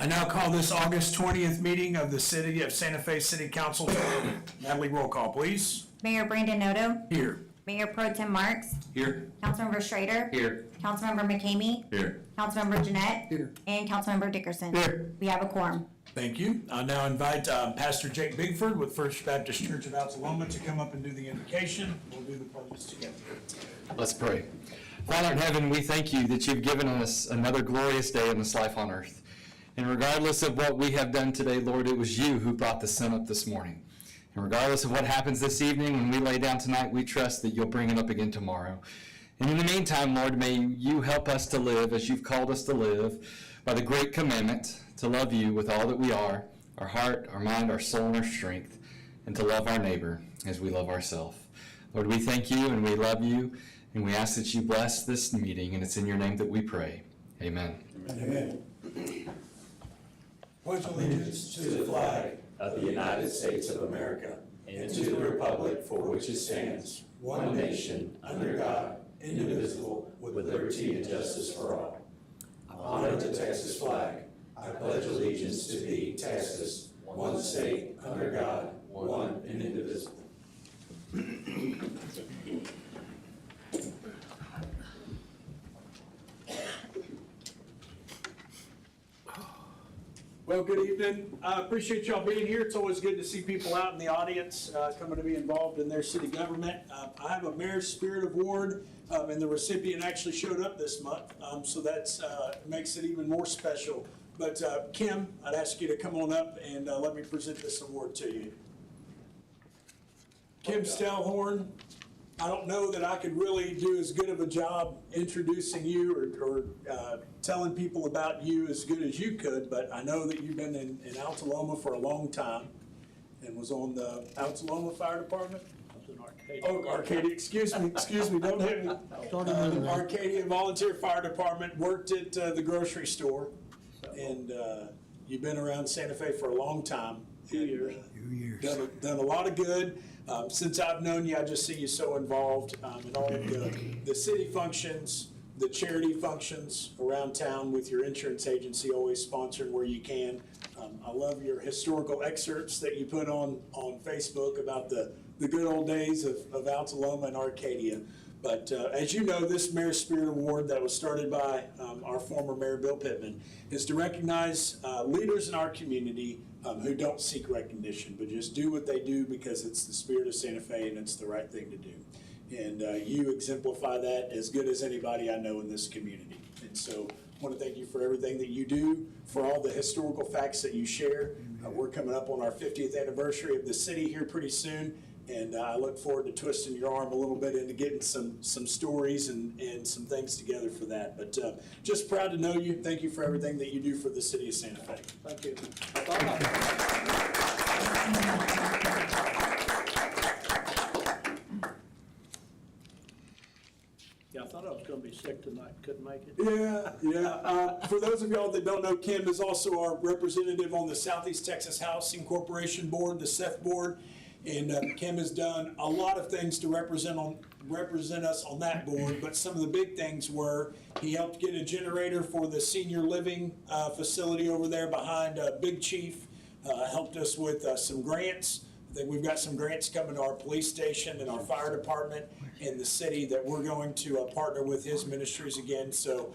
I now call this August 20th meeting of the City of Santa Fe City Council to order. Natalie, roll call, please. Mayor Brandon Noto. Here. Mayor Pro Tem Marks. Here. Councilmember Schrader. Here. Councilmember McCamey. Here. Councilmember Jeanette. Here. And Councilmember Dickerson. Here. We have a quorum. Thank you. I'll now invite Pastor Jake Bigford with First Baptist Church of Altaloma to come up and do the invocation. We'll do the pledges together. Let's pray. Father in heaven, we thank you that you've given us another glorious day in this life on earth. And regardless of what we have done today, Lord, it was you who brought the sun up this morning. And regardless of what happens this evening, when we lay down tonight, we trust that you'll bring it up again tomorrow. And in the meantime, Lord, may you help us to live as you've called us to live by the great commandment to love you with all that we are, our heart, our mind, our soul, and our strength, and to love our neighbor as we love ourselves. Lord, we thank you and we love you, and we ask that you bless this meeting, and it's in your name that we pray. Amen. Amen. Pledge allegiance to the flag of the United States of America and to the republic for which it stands, one nation, under God, indivisible, with liberty and justice for all. I honor the Texas flag. I pledge allegiance to thee, Texas, one state, under God, one and indivisible. Well, good evening. I appreciate y'all being here. It's always good to see people out in the audience coming to be involved in their city government. I have a Mayor's Spirit Award, and the recipient actually showed up this month, so that makes it even more special. But Kim, I'd ask you to come on up and let me present this award to you. Kim Stellhorn, I don't know that I could really do as good of a job introducing you or telling people about you as good as you could, but I know that you've been in Altaloma for a long time and was on the Altaloma Fire Department. Oh, Arcadia, excuse me, don't hit me. Arcadia Volunteer Fire Department, worked at the grocery store, and you've been around Santa Fe for a long time. 2 years. Done a lot of good. Since I've known you, I just see you so involved in all of the city functions, the charity functions around town with your insurance agency, always sponsoring where you can. I love your historical excerpts that you put on Facebook about the good old days of Altaloma and Arcadia. But as you know, this Mayor's Spirit Award that was started by our former Mayor Bill Pittman is to recognize leaders in our community who don't seek recognition, but just do what they do because it's the spirit of Santa Fe and it's the right thing to do. And you exemplify that as good as anybody I know in this community. And so I want to thank you for everything that you do, for all the historical facts that you share. We're coming up on our 50th anniversary of the city here pretty soon. And I look forward to twisting your arm a little bit into getting some stories and some things together for that. But just proud to know you. Thank you for everything that you do for the city of Santa Fe. Thank you. Yeah, I thought I was going to be sick tonight, couldn't make it. Yeah. For those of y'all that don't know, Kim is also our representative on the Southeast Texas Housing Corporation Board, the SEF Board. And Kim has done a lot of things to represent us on that board, but some of the big things were he helped get a generator for the senior living facility over there behind Big Chief, helped us with some grants. I think we've got some grants coming to our police station and our fire department in the city that we're going to partner with his ministries again. So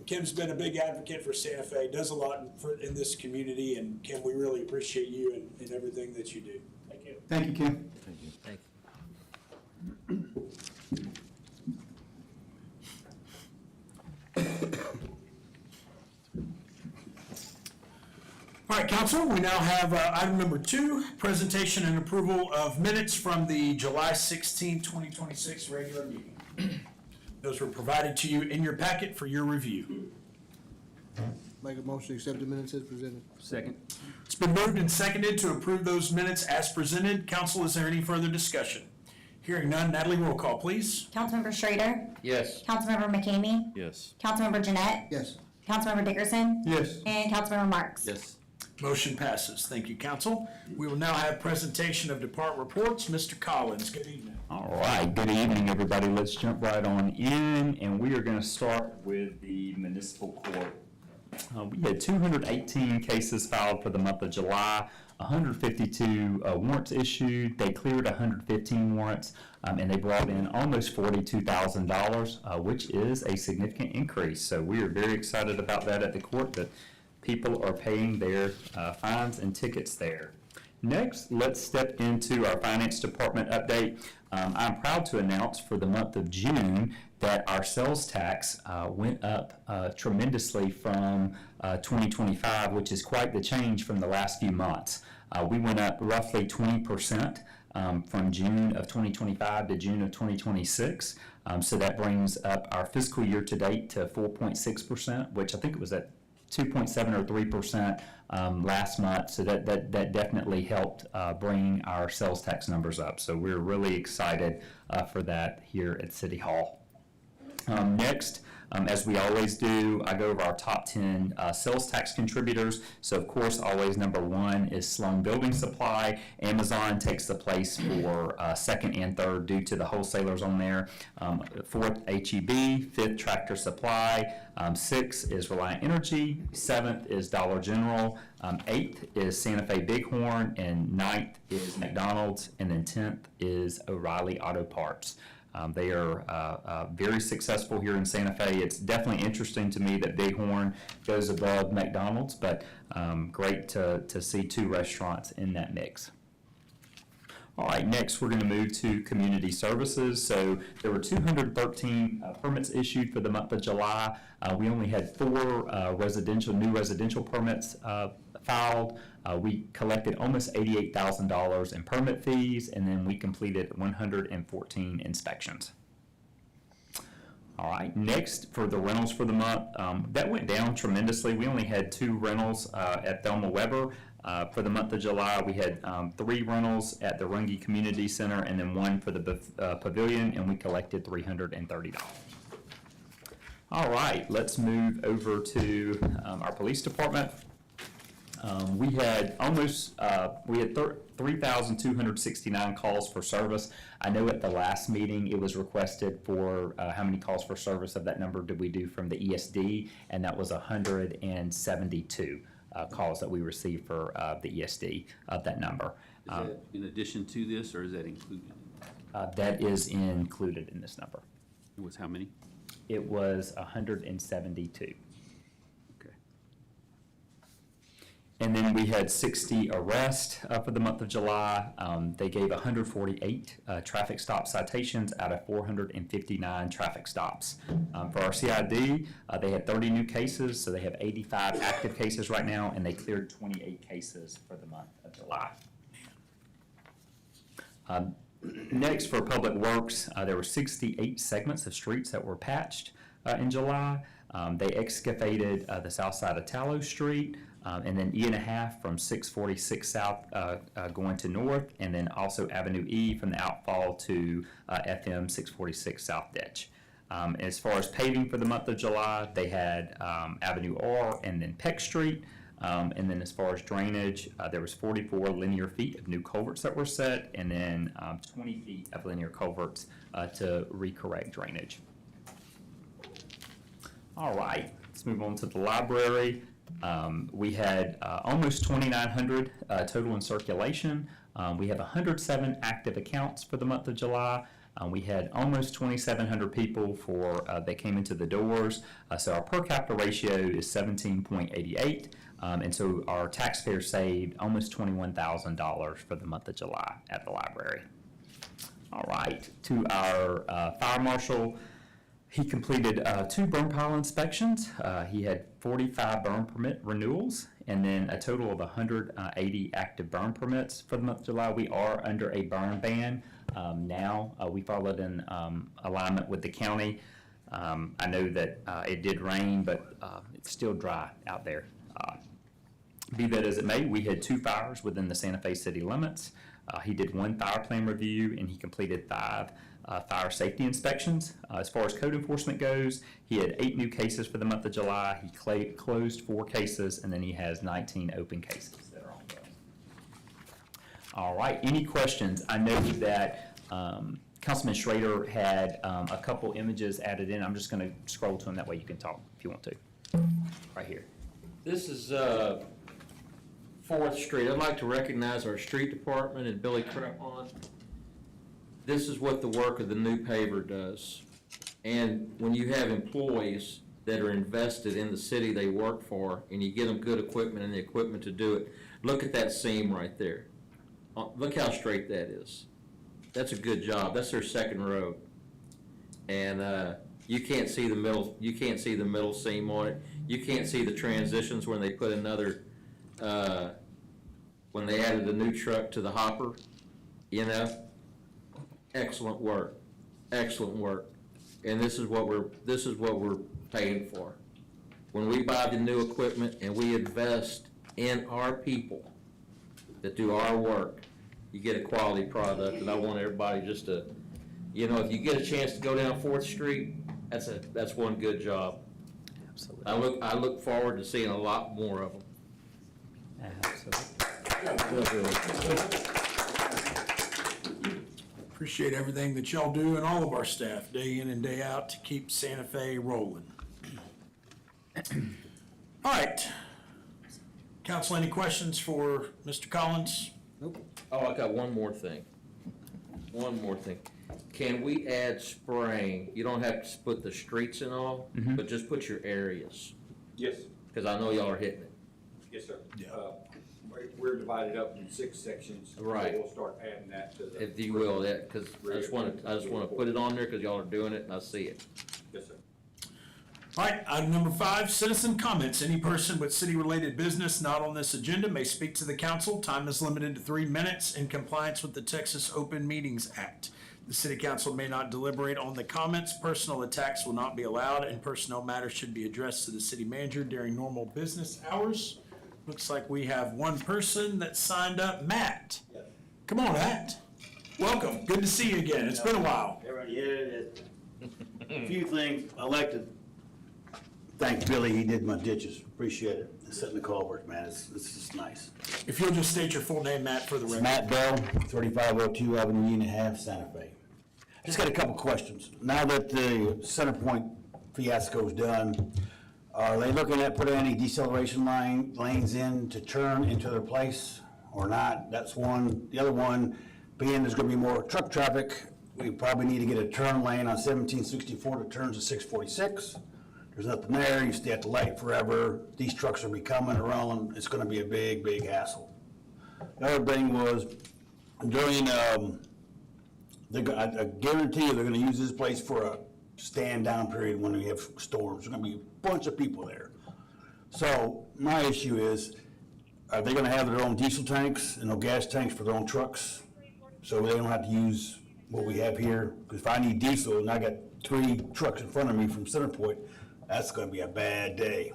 Kim's been a big advocate for Santa Fe, does a lot in this community, and Kim, we really appreciate you and everything that you do. Thank you. Thank you, Kim. Thank you. Thank All right, council, we now have item number 2, presentation and approval of minutes from the July 16, 2026 regular meeting. Those were provided to you in your packet for your review. Make a motion to accept the minutes as presented. Second. It's been moved and seconded to approve those minutes as presented. Council, is there any further discussion? Hearing none, Natalie, roll call, please. Councilmember Schrader. Yes. Councilmember McCamey. Yes. Councilmember Jeanette. Yes. Councilmember Dickerson. Yes. And Councilmember Marks. Yes. Motion passes. Thank you, council. We will now have presentation of department reports. Mr. Collins, good evening. All right, good evening, everybody. Let's jump right on in, and we are going to start with the municipal court We had 218 cases filed for the month of July, 152 warrants issued. They cleared 115 warrants, and they brought in almost $42,000, which is a significant increase. So we are very excited about that at the court, that people are paying their fines and tickets there. Next, let's step into our finance department update. I'm proud to announce for the month of June that our sales tax went up tremendously from 2025, which is quite the change from the last few months. We went up roughly 20% from June of 2025 to June of 2026. So that brings up our fiscal year to date to 4.6%, which I think it was at 2.7 or 3% last month. So that definitely helped bring our sales tax numbers up. So we're really excited for that here at City Hall. Next, as we always do, I go over our top 10 sales tax contributors. So of course, always number one is Sloan Building Supply. Amazon takes the place for second and third due to the wholesalers on there. Fourth, HEB. Fifth, Tractor Supply. Sixth is Reliant Energy. Seventh is Dollar General. Eighth is Santa Fe Bighorn. And ninth is McDonald's. And then 10th is O'Reilly Auto Parts. They are very successful here in Santa Fe. It's definitely interesting to me that Bighorn goes above McDonald's, but great to see two restaurants in that mix. All right, next we're going to move to community services. So there were 213 permits issued for the month of July. We only had 4 new residential permits filed. We collected almost $88,000 in permit fees, and then we completed 114 inspections. All right, next for the rentals for the month, that went down tremendously. We only had 2 rentals at Thelma Weber. For the month of July, we had 3 rentals at the Runge Community Center and then 1 for the Pavilion, and we collected $330. All right, let's move over to our police department. We had 3,269 calls for service. I know at the last meeting it was requested for how many calls for service. Of that number did we do from the ESD, and that was 172 calls that we received for the ESD of that number. Is that in addition to this, or is that included? That is included in this number. It was how many? It was 172. Okay. And then we had 60 arrests for the month of July. They gave 148 traffic stop citations out of 459 traffic stops. For our CID, they had 30 new cases, so they have 85 active cases right now, and they cleared 28 cases for the month of July. Next, for Public Works, there were 68 segments of streets that were patched in July. They excavated the south side of Tallow Street, and then E&a-half from 646 South going to north, and then also Avenue E from the outfall to FM 646 South Ditch. As far as paving for the month of July, they had Avenue R and then Peck Street. And then as far as drainage, there was 44 linear feet of new culverts that were set, and then 20 feet of linear culverts to recorrect drainage. All right, let's move on to the library. We had almost 2,900 total in circulation. We have 107 active accounts for the month of July. We had almost 2,700 people that came into the doors. So our per capita ratio is 17.88. And so our taxpayers saved almost $21,000 for the month of July at the library. All right, to our fire marshal. He completed 2 burn pile inspections. He had 45 burn permit renewals, and then a total of 180 active burn permits for the month of July. We are under a burn ban now. We followed in alignment with the county. I know that it did rain, but it's still dry out there. Be that as it may, we had 2 fires within the Santa Fe city limits. He did 1 fire plan review, and he completed 5 fire safety inspections. As far as code enforcement goes, he had 8 new cases for the month of July. He closed 4 cases, and then he has 19 open cases that are ongoing. All right, any questions? I know that Councilman Schrader had a couple images added in. I'm just going to scroll to him, that way you can talk if you want to. Right here. This is 4th Street. I'd like to recognize our street department and Billy Crepon. This is what the work of the new paver does. And when you have employees that are invested in the city they work for, and you get them good equipment and the equipment to do it, look at that seam right there. Look how straight that is. That's a good job. That's their second road. And you can't see the middle seam on it. You can't see the transitions when they put another, when they added a new truck to the hopper, you know? Excellent work, excellent work. And this is what we're paying for. When we buy the new equipment and we invest in our people that do our work, you get a quality product. And I want everybody just to, you know, if you get a chance to go down 4th Street, that's one good job. Absolutely. I look forward to seeing a lot more of them. Absolutely. Appreciate everything that y'all do and all of our staff, day in and day out, to keep Santa Fe rolling. All right. Council, any questions for Mr. Collins? Oh, I got one more thing. One more thing. Can we add spraying? You don't have to split the streets and all, but just put your areas, Yes, because I know y'all are hitting it. yes, sir. Yeah. We're divided up in 6 sections. so Right. We'll start adding that to the. If you will, that, because I just want to put it on there because y'all are doing it and I see it. Yes, sir. All right, item number 5, citizen comments. Any person with city-related business not on this agenda may speak to the council. Time is limited to 3 minutes in compliance with the Texas Open Meetings Act. The city council may not deliberate on the comments. Personal attacks will not be allowed, and personnel matters should be addressed to the city manager during normal business hours. Looks like we have one person that signed up. Matt. Come on, Matt. Welcome. Good to see you again. It's been a while. Yeah, it is. A few things. I like to thank Billy. He did my ditches. Appreciate it. And setting the culvert, man. It's just nice. If you'll just state your full name, Matt, for the record. Matt Bell, 3502 Avenue Unit Half, Santa Fe. Just got a couple questions. Now that the Center Point fiasco is done, are they looking at putting any deceleration lanes in to turn into their place or not? That's one. The other one, being there's gonna be more truck traffic, we probably need to get a turn lane on 1764 that turns to 646. There's nothing there, you stay at the light forever. These trucks will be coming around, it's gonna be a big, big hassle. The other thing was, during, I guarantee you they're gonna use this place for a stand-down period when we have storms. There's gonna be a bunch of people there. So my issue is, are they gonna have their own diesel tanks and no gas tanks for their own trucks? So they don't have to use what we have here? Because if I need diesel and I got 3 trucks in front of me from Centerpoint, that's gonna be a bad day.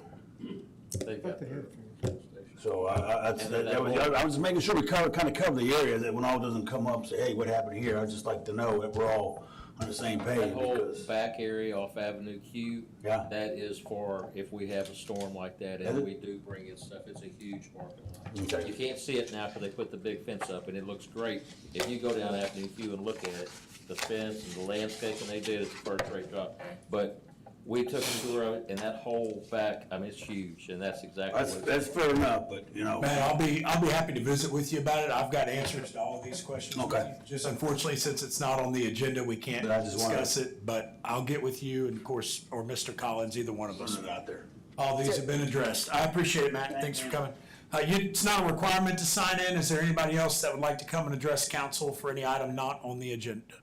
So I was making sure we kind of cover the area, that when all doesn't come up, say, hey, what happened here? I'd just like to know that we're all on the same page. That whole Because back area off Avenue Q, Yeah. that is for if we have a storm like that Is and it? we do bring in stuff, it's a huge parking lot. Okay. You can't see it now because they put the big fence up and it looks great. If you go down Avenue Q and look at it, the fence and the landscaping they did, it's a first-rate job. But we took a tour of it and that whole back, I mean, it's huge and that's exactly what it is. that's fair enough, but you know. Man, I'll be happy to visit with you about it. I've got answers to all of these questions. Okay. Just unfortunately, since it's not on the agenda, we can't But I just wanted- discuss it, but I'll get with you and of course, or Mr. Collins, either one of us. Out there. All these have been addressed. I appreciate it, Matt. Thanks for coming. It's not a requirement to sign in. Is there anybody else that would like to come and address council for any item not on the agenda?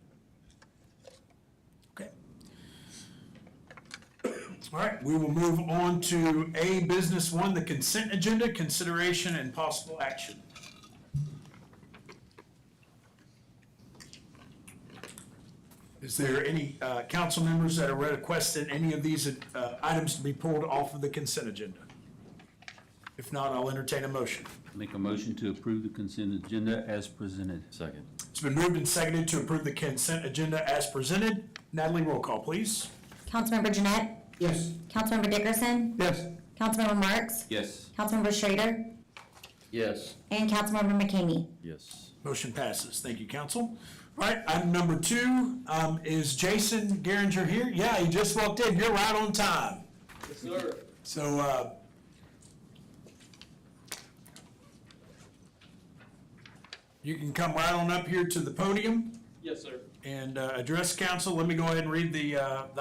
Okay. All right, we will move on to A, Business 1, the consent agenda, consideration and possible action. Is there any council members that are requesting any of these items to be pulled off of the consent agenda? If not, I'll entertain a motion. Make a motion to approve the consent agenda as presented. Second. It's been moved and seconded to approve the consent agenda as presented. Natalie, roll call, please. Councilmember Jeanette? Yes. Councilmember Dickerson? Yes. Councilmember Marks? Yes. Councilmember Schrader? Yes. And Councilmember McKamey? Yes. Motion passes. Thank you, council. All right, item number 2, is Jason Geringer here? Yeah, he just walked in. You're right on time. Yes, sir. So, You can come right on up here to the podium Yes, sir. and address council. Let me go ahead and read the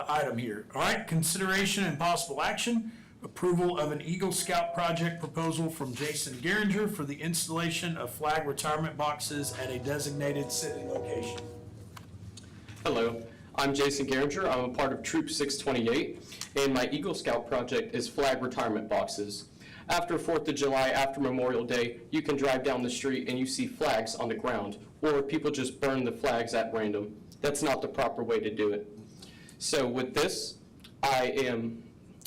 item here. All right, consideration and possible action, approval of an Eagle Scout project proposal from Jason Geringer for the installation of flag retirement boxes at a designated city location. Hello, I'm Jason Geringer. I'm a part of Troop 628, and my Eagle Scout project is flag retirement boxes. After 4th of July, after Memorial Day, you can drive down the street and you see flags on the ground, or people just burn the flags at random. That's not the proper way to do it. So with this, I am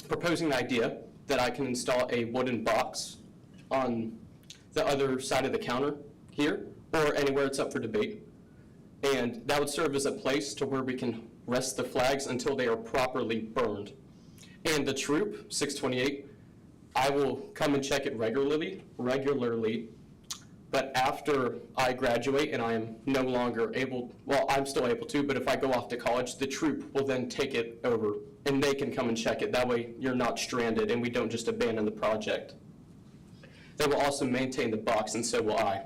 proposing an idea that I can install a wooden box on the other side of the counter here, or anywhere it's up for debate. And that would serve as a place to where we can rest the flags until they are properly burned. And the troop, 628, I will come and check it regularly, but after I graduate and I am no longer able, well, I'm still able to, but if I go off to college, the troop will then take it over and they can come and check it. That way you're not stranded and we don't just abandon the project. They will also maintain the box, and so will I.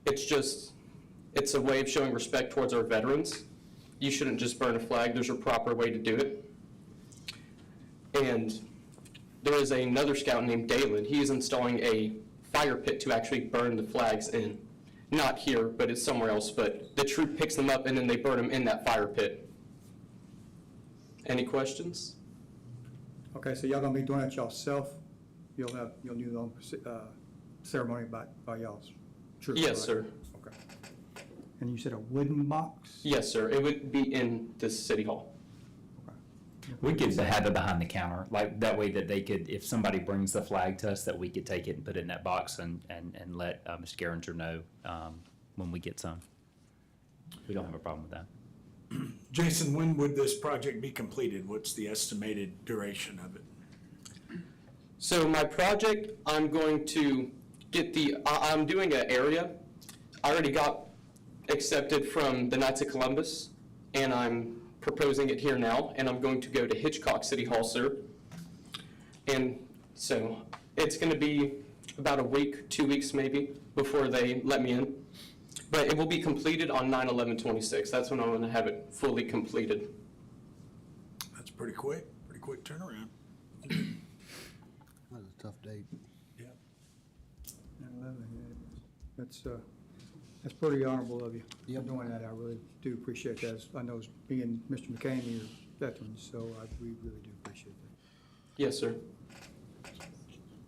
It's a way of showing respect towards our veterans. You shouldn't just burn a flag. There's a proper way to do it. And there is another scout named Dalen. He is installing a fire pit to actually burn the flags in. Not here, but it's somewhere else. But the troop picks them up and then they burn them in that fire pit. Any questions? Okay, so y'all gonna be doing it yourself? You'll do your own ceremony by y'all's troop? Yes, right? sir. Okay. And you said a wooden box? Yes, sir. It would be in the city hall. We could have it behind the counter, like that way that they could, if somebody brings the flag to us, that we could take it and put it in that box and let Mr. Geringer know when we get some. We don't have a problem with that. Jason, when would this project be completed? What's the estimated duration of it? So my project, I'm going to get I'm doing an area. I already got accepted from the Knights of Columbus, and I'm proposing it here now, and I'm going to go to Hitchcock City Hall, sir. And so it's going to be about a week, 2 weeks maybe, before they let me in. But it will be completed on 9/11/26. That's when I'm going to have it fully completed. That's pretty quick turnaround. That's a tough date. Yeah. That's pretty honorable of you. Yep. Doing that, I really do appreciate that. I know being Mr. McCamey is veterans, so we really do appreciate that. Yes, sir.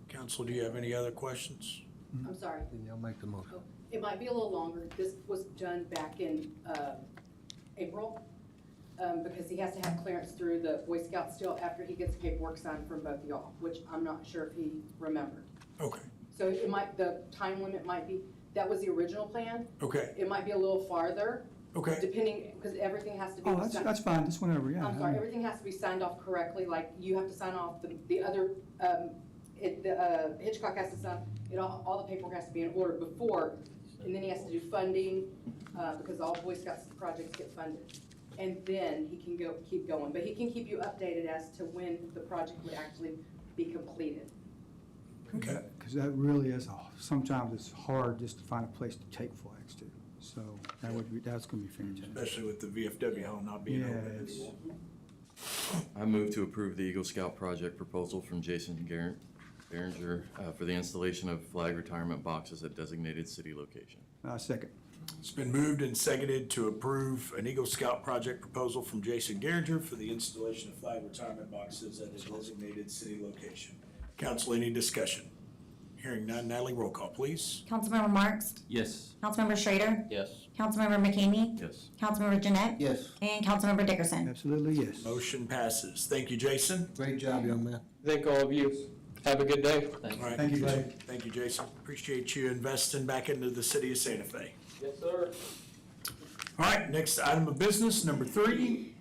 Council, do you have any other questions? I'm sorry. Then y'all make the motion. Oh, it might be a little longer. This was done back in April, because he has to have clearance through the Boy Scouts still after he gets paperwork signed from both of y'all, which I'm not sure if he remembered. Okay. So the time limit might be, that was the original plan. Okay. It might be a little farther. Okay. Depending, because everything has to be. Oh, that's fine, just whenever, yeah. I'm sorry, everything has to be signed off correctly, like you have to sign off, the other, Hitchcock has to sign, all the paperwork has to be in order before, and then he has to do funding, because all Boy Scouts projects get funded. And then he can keep going, but he can keep you updated as to when the project would actually be completed. Okay. Because that really is, sometimes it's hard just to find a place to take flags to. So that's gonna be fantastic. Especially with the VFW hall not being open Yes. anymore. I move to approve the Eagle Scout project proposal from Jason Geringer for the installation of flag retirement boxes at designated city location. Second. It's been moved and seconded to approve an Eagle Scout project proposal from Jason Geringer for the installation of flag retirement boxes at a designated city location. Council, any discussion? Hearing none, Natalie, roll call, please. Councilmember Marks? Yes. Councilmember Schrader? Yes. Councilmember McCamey? Yes. Councilmember Jeanette? Yes. And Councilmember Dickerson? Absolutely, yes. Motion passes. Thank you, Jason. Great job, young man. Thank all of you. Have a good day. All right. Thank you, buddy. Thank you, Jason. Appreciate you investing back into the city of Santa Fe. Yes, sir. All right, next item of business, number 3,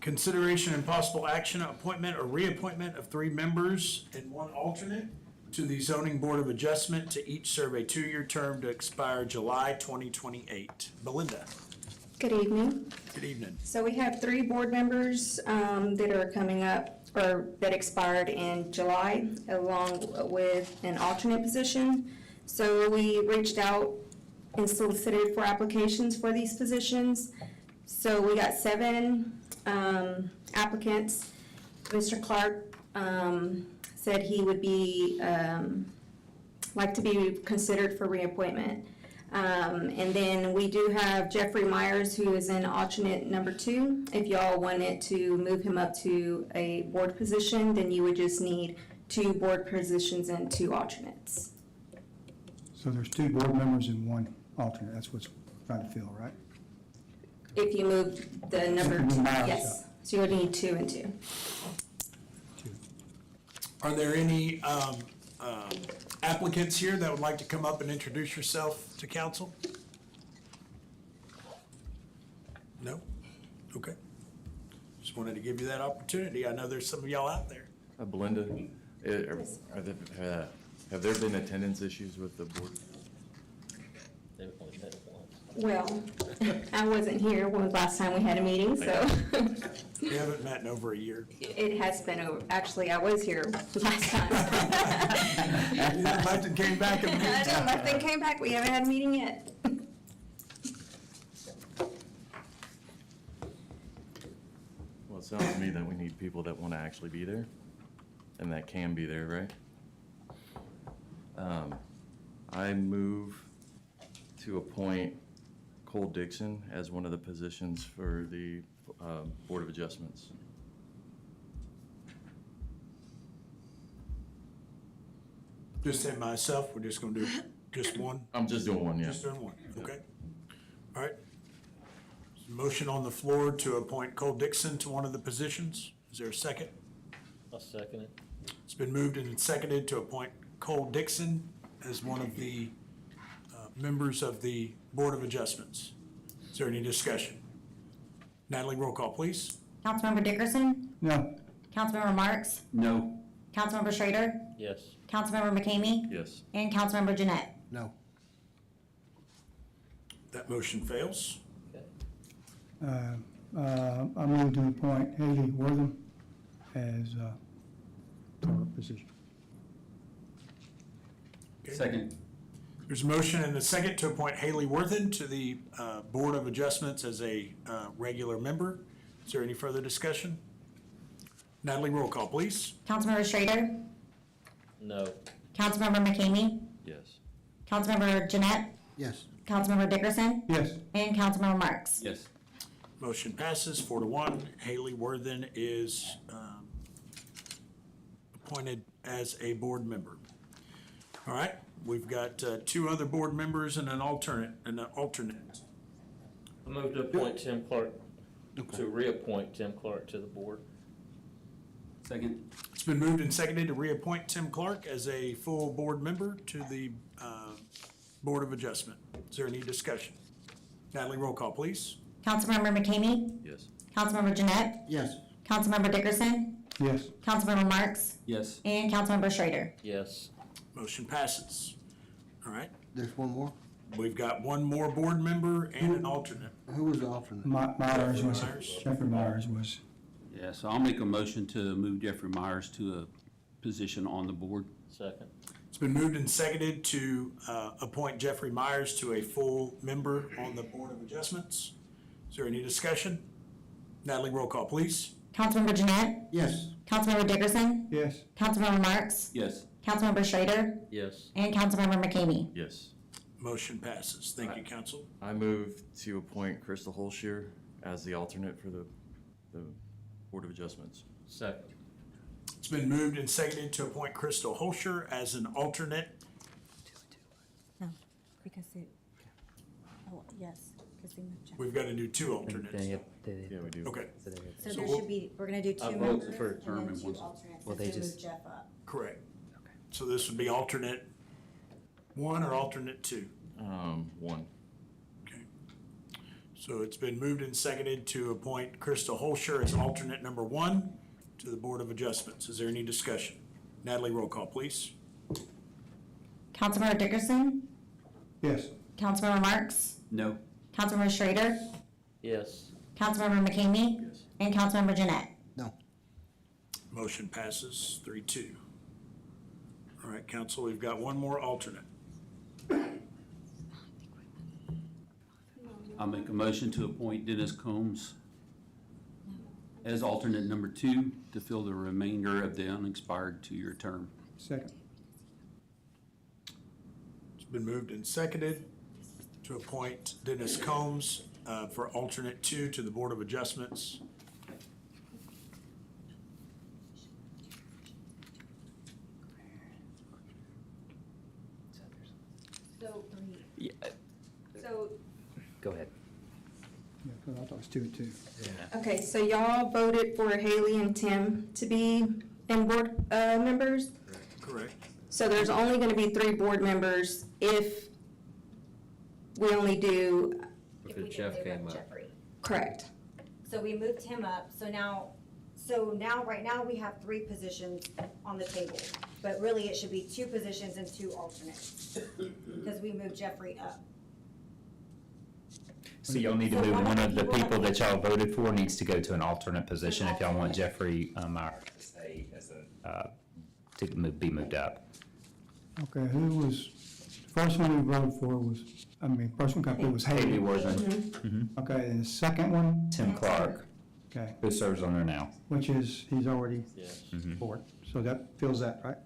consideration and possible action, appointment or reappointment of 3 members and 1 alternate to the Zoning Board of Adjustment to each serve a 2-year term to expire July 2028. Belinda. Good evening. Good evening. So we have 3 board members that are coming up, or that expired in July, along with an alternate position. So we reached out and solicited for applications for these positions. So we got 7 applicants. Mr. Clark said he would be, like to be considered for reappointment. And then we do have Jeffrey Myers, who is in alternate number 2. If y'all wanted to move him up to a board position, then you would just need 2 board positions and 2 alternates. So there's 2 board members and 1 alternate, that's what's trying to fill, right? If you move the number Move 2, Myers yes. up. So you would need 2 and 2. Are there any applicants here that would like to come up and introduce yourself to council? No? Okay. Just wanted to give you that opportunity. I know there's some of y'all out there. Belinda, have there been attendance issues with the board? Well, I wasn't here when last time we had a meeting, so. We haven't met in over a year. It has been over, actually, I was here last time. You left and came back in the I know, meantime. left and came back, we haven't had a meeting yet. Well, it sounds to me that we need people that want to actually be there and that can be there, right? I move to appoint Cole Dixon as one of the positions for the Board of Adjustments. Just and myself, we're just gonna do just one? I'm just doing one, yeah. Just doing one, okay. All right. There's a motion on the floor to appoint Cole Dixon to one of the positions. Is there a second? I'll second it. It's been moved and seconded to appoint Cole Dixon as one of the members of the Board of Adjustments. Is there any discussion? Natalie, roll call, please. Councilmember Dickerson? No. Councilmember Marks? No. Councilmember Schrader? Yes. Councilmember McKamey? Yes. And Councilmember Jeanette? No. That motion fails. I move to appoint Haley Wortham as to her position. Second. There's a motion and a second to appoint Haley Worthen to the Board of Adjustments as a regular member. Is there any further discussion? Natalie, roll call, please. Councilmember Schrader? No. Councilmember McKamey? Yes. Councilmember Jeanette? Yes. Councilmember Dickerson? Yes. And Councilmember Marks? Yes. Motion passes 4-1. Haley Worthen is appointed as a board member. All right, we've got 2 other board members and an alternate. I move to appoint Tim Clark, to reappoint Tim Clark to the board. Second. It's been moved and seconded to reappoint Tim Clark as a full board member to the Board of Adjustment. Is there any discussion? Natalie, roll call, please. Councilmember McKamey? Yes. Councilmember Jeanette? Yes. Councilmember Dickerson? Yes. Councilmember Marks? Yes. And Councilmember Schrader? Yes. Motion passes. All right, There's one more? we've got 1 more board member and an alternate. Who was the alternate? Myers was, Myers. Jeffrey Myers was. Yeah, so I'll make a motion to move Jeffrey Myers to a position on the board. Second. It's been moved and seconded to appoint Jeffrey Myers to a full member on the Board of Adjustments. Is there any discussion? Natalie, roll call, please. Councilmember Jeanette? Yes. Councilmember Dickerson? Yes. Councilmember Marks? Yes. Councilmember Schrader? Yes. And Councilmember McKamey? Yes. Motion passes. Thank you, council. I move to appoint Crystal Holshier as the alternate for the Board of Adjustments. Second. It's been moved and seconded to appoint Crystal Holscher as an alternate. No, because it, oh, yes, because they moved Jeff. We've got to do 2 alternates. Yeah, we do. Okay, So So there we'll- should be, we're gonna do 2 I'll vote members for and term then and 2 one's- alternates, well, because they they just- moved Jeff up. correct. So this would be alternate 1 or alternate 2? 1. Okay. So it's been moved and seconded to appoint Crystal Holscher as alternate number 1 to the Board of Adjustments. Is there any discussion? Natalie, roll call, please. Councilmember Dickerson? Yes. Councilmember Marks? No. Councilmember Schrader? Yes. Councilmember McKamey? Yes. And Councilmember Jeanette? No. Motion passes 3-2. All right, council, we've got 1 more alternate. I'll make a motion to appoint Dennis Combs as alternate number 2 to fill the remainder of the unexpired 2-year term. Second. It's been moved and seconded to appoint Dennis Combs for alternate 2 to the Board of Adjustments. So, Yeah, so, go ahead. Yeah, 'cause I thought it was 2-2. okay, so y'all voted for Haley and Tim to be in board, members? Correct. So there's only gonna be 3 board members if we only do, Because Jeff came up. correct. So we moved him up, so now, right now, we have 3 positions on the table. But really, it should be 2 positions and 2 alternates, because we moved Jeffrey up. So y'all need to move one of the people that y'all voted for needs to go to an alternate position if y'all want Jeffrey Myers to stay as a, be moved up. Okay, who was, the first one we voted for was, first one got put was Haley. Haley Worthing. Mhm. Okay, and the second one, Tim Clark, okay, who serves on there now. which is, he's already Yes. board. So that fills that, right?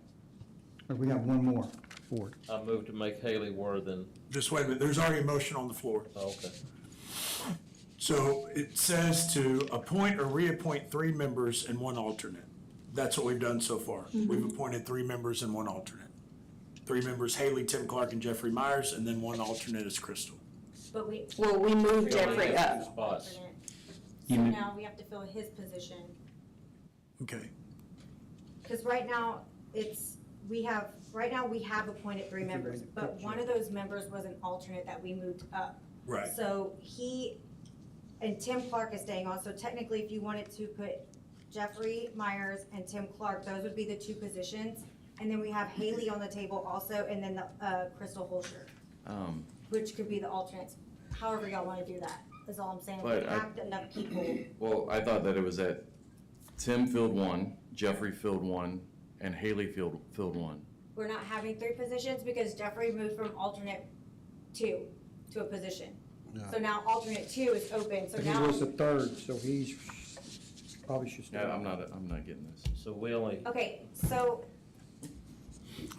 Or we have one more board. I moved to make Haley Worthen. Just wait a minute, there's already a motion on the floor. Okay. So it says to appoint or reappoint 3 members and 1 alternate. That's what we've done so far. We've appointed 3 members and 1 alternate. 3 members, Haley, Tim Clark, and Jeffrey Myers, and then 1 alternate is Crystal. But we. Well, we moved Jeffrey up. Spots. So now we have to fill his position. Okay. Because right now, we have appointed 3 members, but one of those members was an alternate that we moved up. Right. So and Tim Clark is staying on, so technically, if you wanted to put Jeffrey Myers and Tim Clark, those would be the 2 positions. And then we have Haley on the table also, and then the Crystal Holscher, which could be the alternates. However y'all want to do that, is all I'm saying. We But have enough people. Well, I thought that it was that Tim filled 1, Jeffrey filled 1, and Haley filled 1. We're not having 3 positions because Jeffrey moved from alternate 2 to a position. So now alternate 2 is open, so He now. was the third, so he's, probably should stay. Yeah, I'm not getting this. So we only, Okay, so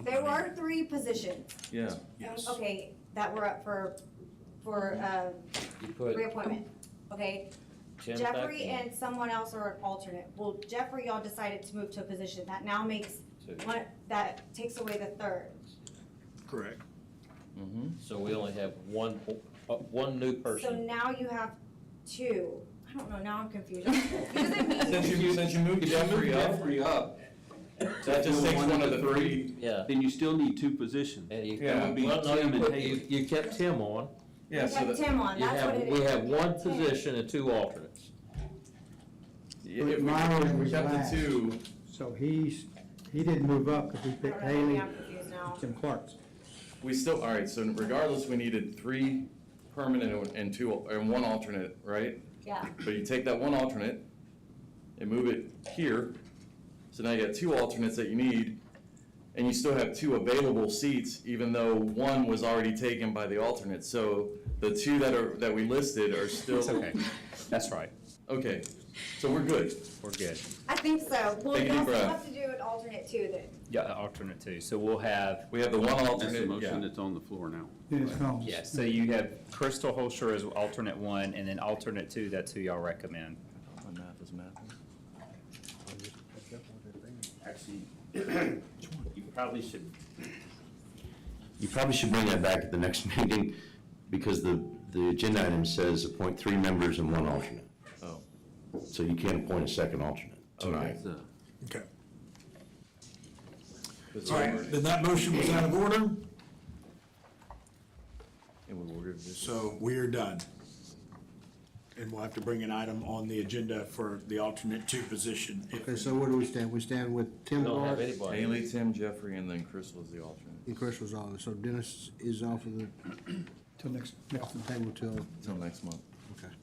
there were 3 positions. Yeah. Yes. Okay, that were up for you put reappointment, okay? Tim back Jeffrey in. and someone else are an alternate. Well, Jeffrey, y'all decided to move to a position. That now makes, that takes away the 3rd. Correct. So we only have one new So person. now you have 2. I don't know, now I'm confused. Since you moved Jeffrey up, that just takes one of the 3. Yeah. Then you still need 2 positions. And you, Yeah. would be well, no, Tim and you Haley. you kept Tim on. Yeah, We so have that, Tim on, You that's what have, it is. we have 1 Tim. position and 2 alternates. if Myers we was kept last. the 2, So he didn't move up because we I picked don't know, Haley I'm confused now. and Tim Clark. we still, all right, so regardless, we needed 3 permanent and 1 alternate, right? Yeah, But you take that 1 alternate and move it here, so now you got 2 alternates that you need, and you still have 2 available seats, even though 1 was already taken by the alternate. So the 2 that we listed are still. It's okay. That's right. Okay, so we're good. We're good. I think so. Well, Take a you deep also breath. have to do an alternate 2 then. Yeah, alternate 2. So we'll have, We have the 1 That's the alternate, motion yeah. that's on the floor now. Dennis Combs. yeah, so you have Crystal Holscher as alternate 1, and then alternate 2, that's who y'all recommend. My math is math. Actually, you probably should bring that back at the next meeting, because the agenda item says appoint 3 members and 1 alternate. Oh. So you can't appoint a second alternate tonight. Okay. All right, then that motion was out of order, And we ordered this. so we are done. And we'll have to bring an item on the agenda for the alternate 2 position. Okay, so where do we stand? We stand with Tim We don't have Clark anybody. Haley, Tim, Jeffrey, and then Crystal is the alternate. and Chris was on it. So Dennis is off of the Till next, off the table till, Until next month. okay.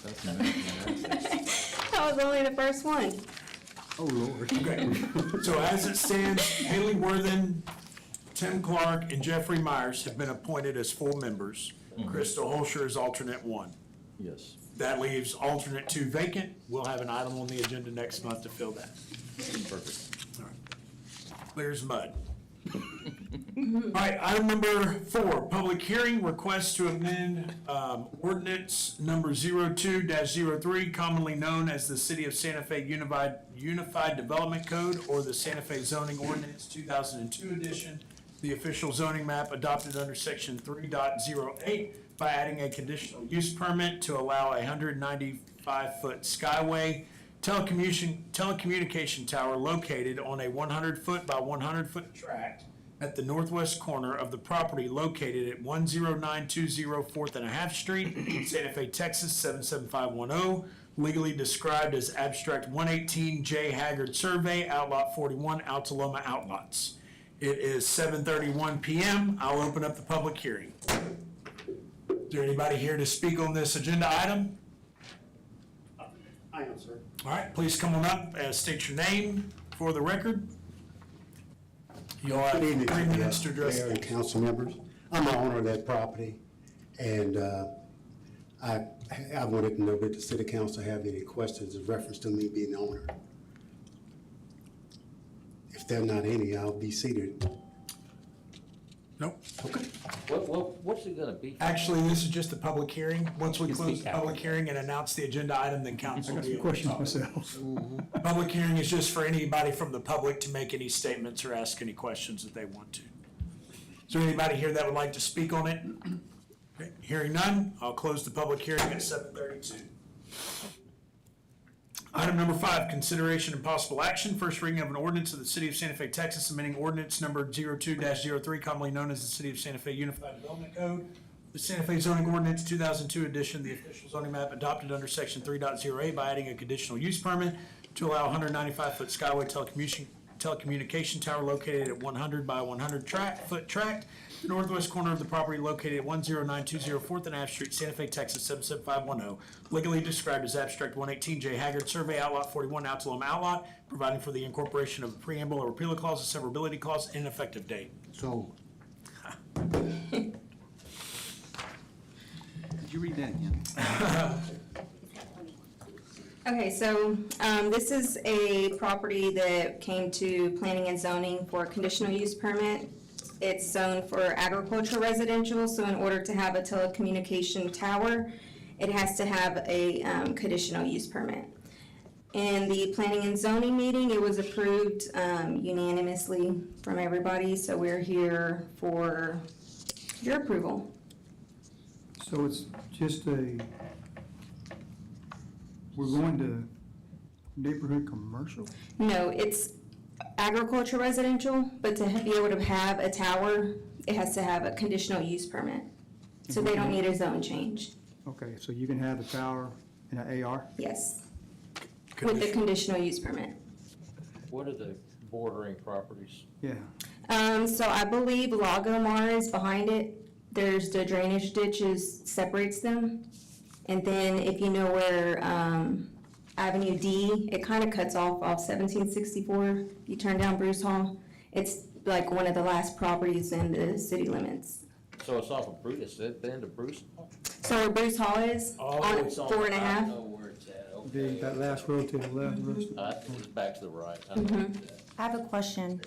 That's math. That was only the first one. Oh, Lord. Okay, so as it stands, Haley Worthen, Tim Clark and Jeffrey Myers have been appointed as full members. Crystal Holscher is alternate 1. Yes. That leaves alternate 2 vacant. We'll have an item on the agenda next month to fill that. Perfect. All right. Clear as mud. All right, item number 4, public hearing, request to amend ordinance number 02-03, commonly known as the City of Santa Fe Unified Development Code, or the Santa Fe Zoning Ordinance 2002 edition, the official zoning map adopted under section 3.08 by adding a conditional use permit to allow a 195-foot skyway telecommunication tower located on a 100-foot by 100-foot tract at the northwest corner of the property located at 10920 4th and a half Street, Santa Fe, Texas 77510, legally described as Abstract 118 J. Haggard Survey, Outlot 41, Altaloma Outlots. It is 7:31 p.m. I'll open up the public hearing. Is there anybody here to speak on this agenda item? I am, sir. All right, please come on up, state your name for the record. You'll have Good evening, 3 minutes to address. Mayor and council members. I'm the owner of that property, and I wanted to know if the city council have any questions in reference to me being the owner. If there are not any, I'll be seated. Nope. Okay. What's it gonna be? Actually, this is just a public hearing. Once we Yes, close we the can. public hearing and announce the agenda item, then I council will got be some able to questions talk. myself. Public hearing is just for anybody from the public to make any statements or ask any questions that they want to. Is there anybody here that would like to speak on it? Okay, hearing none, I'll close the public hearing at 7:32. Item number 5, consideration and possible action, first reading of an ordinance of the City of Santa Fe, Texas, amending ordinance number 02-03, commonly known as the City of Santa Fe Unified Development Code, the Santa Fe Zoning Ordinance 2002 edition, the official zoning map adopted under section 3.08 by adding a conditional use permit to allow a 195-foot skyway telecommunication tower located at 100 by 100 foot tract, the northwest corner of the property located at 10920 4th and a half Street, Santa Fe, Texas 77510, legally described as Abstract 118 J. Haggard Survey, Outlot 41, Altaloma Outlot, providing for the incorporation of a preamble or repeal clause, a severability clause, and an effective date. So, Could you read that again? Okay, so this is a property that came to planning and zoning for a conditional use permit. It's zoned for agricultural residential, so in order to have a telecommunication tower, it has to have a conditional use permit. In the planning and zoning meeting, it was approved unanimously from everybody, so we're here for your approval. So it's just we're going to neighborhood commercial? No, it's agriculture residential, but to be able to have a tower, it has to have a conditional use permit. So they don't need a zone change. Okay, so you can have a tower and an AR? Yes. With the conditional use permit. What are the bordering properties? Yeah. So I believe Lagomar is behind it. There's the drainage ditches separates them. And then if you know where, Avenue D, it kind of cuts off 1764. You turn down Bruce Hall. It's like one of the last properties in the city limits. So it's off of Bruce, it's at the end of Bruce? So where Bruce Hall is, on It's on- 4.5. I know where it's at, okay. That last road to the left, It's back to the right. I know where it's at. I have a question.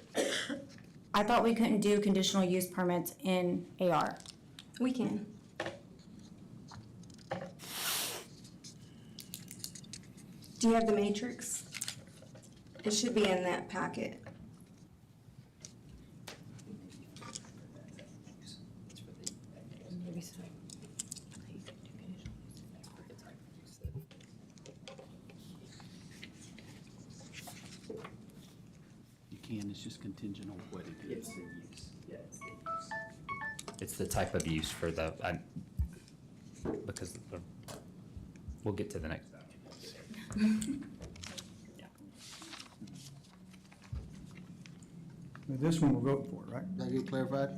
I thought we couldn't do conditional use permits in AR. We can. Do you have the matrix? It should be in that packet. You can, it's just contingent on what it is. It's the type of use for the, because we'll get to the next. Now, this one we're voting for, right? Did that get clarified?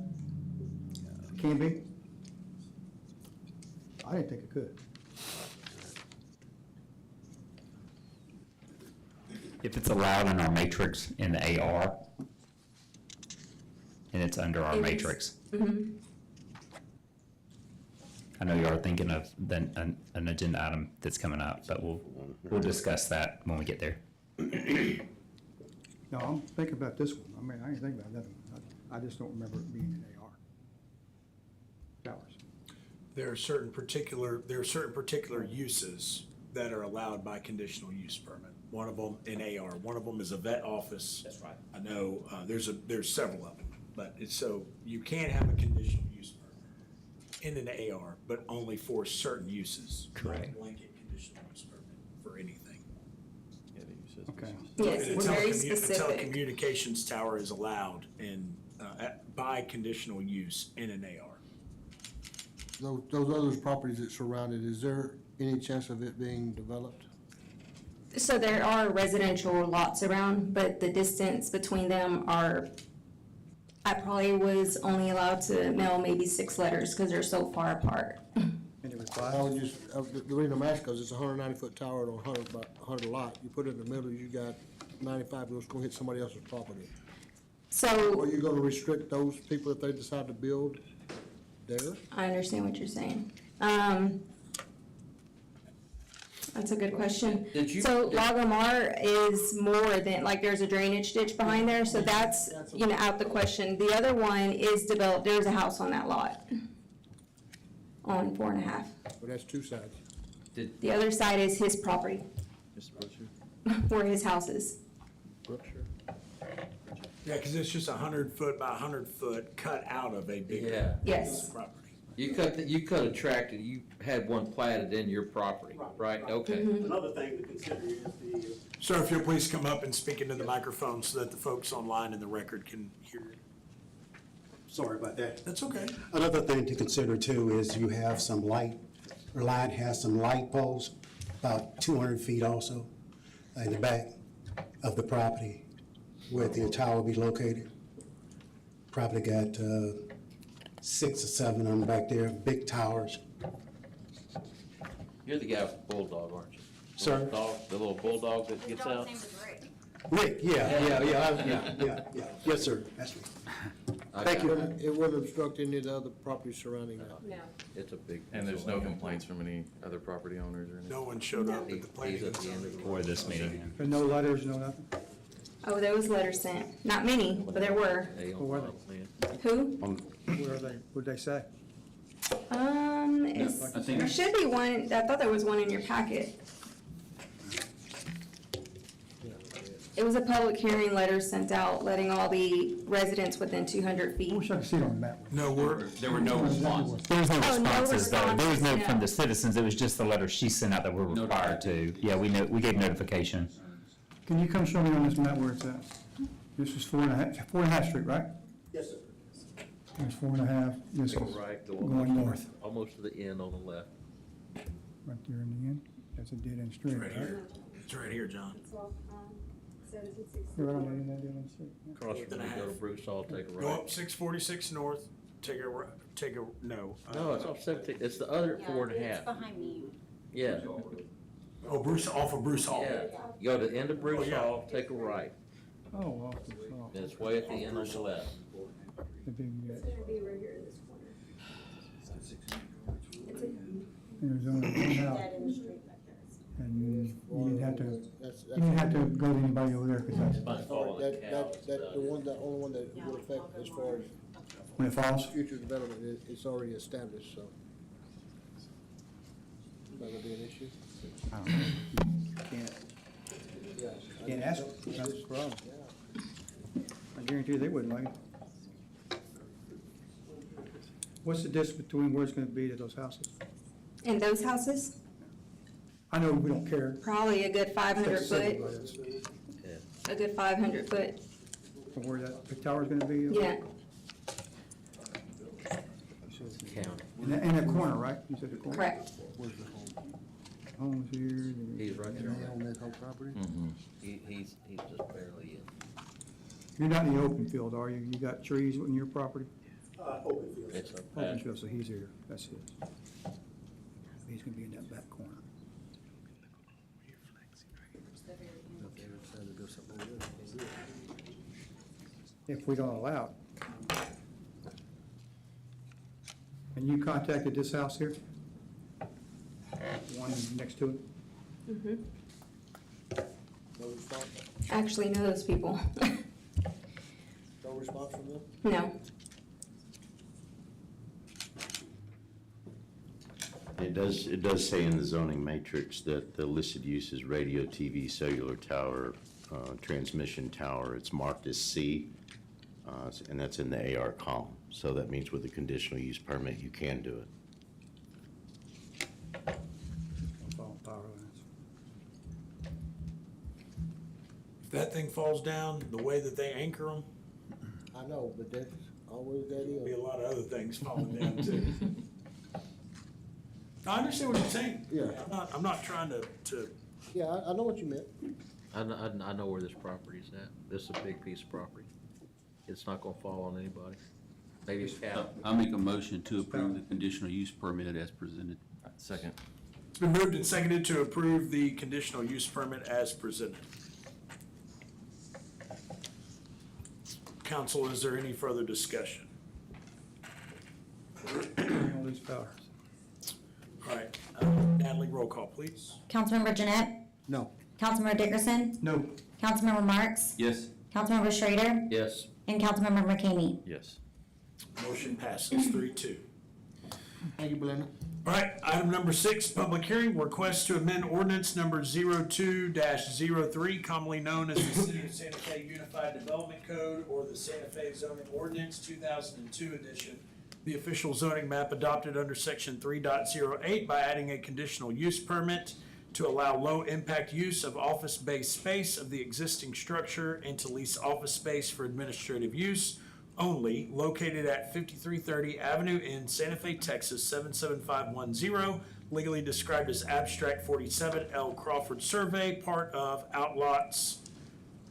Can be? I didn't think it could. If it's allowed in our matrix in the AR, and it's under our It is. matrix. Mhm. I know you are thinking of an agenda item that's coming up, but we'll discuss that when we get there. No, I'm thinking about this one. I mean, I ain't thinking about that one. I just don't remember it being an AR. Towers. There are certain particular uses that are allowed by conditional use permit. One of them in AR, one of them is a vet office. That's right. I know, there's several of them, but it's so, you can't have a conditional use permit in an AR, but only for certain uses. Correct. Not a blanket conditional use permit for anything. Okay. Yes, A it's very a specific. telecommunications tower is allowed by conditional use in an AR. Those other properties that surround it, is there any chance of it being developed? So there are residential lots around, but the distance between them are, I probably was only allowed to mail maybe 6 letters because they're so far apart. Any replies? I would just, the reason I'm asking, because it's a 190-foot tower on a 100 lot. You put it in the middle, you got 95, it's gonna hit somebody else's property. So Are you gonna restrict those people if they decide to build there? I understand what you're saying. That's a good question. So Lagomar is more than, like, there's a drainage ditch behind there, so that's, out the question. The other one is developed, there's a house on that lot. On 4.5. But that's two sides. The other side is his property, where his house is. Brookshire. Yeah, because it's just 100-foot by 100-foot cut out of a bigger Yeah. Yes. property. You cut a tract and you had one platted in your property, right? Okay. Mm-hmm. Another thing to consider is the Sir, if you'll please come up and speak into the microphone so that the folks online in the record can hear you. Sorry about that. That's okay. Another thing to consider too is you have some light has some light poles, about 200 feet also, in the back of the property where the tower will be located. Probably got 6 or 7 of them back there, big towers. You're the guy with the bulldog, aren't you? Sir? The little bulldog that gets out? Rick, yeah. Yes, sir, that's me. Thank you. It wouldn't obstruct any of the other properties surrounding that. No. It's a big. And there's no complaints from any other property owners or anything? No one showed up at the planning He's and at the end of zoning. For this meeting. But no letters, no nothing? Oh, there was letters sent. Not many, but there were. Who were Who? Where are they? What'd they say? There should be one, I thought there was one in your packet. It was a public hearing letter sent out letting all the residents within 200 I feet. wish I could see it on the map. No, There were no responses. There was no Oh, no responses, though. There was no responses, from no. the citizens. It was just the letter she sent out that we're required to. Yeah, we gave notification. Can you come show me on this map where it's at? This is 4.5 Street, right? Yes, sir. There's 4.5, this is Right, going north. almost to the end on the left. Right there in the end. That's a dead end street, Right right? here. It's right here, John. You're right on the end of that dead end street. Yeah. Across from the go to Bruce Hall, take a Go right. up 646 north, no. No, it's off 17, it's the other 4.5. behind me. Yeah, Oh, off of Bruce Hall. yeah. You go to the end of Bruce Oh, yeah. Hall, take a right. Oh, well, oh, And it's way at the end on the left. the big, It'll be right here in this corner. there's only one house. Dead end street back there. And you didn't have to, That's, you didn't have to go to anybody over there, because that's, By follow the cows and stuff. the only one that would affect as far as when it falls. future development, it's already established, so. That would be an issue? I don't know. Yes. Can't ask them. That's the problem. I guarantee you they wouldn't like it. What's the distance between where it's gonna be to those houses? And those houses, I know we don't care. probably a good 500 foot, Yeah. a good 500 foot. From where that big tower's gonna be? Yeah, County. In that corner, right? You said the corner? correct. Where's the home? Homes here. then- He's right They there. own that whole property? He's just barely in. You're not in the open field, are you? You got trees in your property? Open field. It's a Open pasture. field, so he's here. That's his. He's gonna be in that back corner. If they decide to do something over there, they can do it. If we don't allow it. And you contacted this house here? One next to it? No response, Actually know those people. no response from them? No. It does say in the zoning matrix that the listed use is radio, TV, cellular tower, transmission tower. It's marked as C, and that's in the AR column. So that means with a conditional use permit, you can do it. Follow power lines. If that thing falls down, the way that they anchor them, I know, but that's always that there'll be is. a lot of other things falling down too. I understand what you're saying. Yeah. I'm not trying to Yeah, I know what you meant. I know where this property's at. This is a big piece of property. It's not gonna fall on anybody. Maybe it's cap. I'll make a motion to approve the conditional use permit as presented. Second. It's been moved and seconded to approve the conditional use permit as presented. Council, is there any further discussion? All these powers. All right, Natalie, roll call, please. Councilmember Jeanette? No. Councilmember Dickerson? No. Councilmember Marks? Yes. Councilmember Schrader? Yes. And Councilmember McKamey? Yes. Motion passes 3-2. Thank you, Belinda. All right, item number 6, public hearing, request to amend ordinance number 02-03, commonly known as the City of Santa Fe Unified Development Code or the Santa Fe Zoning Ordinance 2002 edition, the official zoning map adopted under section 3.08 by adding a conditional use permit to allow low-impact use of office-based space of the existing structure and to lease office space for administrative use only, located at 5330 Avenue in Santa Fe, Texas, 77510, legally described as Abstract 47 L. Crawford Survey, part of Outlots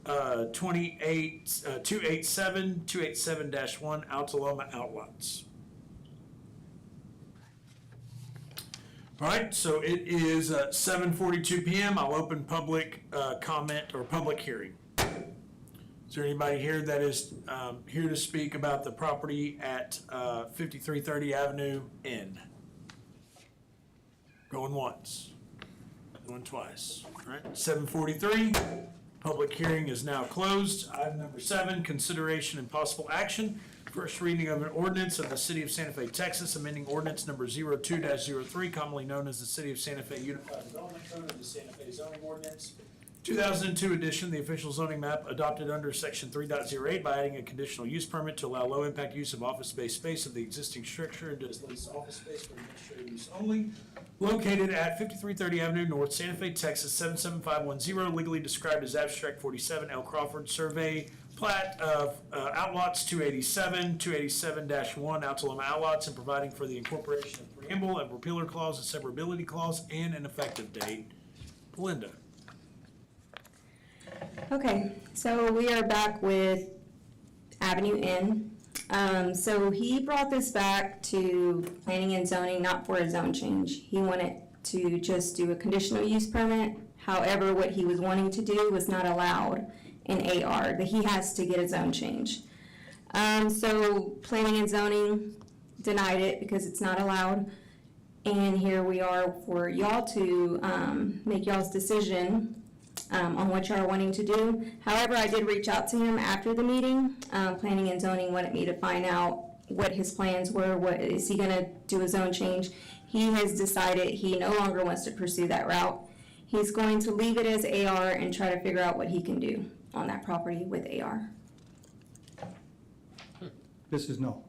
287, 287-1, Altaloma Outlots. All right, so it is 7:42 PM. I'll open public comment or public hearing. Is there anybody here that is here to speak about the property at 5330 Avenue N? Going once, going twice. All right, 7:43. Public hearing is now closed. Item number 7, consideration and possible action. First reading of an ordinance of the City of Santa Fe, Texas, amending ordinance number 02-03, commonly known as the City of Santa Fe Unified Development Code of the Santa Fe Zoning Ordinance 2002 edition, the official zoning map adopted under section 3.08 by adding a conditional use permit to allow low-impact use of office-based space of the existing structure and to lease office space for administrative use only, located at 5330 Avenue North, Santa Fe, Texas, 77510, legally described as Abstract 47 L. Crawford Survey, plat of Outlots 287, 287-1, Altaloma Outlots, and providing for the incorporation of preamble, a repealer clause, a severability clause, and an effective date. Belinda. Okay, so we are back with Avenue N. So he brought this back to planning and zoning, not for a zone change. He wanted to just do a conditional use permit. However, what he was wanting to do was not allowed in AR, that he has to get a zone change. So planning and zoning denied it because it's not allowed. And here we are for y'all to make y'all's decision on what y'all are wanting to do. However, I did reach out to him after the meeting. Planning and zoning wanted me to find out what his plans were. What is he gonna do a zone change? He has decided he no longer wants to pursue that route. He's going to leave it as AR and try to figure out what he can do on that property with AR. This is no.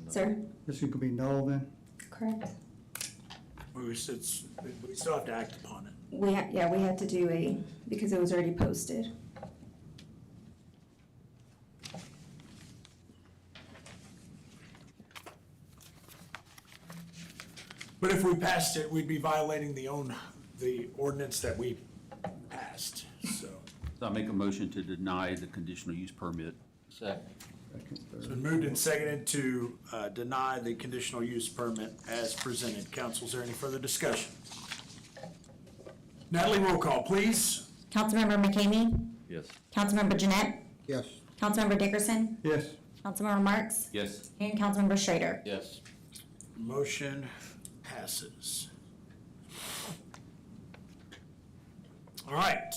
Sir? This is gonna be no then? Correct. We still have to act upon it. We had to do because it was already posted. But if we passed it, we'd be violating the ordinance that we passed, so. So I make a motion to deny the conditional use permit. Second. It's been moved and seconded to deny the conditional use permit as presented. Council, is there any further discussion? Natalie, roll call, please. Councilmember McKamey? Yes. Councilmember Jeanette? Yes. Councilmember Dickerson? Yes. Councilmember Marks? Yes. And Councilmember Schrader? Yes. Motion passes. All right.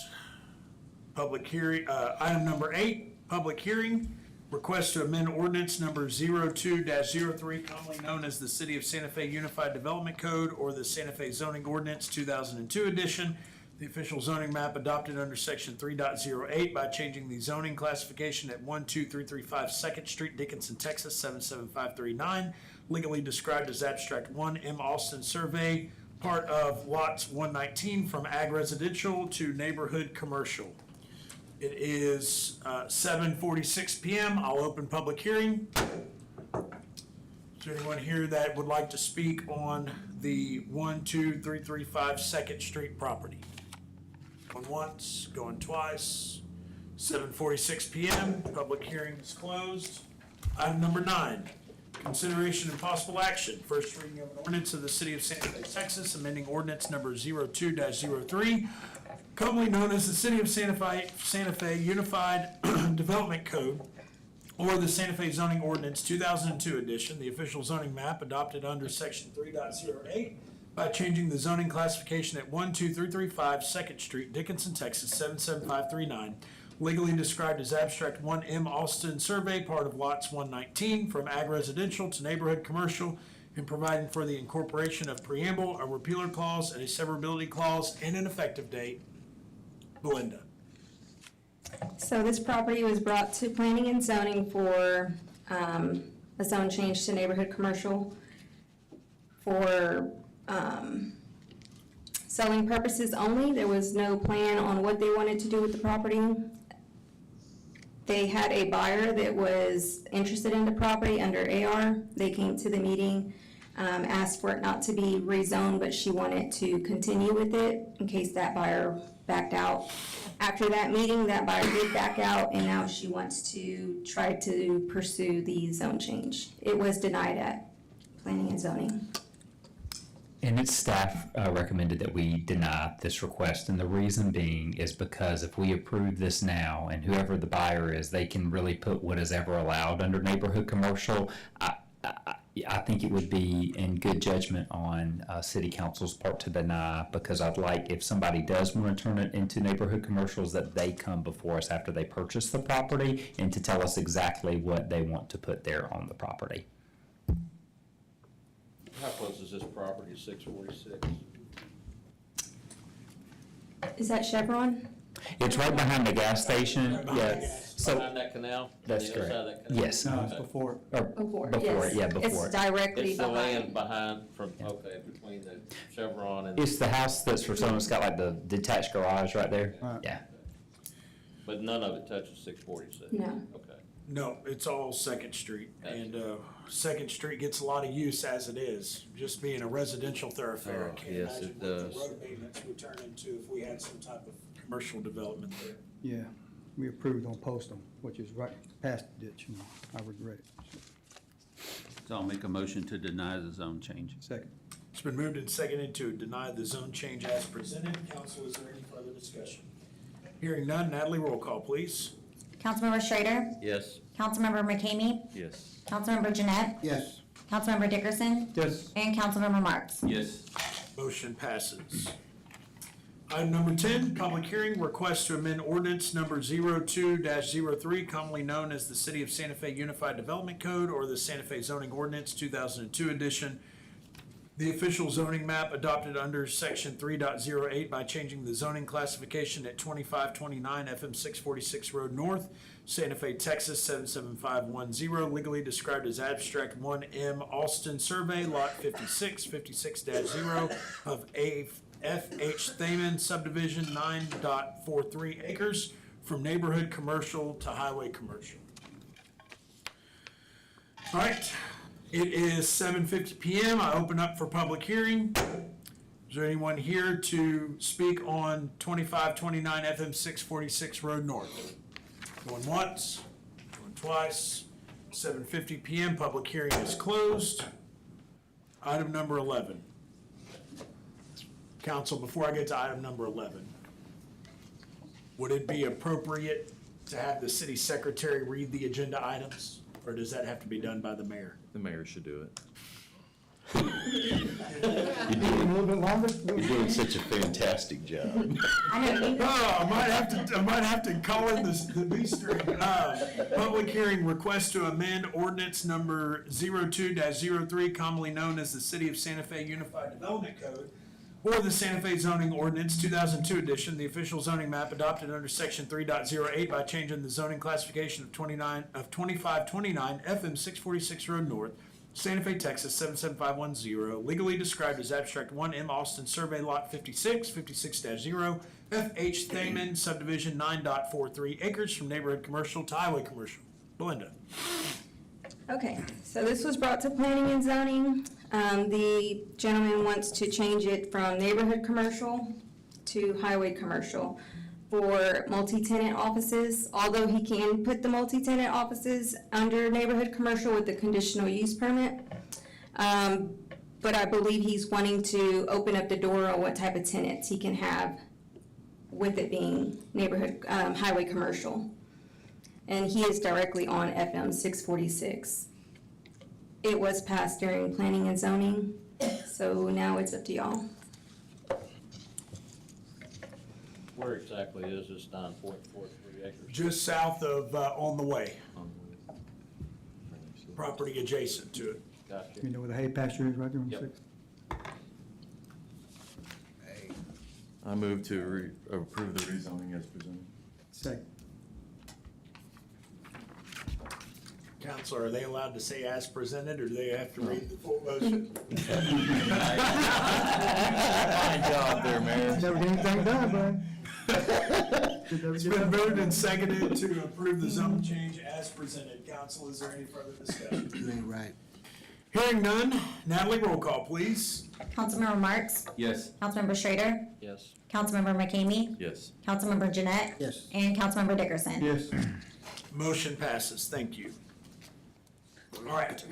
Public hearing, item number 8, public hearing. Request to amend ordinance number 02-03, commonly known as the City of Santa Fe Unified Development Code or the Santa Fe Zoning Ordinance 2002 edition, the official zoning map adopted under section 3.08 by changing the zoning classification at 12335 2nd Street, Dickinson, Texas 77539, legally described as abstract 1 M. Austin Survey, part of lots 119 from ag residential to neighborhood commercial. It is 7:46 PM. I'll open public hearing. Is there anyone here that would like to speak on the 12335 2nd Street property? Going once, going twice. 7:46 PM. Public hearing is closed. Item number 9. Consideration and possible action. First reading of an ordinance of the City of Santa Fe, Texas, amending ordinance number 02-03, commonly known as the City of Santa Fe Unified Development Code, or the Santa Fe Zoning Ordinance 2002 edition, the official zoning map adopted under section 3.08 by changing the zoning classification at 12335 2nd Street, Dickinson, Texas 77539, legally described as abstract 1 M. Austin Survey, part of lots 119 from ag residential to neighborhood commercial, and providing for the incorporation of preamble, a repealer clause, and a severability clause, and an effective date. Belinda. So this property was brought to planning and zoning for a zone change to neighborhood commercial for selling purposes only. There was no plan on what they wanted to do with the property. They had a buyer that was interested in the property under AR. They came to the meeting, asked for it not to be rezoned, but she wanted to continue with it in case that buyer backed out. After that meeting, that buyer did back out, and now she wants to try to pursue the zone change. It was denied at planning and zoning. And its staff recommended that we deny this request, and the reason being is because if we approve this now, and whoever the buyer is, they can really put what is ever allowed under neighborhood commercial. I think it would be in good judgment on city council's part to deny, because I'd like, if somebody does want to turn it into neighborhood commercials, that they come before us after they purchase the property and to tell us exactly what they want to put there on the property. How close is this property to 646? Is that Chevron? It's right behind the gas station, yeah. So Behind that canal? that's On the other side of correct. that canal? Yes. No, it's before. Or Before, before yes. it, yeah, before It's it. directly It's the land behind. behind okay, between the Chevron and, It's the house that's for someone that's got like the detached garage right there. Right. Yeah. but none of it touches 646? No. Okay. No, it's all 2nd Street, and 2nd Street gets a lot of use as it is, just being a residential thoroughfare. I can't yes, imagine it what the does. road maintenance would turn into if we had some type of commercial development there. Yeah, we approved on Postum, which is right past the ditch, and I regret it. So I'll make a motion to deny the zone change. Second. It's been moved and seconded to deny the zone change as presented. Council, is there any further discussion? Hearing none, Natalie, roll call, please. Councilmember Schrader? Yes. Councilmember McCamey? Yes. Councilmember Jeanette? Yes. Councilmember Dickerson? Yes. And Councilmember Marks? Yes. Motion passes. Item number 10, public hearing, request to amend ordinance number 02-03, commonly known as the City of Santa Fe Unified Development Code or the Santa Fe Zoning Ordinance 2002 edition, the official zoning map adopted under section 3.08 by changing the zoning classification at 2529 FM 646 Road North, Santa Fe, Texas 77510, legally described as abstract 1M Austin Survey, lot 56-0 of F.H. Thaman subdivision 9.43 acres from neighborhood commercial to highway commercial. All right. It is 7:50 PM. I open up for public hearing. Is there anyone here to speak on 2529 FM 646 Road North? Going once, going twice. 7:50 PM, public hearing is closed. Item number 11. Council, before I get to item number 11, would it be appropriate to have the city secretary read the agenda items? Or does that have to be done by the mayor? The mayor should do it. A little bit longer? You're doing such a fantastic job. Oh, I might have to call in the B string. Public hearing request to amend ordinance number 02-03, commonly known as the City of Santa Fe Unified Development Code, or the Santa Fe Zoning Ordinance 2002 edition, the official zoning map adopted under section 3.08 by changing the zoning classification of 2529 FM 646 Road North, Santa Fe, Texas 77510, legally described as Abstract 1M Austin Survey Lot 56, 56-0, FH Thaman Subdivision 9.43 acres from neighborhood commercial to highway commercial. Belinda. Okay, so this was brought to planning and zoning. The gentleman wants to change it from neighborhood commercial to highway commercial for multi-tenant offices, although he can put the multi-tenant offices under neighborhood commercial with the conditional use permit. But I believe he's wanting to open up the door on what type of tenants he can have with it being neighborhood, highway commercial. And he is directly on FM 646. It was passed during planning and zoning, so now it's up to y'all. Where exactly is this 9.43 acres? Just south of On the Way. Property adjacent to it. Gotcha. You know where the hay pasture is right there on Yep. 6? I move to approve the rezoning as presented. Second. Council, are they allowed to say as presented, or do they have to read the full motion? Fine job there, Mayor. Never get anything done, Brian. It's been voted and seconded to approve the zone change as presented. Council, is there any further discussion? Right. Hearing none, Natalie, roll call, please. Councilmember Marks? Yes. Councilmember Schrader? Yes. Councilmember McCamey? Yes. Councilmember Jeanette? Yes. And Councilmember Dickerson? Yes. Motion passes, thank you. All right.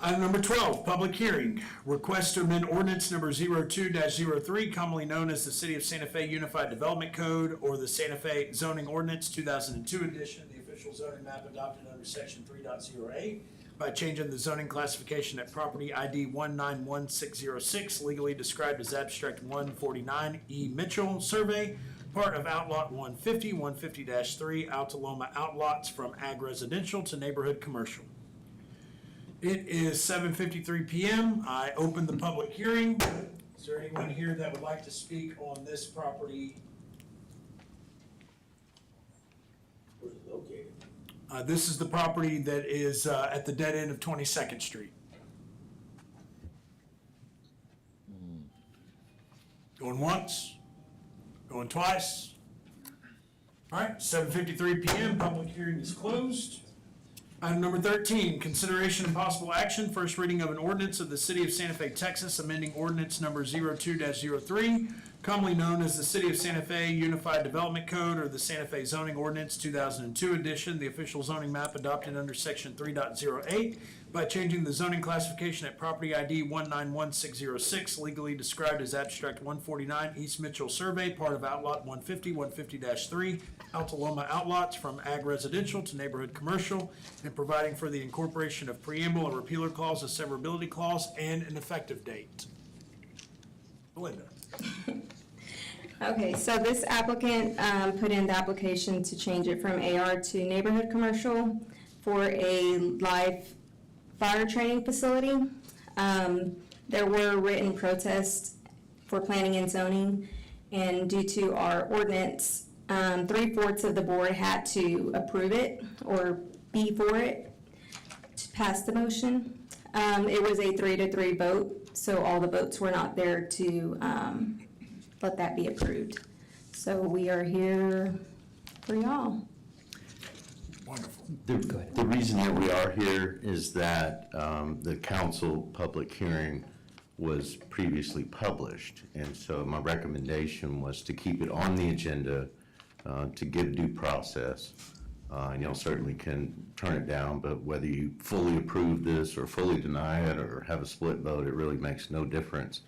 Item number 12, public hearing. Request to amend ordinance number 02-03, commonly known as the City of Santa Fe Unified Development Code, or the Santa Fe Zoning Ordinance 2002 edition, the official zoning map adopted under section 3.08, by changing the zoning classification at property ID 191606, legally described as Abstract 149 E Mitchell Survey, part of Outlot 150, 150-3, Altaloma outlots from ag residential to neighborhood commercial. It is 7:53 PM. I open the public hearing. Is there anyone here that would like to speak on this property? Where is it located? This is the property that is at the dead end of 22nd Street. Going once? Going twice? All right, 7:53 PM, public hearing is closed. Item number 13, consideration and possible action, first reading of an ordinance of the City of Santa Fe, Texas, amending ordinance number 02-03, commonly known as the City of Santa Fe Unified Development Code, or the Santa Fe Zoning Ordinance 2002 edition, the official zoning map adopted under section 3.08, by changing the zoning classification at property ID 191606, legally described as Abstract 149 East Mitchell Survey, part of Outlot 150, 150-3, Altaloma outlots from ag residential to neighborhood commercial, and providing for the incorporation of preamble, a repealer clause, a severability clause, and an effective date. Belinda. Okay, so this applicant put in the application to change it from AR to neighborhood commercial for a live fire training facility. There were written protests for planning and zoning, and due to our ordinance, 3/4 of the board had to approve it or be for it to pass the motion. It was a 3-3 vote, so all the votes were not there to let that be approved. So we are here for y'all. Wonderful. The reason that we are here is that the council public hearing was previously published. And so my recommendation was to keep it on the agenda to give due process. And y'all certainly can turn it down, but whether you fully approve this or fully deny it or have a split vote, it really makes no difference.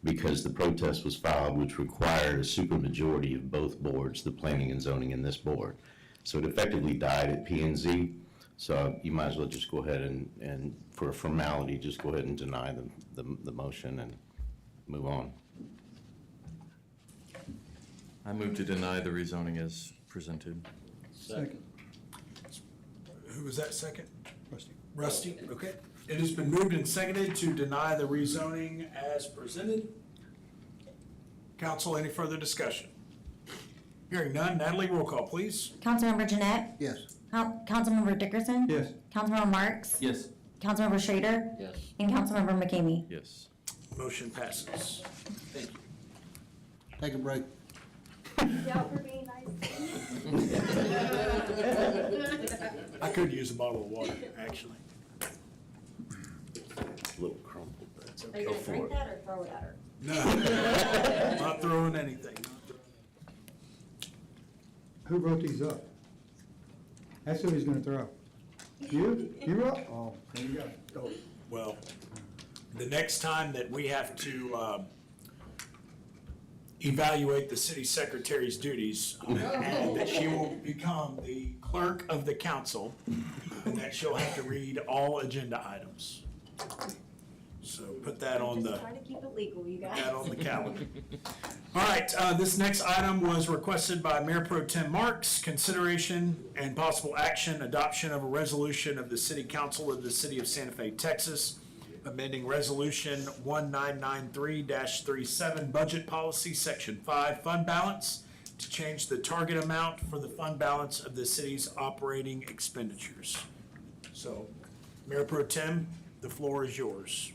because the protest was filed, which required a supermajority of both boards, the planning and zoning and this board. So it effectively died at P and Z. So you might as well just go ahead and for a formality, just go ahead and deny the motion and move on. I move to deny the rezoning as presented. Second. Who was that second? Rusty, okay. It has been moved and seconded to deny the rezoning as presented. Council, any further discussion? Hearing none, Natalie, roll call, please. Councilmember Jeanette? Yes. Councilmember Dickerson? Yes. Councilmember Marks? Yes. Councilmember Schrader? Yes. And Councilmember McCamey? Yes. Motion passes. Thank you. Take a break. Y'all for being nice. I could use a bottle of water, actually. It's a little crumpled, but it's Are you okay. gonna drink that or throw it at her? No, not throwing anything. Who wrote these up? That's who he's gonna throw. You? You wrote? Oh, there you go. Go. Well, the next time that we have to evaluate the city secretary's duties, and that she will become the clerk of the council, and that she'll have to read all agenda items. So put that on the. Just trying to keep it legal, you guys. That on the calendar. All right, this next item was requested by Mayor Pro Tem Marks, consideration and possible action, adoption of a resolution of the City Council of the City of Santa Fe, Texas, amending Resolution 1993-37, Budget Policy, Section 5, Fund Balance, to change the target amount for the fund balance of the city's operating expenditures. So, Mayor Pro Tem, the floor is yours.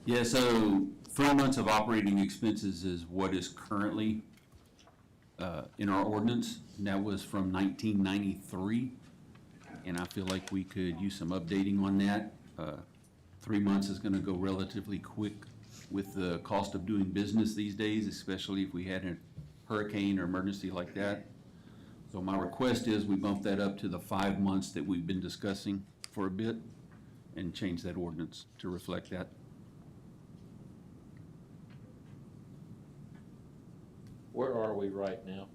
Yeah, so 3 months of operating expenses is what is currently in our ordinance. And that was from 1993, and I feel like we could use some updating on that. 3 months is gonna go relatively quick with the cost of doing business these days, especially if we had a hurricane or emergency like that. So my request is we bump that up to the 5 months that we've been discussing for a bit and change that ordinance to reflect that. Where are we right now?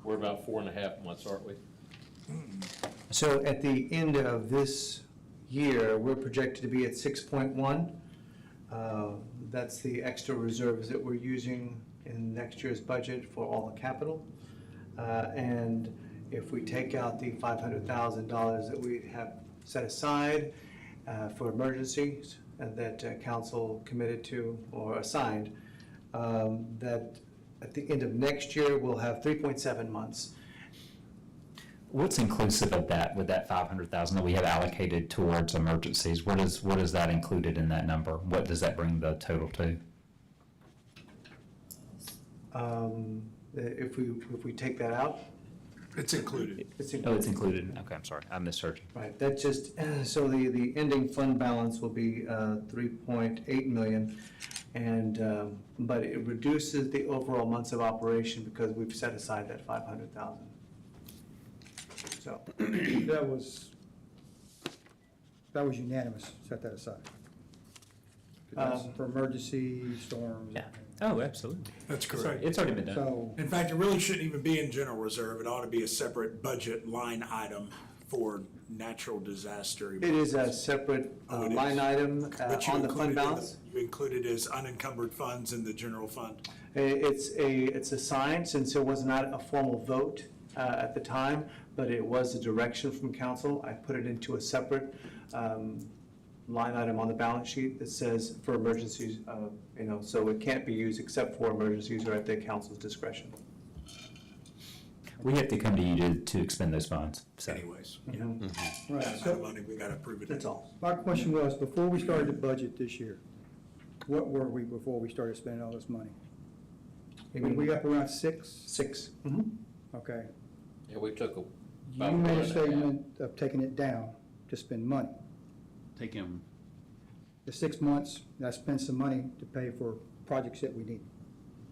We're about 4.5 months, aren't we? So at the end of this year, we're projected to be at 6.1. That's the extra reserves that we're using in next year's budget for all the capital. And if we take out the $500,000 that we have set aside for emergencies that council committed to or assigned, that at the end of next year, we'll have 3.7 months. What's inclusive of that, with that 500,000 that we have allocated towards emergencies? What is that included in that number? What does that bring the total to? If we take that out. It's included. Oh, it's included. Okay, I'm sorry, I misheard you. Right, that just, so the ending fund balance will be 3.8 million, and, but it reduces the overall months of operation because we've set aside that 500,000. So. That was unanimous, set that aside. That's for emergency storms. Yeah. Oh, absolutely. That's correct. It's already been done. So, In fact, it really shouldn't even be in general reserve. It ought to be a separate budget line item for natural disaster. It is a separate Oh, it is. line item But you on the fund included balance. You included as unencumbered funds in the general fund. It's assigned, since there was not a formal vote at the time, but it was a direction from council. I put it into a separate line item on the balance sheet that says for emergencies, so it can't be used except for emergencies or at the council's discretion. We have to come to you to expend those funds, so. Anyways, right, that's so the money, we gotta approve it. That's all. my question was, before we started the budget this year, what were we before we started spending all this money? Were we up around 6? 6. Okay. Yeah, we took a. You made a statement of taking it down to spend money. Take him, The 6 months, I spent some money to pay for projects that we need.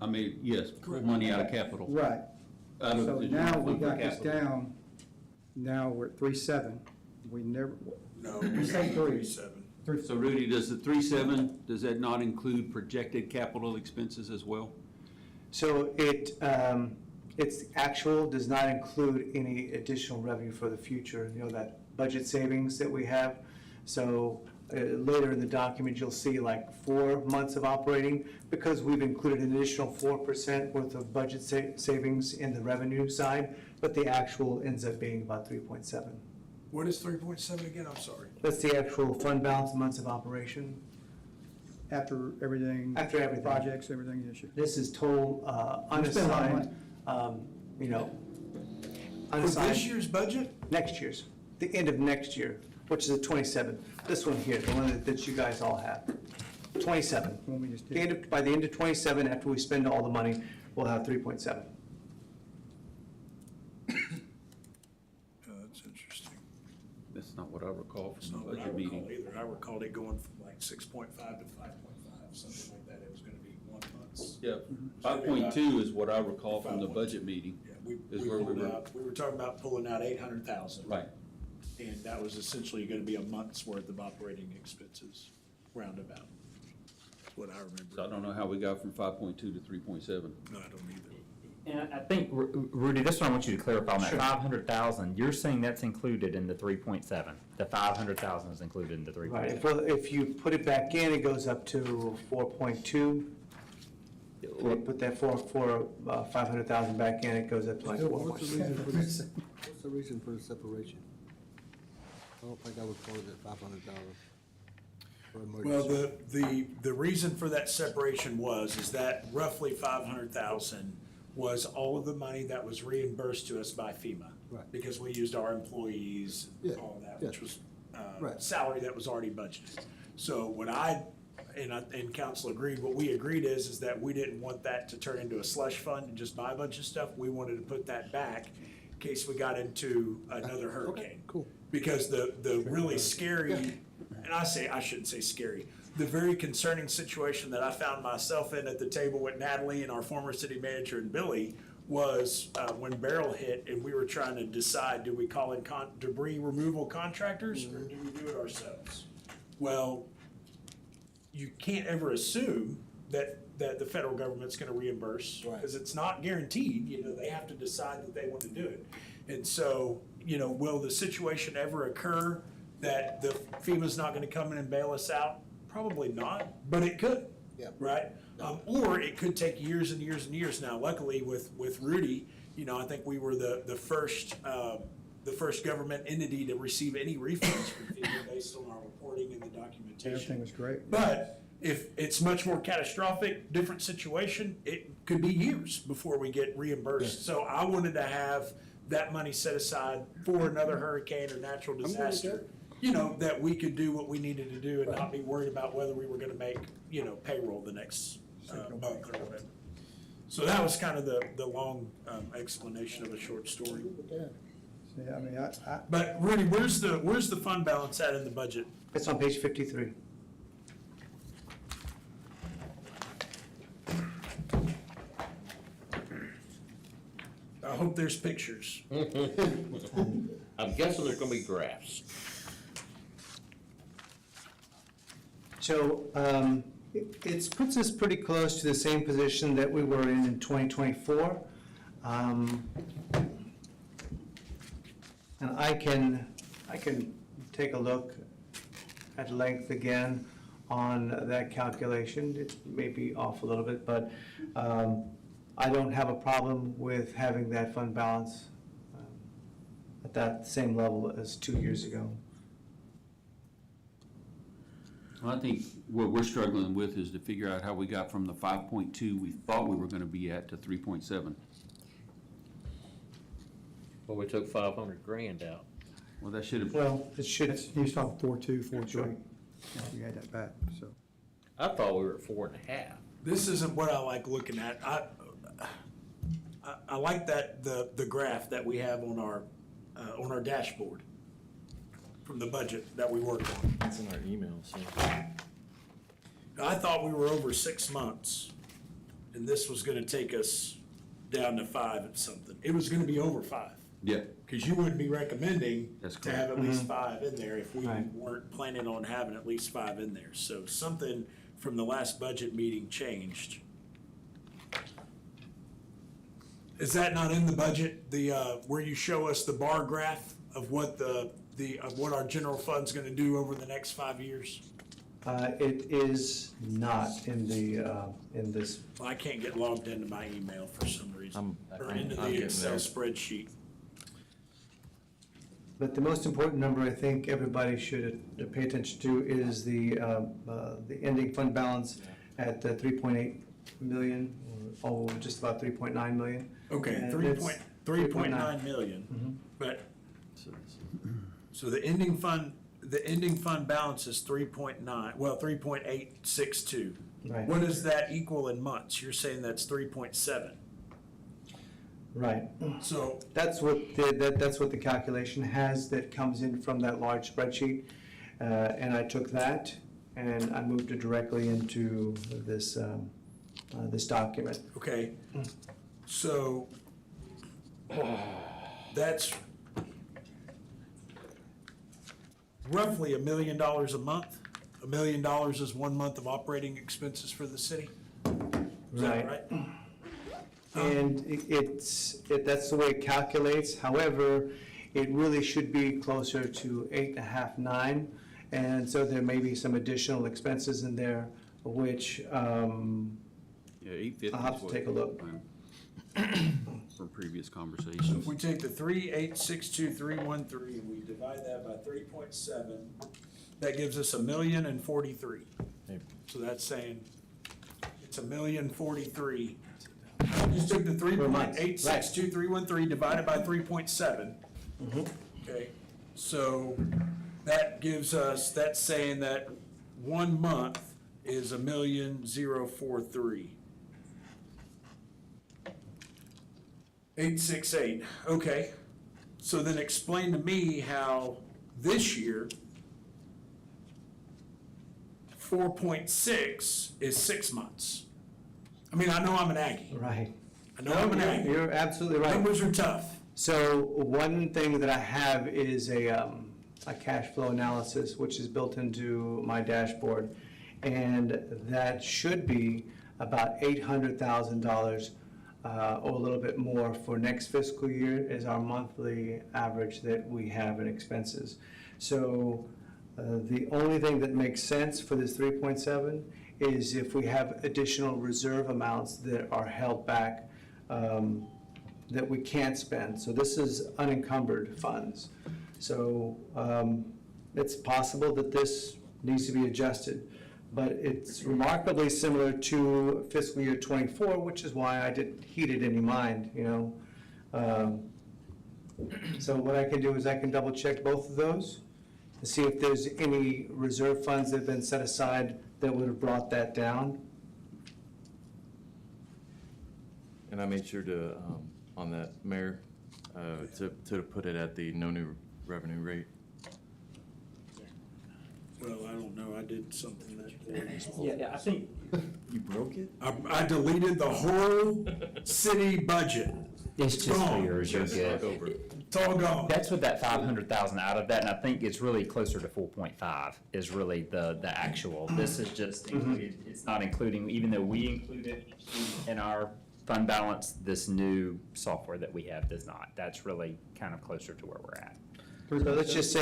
I mean, yes, pull money out of capital. Right. Out of So the now general we fund for got this capital. down, now we're at 3.7. We never, No. We say three. 3.7. So Rudy, does the 3.7, does that not include projected capital expenses as well? So it's actual, does not include any additional revenue for the future, you know, that budget savings that we have. So later in the document, you'll see like 4 months of operating, because we've included an additional 4% worth of budget savings in the revenue side, but the actual ends up being about 3.7. What is 3.7 again? I'm sorry. That's the actual fund balance months of operation. after everything. After everything. Projects, everything, yes, sir. This is total We spend a lot of unassigned, you know, For unassigned. this year's budget? Next year's, the end of next year, which is the 27th. This one here, the one that you guys all have. 27. When we just The end of, by the end of 27, after we spend all the money, we'll have 3.7. That's interesting. That's not what I recall That's from not the what I budget meeting. recall either. I recalled it going from like 6.5 to 5.5, something like that. It was gonna be 1 month. Yeah, 5.2 is what I recall from the budget meeting. Yeah, we Is where we pulled were. out, we were talking about pulling out 800,000. Right. And that was essentially gonna be a month's worth of operating expenses, roundabout. That's what I remember. So I don't know how we got from 5.2 to 3.7. No, I don't either. And I think, Rudy, this one I want you to clarify on that Sure. 500,000, you're saying that's included in the 3.7. The 500,000 is included in the 3.7. Right, if you put it back in, it goes up to 4.2. We put that for 500,000 back in, it goes up to like What's the 4.7. reason for this, what's the reason for the separation? I don't think I would call it at $500 for Well, emergency. the reason for that separation is that roughly 500,000 was all of the money that was reimbursed to us by FEMA. Right. Because we used our employees, Yeah, all of that, yeah. which was Right. salary that was already budgeted. So what and council agreed, what we agreed is that we didn't want that to turn into a slush fund and just buy a bunch of stuff. We wanted to put that back in case we got into another hurricane. Cool. Because the really scary, and I shouldn't say scary, the very concerning situation that I found myself in at the table with Natalie and our former city manager and Billy was when Beryl hit and we were trying to decide, do we call in debris removal contractors or do we do it ourselves? Well, you can't ever assume that the federal government's gonna reimburse, because it's not guaranteed, they have to decide that they want to do it. And so, will the situation ever occur that the FEMA's not gonna come in and bail us out? Probably not, but it could. Yeah. Right? Or it could take years and years and years. Now, luckily with Rudy, I think we were the first government entity to receive any refunds from FEMA based on our reporting and the documentation. Everything was great. But if it's much more catastrophic, different situation, it could be years before we get reimbursed. So I wanted to have that money set aside for another hurricane or natural disaster, that we could do what we needed to do and not be worried about whether we were gonna make, payroll the next month or whatever. So that was kind of the long explanation of a short story. See, I mean, But Rudy, where's the fund balance at in the budget? It's on page 53. I hope there's pictures. I'm guessing there's gonna be graphs. So it puts us pretty close to the same position that we were in 2024. And I can take a look at length again on that calculation. It may be off a little bit, but I don't have a problem with having that fund balance at that same level as 2 years ago. Well, I think what we're struggling with is to figure out how we got from the 5.2 we thought we were gonna be at to 3.7. Well, we took 500 grand out. Well, that should have, Well, it should, he was talking 4.2, 4.3. You had that back, so. I thought we were at 4.5. This isn't what I like looking at. I like that, the graph that we have on our dashboard from the budget that we worked on. It's in our email, so. I thought we were over 6 months, and this was gonna take us down to 5 and something. It was gonna be over 5. Yeah. Because you wouldn't be recommending That's to have correct. at least 5 in there if we Right. weren't planning on having at least 5 in there. So something from the last budget meeting changed. Is that not in the budget, the, where you show us the bar graph of what of what our general fund's gonna do over the next 5 years? It is not in the, in this. Well, I can't get logged into my email for some reason, or into I'm the getting Excel there. spreadsheet. But the most important number I think everybody should pay attention to is the ending fund balance at 3.8 million, or just about 3.9 million. Okay, And 3.9 million, but, so the ending fund balance is 3.9, well, 3.862. Right. What does that equal in months? You're saying that's 3.7. Right. So, That's what that's what the calculation has that comes in from that large spreadsheet. And I took that and I moved it directly into this, this document. okay, so that's roughly $1 million a month. $1 million is 1 month of operating expenses for the city. Is that right? And that's the way it calculates. However, it really should be closer to 8.5, 9. And so there may be some additional expenses in there, which, Yeah, 850. I'll have to take a look. From previous So conversations. if we take the 3,862,313 and we divide that by 3.7, that gives us 1,043,000. So that's saying it's 1,043,000. Just took the 3.862,313 divided by 3.7. Okay, so that gives us, that's saying that 1 month is 1,043,000. 868, okay. So then explain to me how this year, 4.6 is 6 months. I mean, I know I'm an Aggie. Right. I know I'm an Aggie. You're absolutely right. Numbers are tough. So one thing that I have is a cash flow analysis, which is built into my dashboard. And that should be about $800,000 or a little bit more for next fiscal year is our monthly average that we have in expenses. So the only thing that makes sense for this 3.7 is if we have additional reserve amounts that are held back that we can't spend. So this is unencumbered funds. So it's possible that this needs to be adjusted, but it's remarkably similar to fiscal year '24, which is why I didn't heed it any mind, you know. So what I can do is I can double check both of those to see if there's any reserve funds that have been set aside that would have brought that down. And I made sure to, on that, Mayor, to put it at the no new revenue rate. Well, I don't know, I did something that. Yeah, I think. You broke it? I deleted the whole city budget. It's just Gone. for yours, you're good. It's all gone. That's with that 500,000 out of that, and I think it's really closer to 4.5 is really the actual. This is just included, it's not including, even though we include it in our fund balance, this new software that we have does not. That's really kind of closer to where we're at. So let's just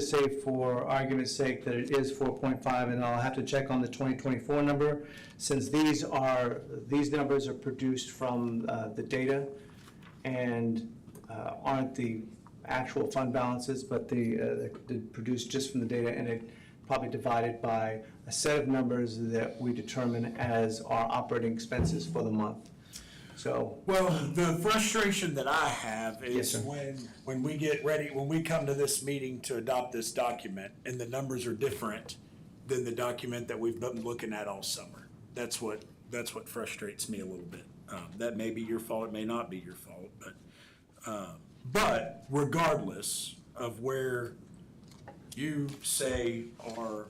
say for argument's sake that it is 4.5, and I'll have to check on the 2024 number, since these numbers are produced from the data and aren't the actual fund balances, but they're produced just from the data, and it probably divided by a set of numbers that we determine as our operating expenses for the month. So. Well, the frustration that I have Yes, is sir. when we get ready, when we come to this meeting to adopt this document and the numbers are different than the document that we've been looking at all summer. That's what frustrates me a little bit. That may be your fault, it may not be your fault, but regardless of where you say our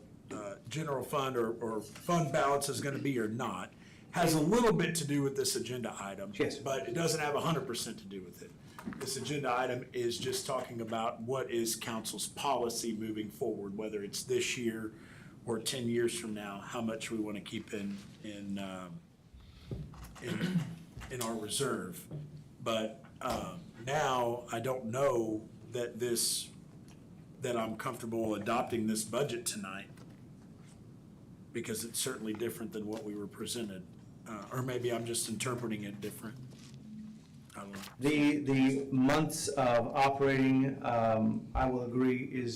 general fund or fund balance is gonna be or not, has a little bit to do with this agenda item. Yes. But it doesn't have 100% to do with it. This agenda item is just talking about what is council's policy moving forward, whether it's this year or 10 years from now, how much we want to keep in our reserve. But now I don't know that I'm comfortable adopting this budget tonight, because it's certainly different than what we were presented. Or maybe I'm just interpreting it different. I don't know. The months of operating, I will agree,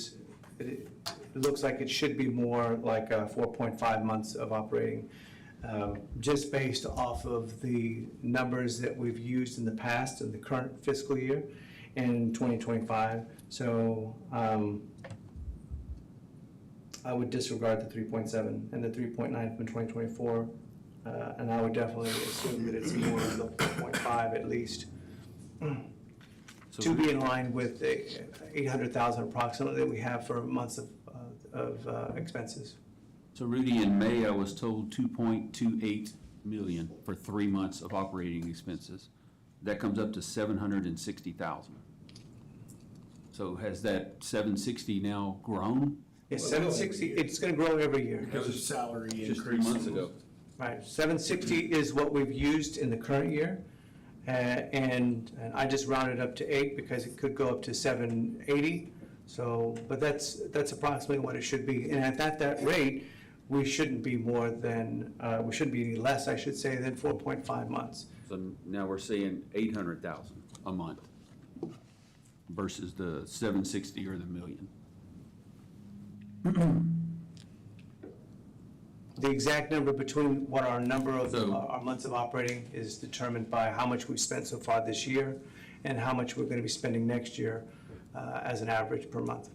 it looks like it should be more like 4.5 months of operating, just based off of the numbers that we've used in the past in the current fiscal year and 2025. So I would disregard the 3.7 and the 3.9 from 2024. And I would definitely assume that it's more than the 4.5 at least, to be in line with the 800,000 approximately that we have for months of expenses. So Rudy, in May, I was told 2.28 million for 3 months of operating expenses. That comes up to 760,000. So has that 760 now grown? It's 760, it's gonna grow every year. Because of salary Just 3 increase. months ago. Right, 760 is what we've used in the current year. And I just rounded up to 8 because it could go up to 780. So, but that's approximately what it should be. And at that rate, we shouldn't be more than, we shouldn't be any less, I should say, than 4.5 months. So now we're saying 800,000 a month versus the 760 or the million. The exact number between what our number of, So- our months of operating is determined by how much we've spent so far this year and how much we're gonna be spending next year as an average per month.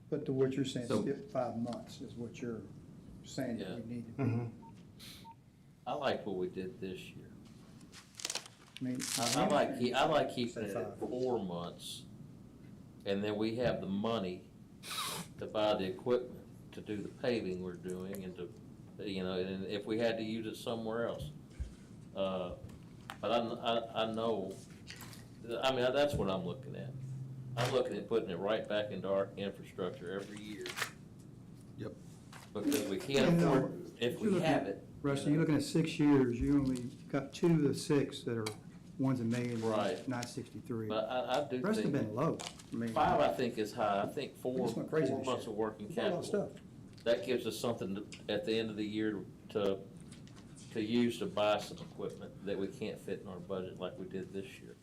But to what you're saying, So- skip 5 months is what you're saying that we need to do. Mhm. I like what we did this year. I mean, I like keeping it at 4 months, and then we have the money to buy the equipment, to do the paving we're doing, and to, and if we had to use it somewhere else. But I know, I mean, that's what I'm looking at. I'm looking at putting it right back into our infrastructure every year. Yep. Because we can't afford, if we have it. Rusty, you're looking at 6 years, you only got 2 of the 6 that are one's a million, Right. not 63. But I do The rest have think been low. I mean, 5, I think, is high. I think We 4 just went crazy this months year. of working we bought a lot of capital. stuff. That gives us something at the end of the year to use to buy some equipment that we can't fit in our budget like we did this year.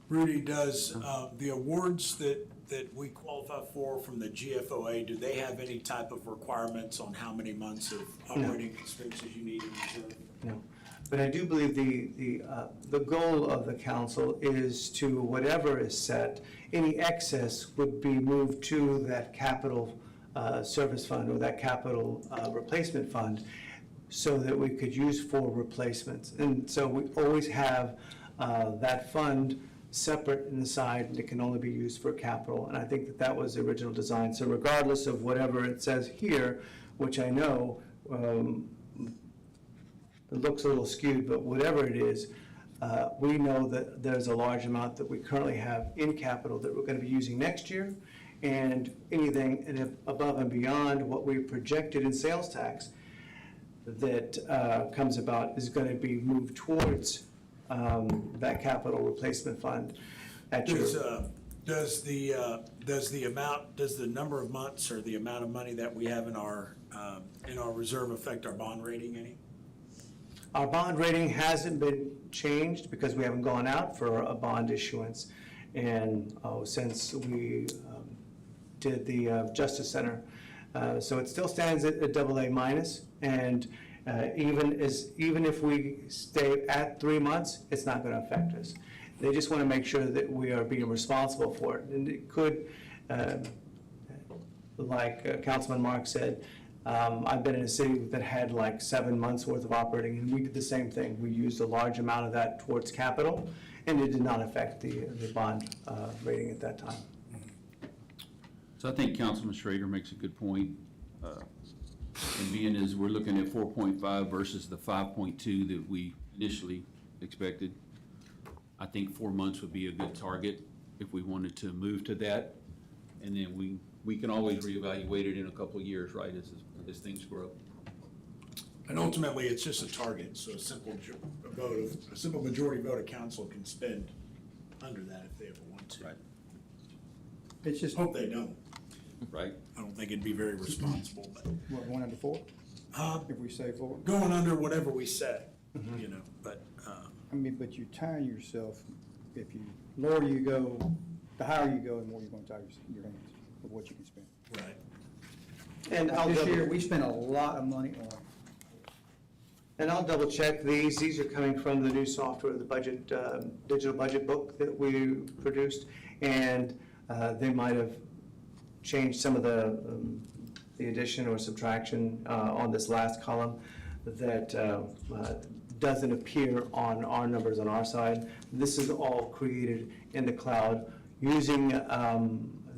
Rudy, does the awards that we qualify for from the GFOA, do they have any type of requirements on how many months of operating expenses you need in reserve? No, but I do believe the goal of the council is to, whatever is set, any excess would be moved to that capital service fund or that capital replacement fund so that we could use for replacements. And so we always have that fund separate and aside, and it can only be used for capital. And I think that that was the original design. So regardless of whatever it says here, which I know it looks a little skewed, but whatever it is, we know that there's a large amount that we currently have in capital that we're going to be using next year. And anything above and beyond what we projected in sales tax that comes about is going to be moved towards that capital replacement fund. Does the number of months or the amount of money that we have in our reserve affect our bond rating any? Our bond rating hasn't been changed because we haven't gone out for a bond issuance. And since we did the Justice Center. So it still stands at AA minus. And even if we stay at 3 months, it's not going to affect us. They just want to make sure that we are being responsible for it. And it could, like Councilman Mark said, I've been in a city that had like 7 months worth of operating, and we did the same thing. We used a large amount of that towards capital, and it did not affect the bond rating at that time. So I think Councilman Schrader makes a good point. And being as we're looking at 4.5 versus the 5.2 that we initially expected, I think 4 months would be a good target if we wanted to move to that. And then we can always reevaluate it in a couple of years, right, as things grow. And ultimately, it's just a target, so a simple majority vote of council can spend under that if they ever want to. Right. It's just, Hope they don't. Right. I don't think it'd be very responsible, but what, 1 under 4? If we say 4? going under whatever we say, you know, but, I mean, but you tire yourself, if you lower you go, the higher you go, the more you're gonna tire your hands of what you can spend. right. And I'll This year, double, we spent a lot of money on, and I'll double check these. These are coming from the new software, the budget, digital budget book that we produced. And they might have changed some of the addition or subtraction on this last column that doesn't appear on our numbers on our side. This is all created in the cloud using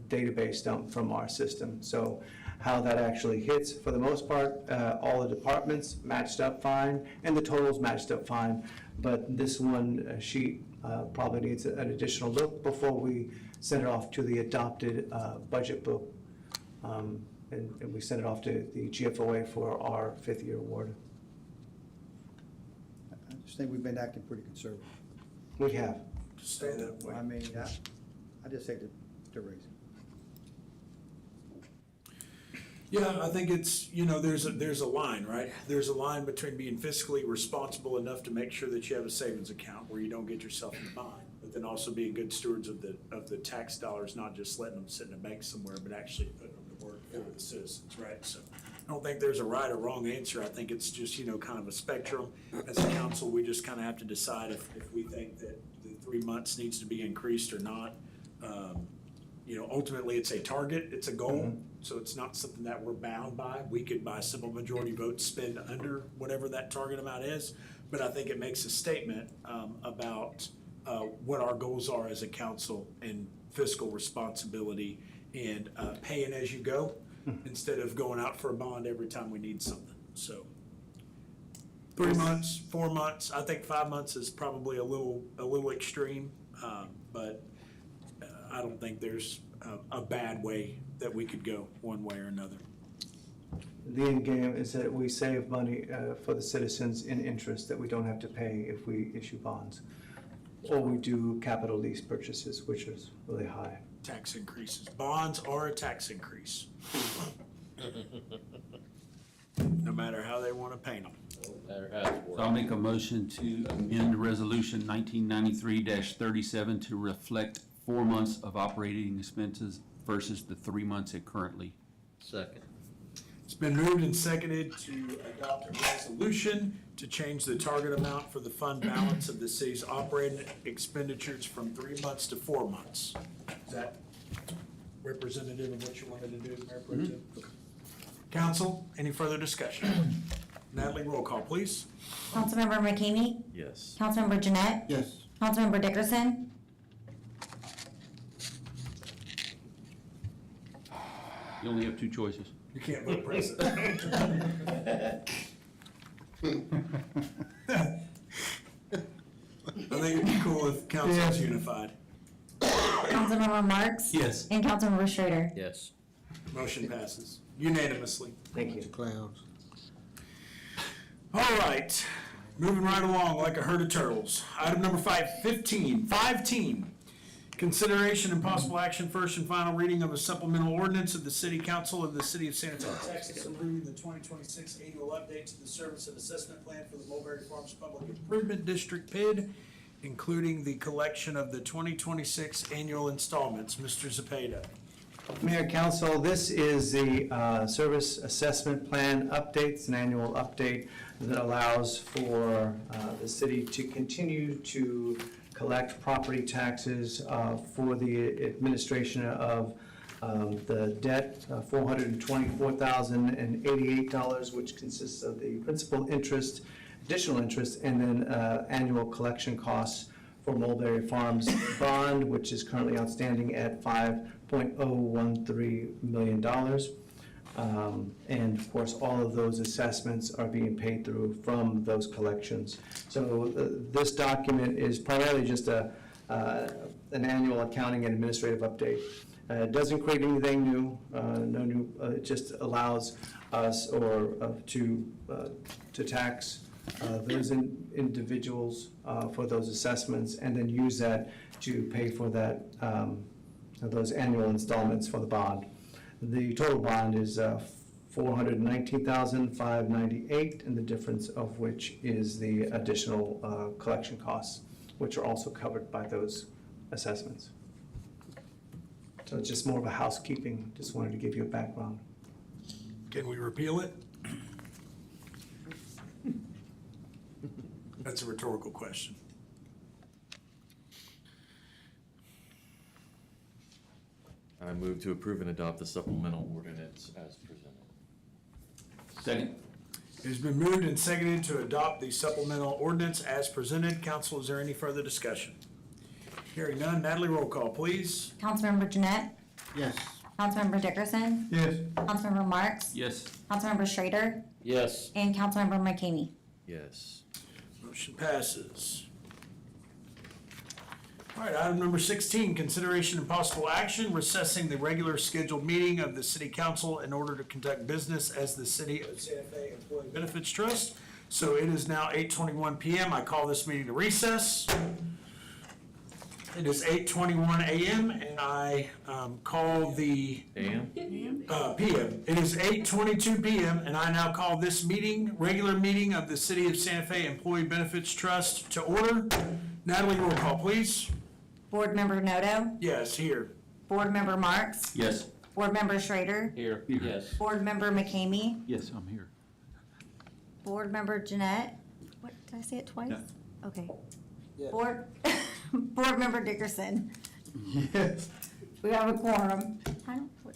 database dump from our system. So how that actually hits, for the most part, all the departments matched up fine, and the totals matched up fine. But this one sheet probably needs an additional look before we send it off to the adopted budget book. And we send it off to the GFOA for our 5th-year award. I just think we've been acting pretty conservative. We have. Just stay that way. I mean, I just hate to raise it. Yeah, I think it's, you know, there's a line, right? There's a line between being fiscally responsible enough to make sure that you have a savings account where you don't get yourself in a bind, but then also being good stewards of the tax dollars, not just letting them sit in a bank somewhere, but actually putting them to work for the citizens, right? So I don't think there's a right or wrong answer. I think it's just, you know, kind of a spectrum. As a council, we just kind of have to decide if we think that the 3 months needs to be increased or not. You know, ultimately, it's a target, it's a goal, so it's not something that we're bound by. We could, by simple majority vote, spend under whatever that target amount is, but I think it makes a statement about what our goals are as a council and fiscal responsibility and paying as you go instead of going out for a bond every time we need something. So 3 months, 4 months, I think 5 months is probably a little extreme, but I don't think there's a bad way that we could go one way or another. The end game is that we save money for the citizens in interest that we don't have to pay if we issue bonds. Or we do capital lease purchases, which is really high. Tax increases. Bonds are a tax increase. No matter how they want to paint them. So I'll make a motion to amend Resolution 1993-37 to reflect 4 months of operating expenses versus the 3 months it currently. Second. It's been moved and seconded to adopt a resolution to change the target amount for the fund balance of the city's operating expenditures from 3 months to 4 months. Is that representative of what you wanted to do, Mayor Pro Tem? Council, any further discussion? Natalie, roll call, please. Councilmember McKamey? Yes. Councilmember Jeanette? Yes. Councilmember Dickerson? You only have two choices. You can't vote president. I think it'd be cool if council's unified. Councilmember Marks? Yes. And Councilmember Schrader? Yes. Motion passes unanimously. Thank you. Clowns. All right, moving right along like a herd of turtles. Item number 15. Consideration and possible action, first and final reading of a supplemental ordinance of the City Council of the City of San Antonio, Texas, approving the 2026 annual update to the Service and Assessment Plan for the Mulberry Farms Public Improvement District PID, including the collection of the 2026 annual installments. Mr. Zepeda. Mayor, Council, this is the Service Assessment Plan update. It's an annual update that allows for the city to continue to collect property taxes for the administration of the debt, $424,088, which consists of the principal interest, additional interest, and then annual collection costs for Mulberry Farms bond, which is currently outstanding at $5 $0.013 million. And of course, all of those assessments are being paid through from those collections. So this document is primarily just an annual accounting and administrative update. It doesn't create anything new, it just allows us to tax those individuals for those assessments, and then use that to pay for that, those annual installments for the bond. The total bond is $419,598, and the difference of which is the additional collection costs, which are also covered by those assessments. So it's just more of a housekeeping, just wanted to give you a background. Can we repeal it? That's a rhetorical question. I move to approve and adopt the supplemental ordinance as presented. Second. It has been moved and seconded to adopt the supplemental ordinance as presented. Council, is there any further discussion? Hearing none. Natalie, roll call, please. Councilmember Jeanette? Yes. Councilmember Dickerson? Yes. Councilmember Marks? Yes. Councilmember Schrader? Yes. And Councilmember McKamey? Yes. Motion passes. All right, item number 16, consideration and possible action recessing the regular scheduled meeting of the City Council in order to conduct business as the City of Santa Fe Employee Benefits Trust. So it is now 8:21 p.m. I call this meeting to recess. It is 8:21 a.m. and I call the AM? p.m. It is 8:22 p.m. and I now call this meeting, regular meeting of the City of Santa Fe Employee Benefits Trust to order. Natalie, roll call, please. Board Member Noto? Yes, here. Board Member Marks? Yes. Board Member Schrader? Here. Yes. Board Member McKamey? Yes, I'm here. Board Member Jeanette? What, did I say it twice? Yeah. Okay. Board Member Dickerson? Yes. We have a quorum. I don't, what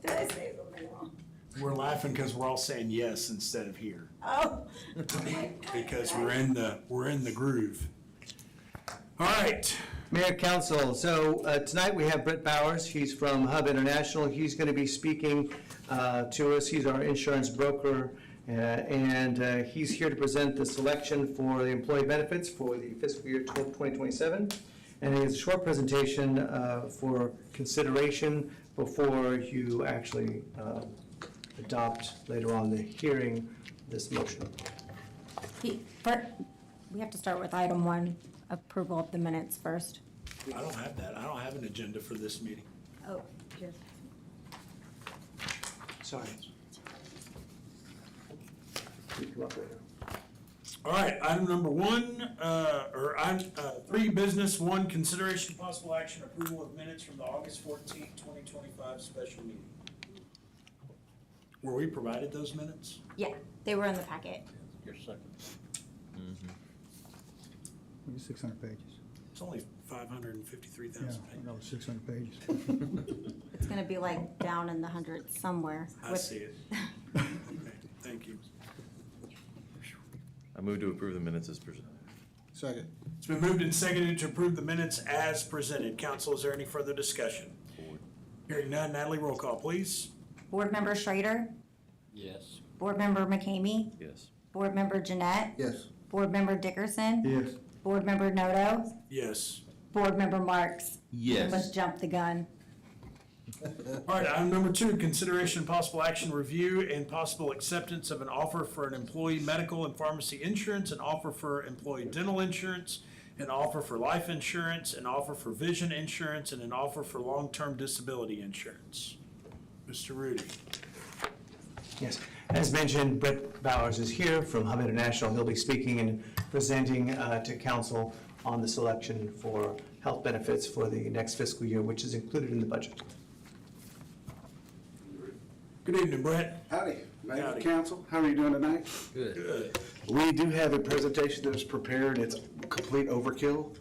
did I say something wrong? We're laughing because we're all saying yes instead of here, Oh. because we're in the groove. All right. Mayor, Council, so tonight we have Brett Bowers. He's from Hub International. He's going to be speaking to us. He's our insurance broker, and he's here to present the selection for the employee benefits for the fiscal year 2027. And he has a short presentation for consideration before you actually adopt later on the hearing this motion. We have to start with item 1, approval of the minutes first. I don't have that. I don't have an agenda for this meeting. Oh, here. Sorry. All right, item number 1, or item 3, business 1, consideration possible action approval of minutes from the August 14th, 2025 special meeting. Were we provided those minutes? Yeah, they were in the packet. Your second. 600 pages. It's only 553,000 Yeah, pages. I know, 600 pages. It's gonna be like down in the hundreds somewhere. I with- see it. Okay, thank you. I move to approve the minutes as presented. Second. It's been moved and seconded to approve the minutes as presented. Council, is there any further discussion? Hearing none. Natalie, roll call, please. Board Member Schrader? Yes. Board Member McKamey? Yes. Board Member Jeanette? Yes. Board Member Dickerson? Yes. Board Member Noto? Yes. Board Member Marks? Yes. Let's jump the gun. All right, item number 2, consideration and possible action review and possible acceptance of an offer for an employee medical and pharmacy insurance, an offer for employee dental insurance, an offer for life insurance, an offer for vision insurance, and an offer for long-term disability insurance. Mr. Rudy. Yes, as mentioned, Brett Bowers is here from Hub International. He'll be speaking and presenting to council on the selection for health benefits for the next fiscal year, which is included in the budget. Good evening, Brett. Howdy, Mayor Howdy. and Council. How are you doing tonight? Good. We do have a presentation that was prepared. It's complete overkill,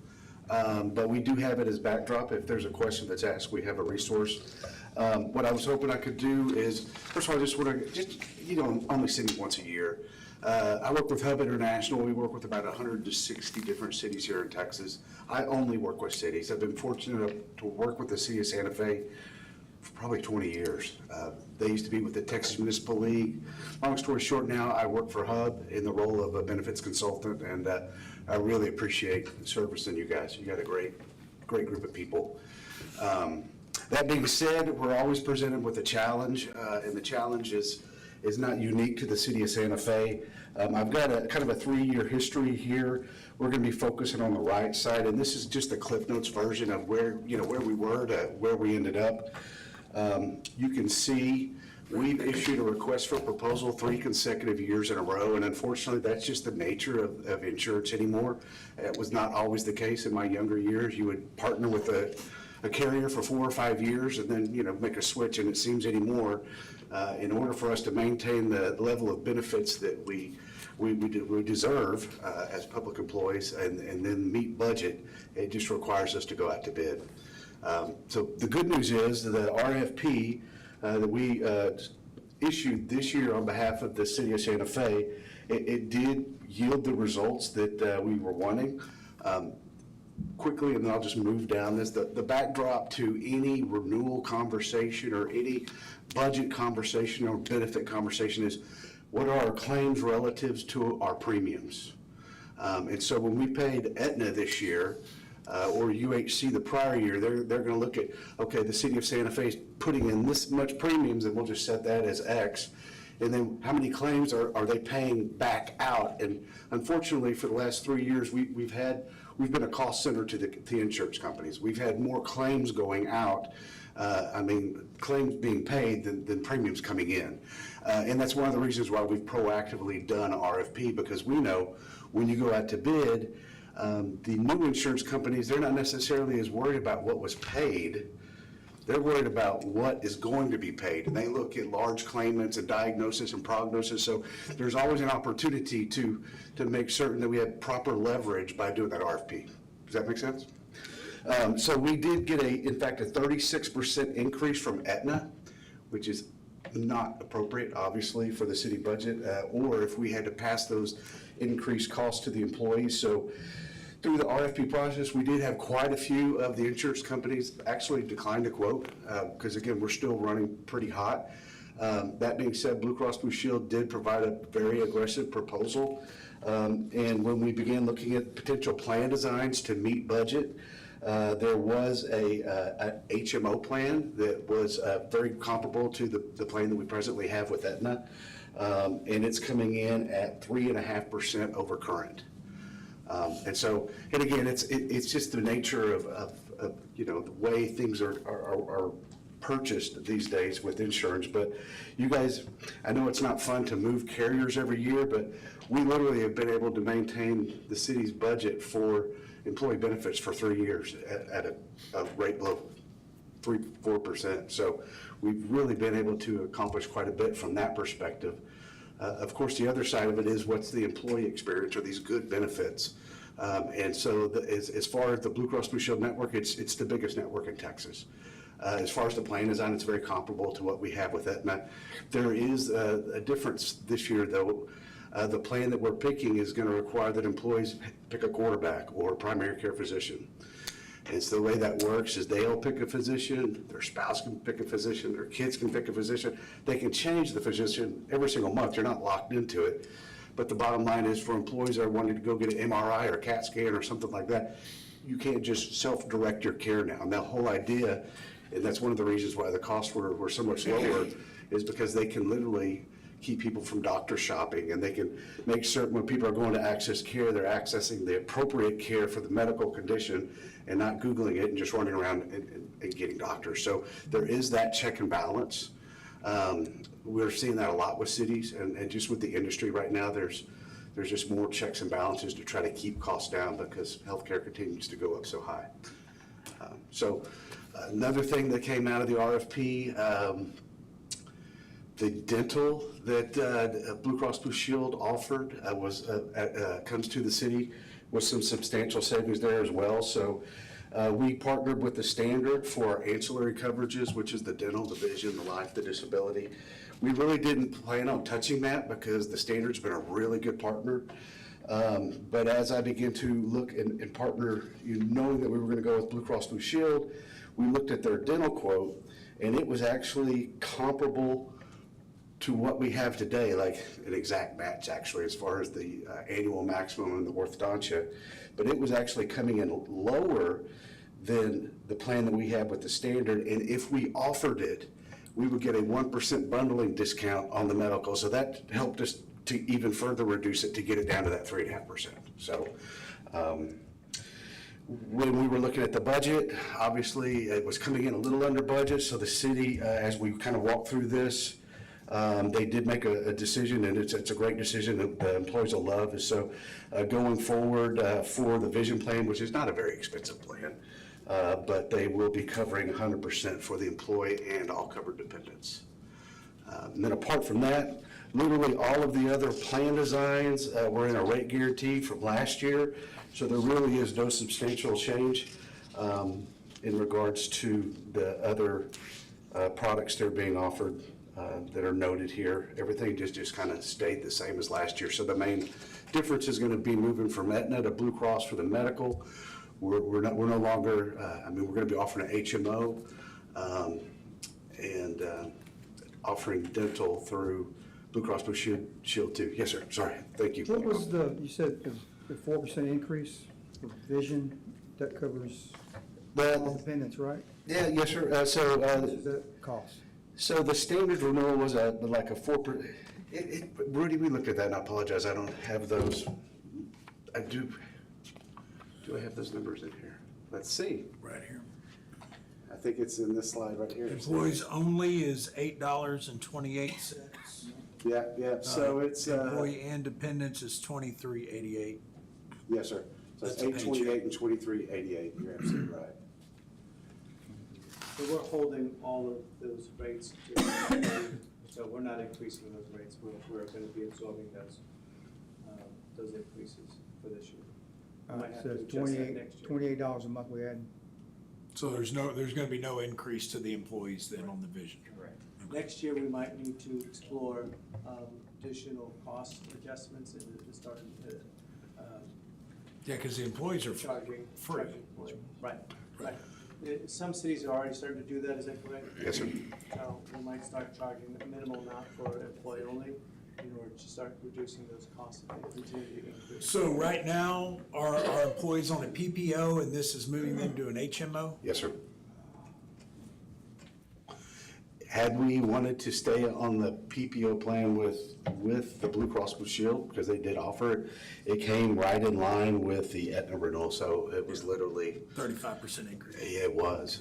but we do have it as backdrop. If there's a question that's asked, we have a resource. What I was hoping I could do is, first of all, I just want to, only see me once a year. I work with Hub International. We work with about 160 different cities here in Texas. I only work with cities. I've been fortunate to work with the city of Santa Fe for probably 20 years. They used to be with the Texas Municipal League. Long story short, now I work for Hub in the role of a benefits consultant, and I really appreciate the service in you guys. You got a great group of people. That being said, we're always presented with a challenge, and the challenge is not unique to the city of Santa Fe. I've got a kind of a 3-year history here. We're going to be focusing on the right side, and this is just the Cliff Notes version of where we were to where we ended up. You can see we've issued a request for proposal 3 consecutive years in a row, and unfortunately, that's just the nature of insurance anymore. It was not always the case in my younger years. You would partner with a carrier for 4 or 5 years and then, make a switch, and it seems anymore, in order for us to maintain the level of benefits that we deserve as public employees and then meet budget, it just requires us to go out to bid. So the good news is that the RFP that we issued this year on behalf of the city of Santa Fe, it did yield the results that we were wanting. Quickly, and then I'll just move down this, the backdrop to any renewal conversation or any budget conversation or benefit conversation is, what are our claims relatives to our premiums? And so when we paid Aetna this year, or UHC the prior year, they're gonna look at, okay, the city of Santa Fe is putting in this much premiums, and we'll just set that as X. And then how many claims are they paying back out? And unfortunately, for the last 3 years, we've been a cost center to the insurance companies. We've had more claims going out, claims being paid than premiums coming in. And that's one of the reasons why we've proactively done RFP, because we know when you go out to bid, the new insurance companies, they're not necessarily as worried about what was paid. They're worried about what is going to be paid, and they look at large claimants and diagnosis and prognosis. So there's always an opportunity to make certain that we have proper leverage by doing that RFP. Does that make sense? So we did get in fact, a 36% increase from Aetna, which is not appropriate, obviously, for the city budget, or if we had to pass those increased costs to the employees. So through the RFP process, we did have quite a few of the insurance companies actually decline to quote, because again, we're still running pretty hot. That being said, Blue Cross Blue Shield did provide a very aggressive proposal. And when we began looking at potential plan designs to meet budget, there was a HMO plan that was very comparable to the plan that we presently have with Aetna. And it's coming in at 3.5% over current. And so, and again, it's just the nature of the way things are purchased these days with insurance. But you guys, I know it's not fun to move carriers every year, but we literally have been able to maintain the city's budget for employee benefits for 3 years at a rate below 3-4%. So we've really been able to accomplish quite a bit from that perspective. Of course, the other side of it is, what's the employee experience? Are these good benefits? And so as far as the Blue Cross Blue Shield network, it's the biggest network in Texas. As far as the plan design, it's very comparable to what we have with Aetna. There is a difference this year, though. The plan that we're picking is going to require that employees pick a quarterback or a primary care physician. And so the way that works is they'll pick a physician, their spouse can pick a physician, their kids can pick a physician. They can change the physician every single month. They're not locked into it. But the bottom line is, for employees that are wanting to go get an MRI or a CAT scan or something like that, you can't just self-direct your care now. And the whole idea, and that's one of the reasons why the costs were so much lower, is because they can literally keep people from doctor shopping, and they can make certain when people are going to access care, they're accessing the appropriate care for the medical condition and not Googling it and just running around and getting doctors. So there is that check and balance. We're seeing that a lot with cities, and just with the industry right now, there's just more checks and balances to try to keep costs down because healthcare continues to go up so high. So another thing that came out of the RFP, the dental that Blue Cross Blue Shield offered comes to the city with some substantial savings there as well. So We partnered with the Standard for our ancillary coverages, which is the dental, the vision, the life, the disability. We really didn't plan on touching that because the Standard's been a really good partner. But as I began to look and partner, knowing that we were gonna go with Blue Cross Blue Shield, we looked at their dental quote, and it was actually comparable to what we have today, like an exact match actually, as far as the annual maximum and the orthodontia. But it was actually coming in lower than the plan that we have with the Standard, and if we offered it, we would get a 1% bundling discount on the medical, so that helped us to even further reduce it to get it down to that 3.5%. So when we were looking at the budget, obviously it was coming in a little under budget, so the city, as we kind of walked through this, they did make a decision, and it's a great decision that the employees will love. So going forward for the vision plan, which is not a very expensive plan, but they will be covering 100% for the employee and all covered dependents. And then apart from that, literally all of the other plan designs were in a rate guarantee from last year, so there really is no substantial change in regards to the other products that are being offered that are noted here. Everything just kind of stayed the same as last year. So the main difference is going to be moving from Aetna to Blue Cross for the medical. We're no longer, we're going to be offering an HMO and offering dental through Blue Cross Blue Shield too. Yes, sir. Sorry. Thank you. What was you said the 4% increase for vision that covers independence, right? Yeah, yes, sir. What does that cost? So the Standard renewal was like a 4%. Rudy, we looked at that, and I apologize, I don't have those. I do. Do I have those numbers in here? Let's see. Right here. I think it's in this slide right here. Employees only is $8.28. Yeah, so it's. Employee and dependents is $23.88. Yes, sir. So it's That's a $8.28 and $23.88. You're absolutely right. So we're holding all of those rates, so we're not increasing those rates. We're going to be absorbing those increases for this year. It says $28 a month we add. So there's going to be no increase to the employees then on the vision. Correct. Next year, we might need to explore additional cost adjustments and start. Yeah, because the employees are charging free. Right. Some cities are already starting to do that, is that correct? Yes, sir. So we might start charging a minimal amount for employee only in order to start reducing those costs if they continue to increase. So right now, are employees on a PPO and this is moving them to an HMO? Yes, sir. Had we wanted to stay on the PPO plan with the Blue Cross Blue Shield, because they did offer it, it came right in line with the Aetna renewal, so it was literally. 35% increase. Yeah, it was.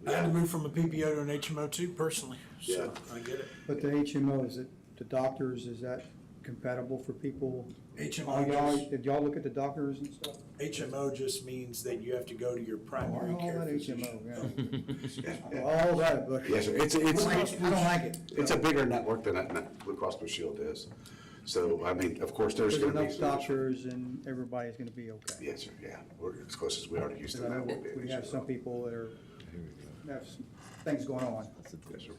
I had to move from a PPO to an HMO too, personally, Yeah. so I get it. But the HMO, is it, the doctors, is that compatible for people? HMO Did y'all look at the doctors and stuff? HMO just means that you have to go to your primary All care that physician. HMO, yeah. All that, but. Yes, sir. I don't like it. It's a bigger network than Aetna, Blue Cross Blue Shield is. So, I mean, of course, there's There's gonna be. enough doctors and everybody's gonna be okay. Yes, sir, yeah. We're as close as we are to Houston. Because I know That won't be an we have issue. some people that have some things going on, so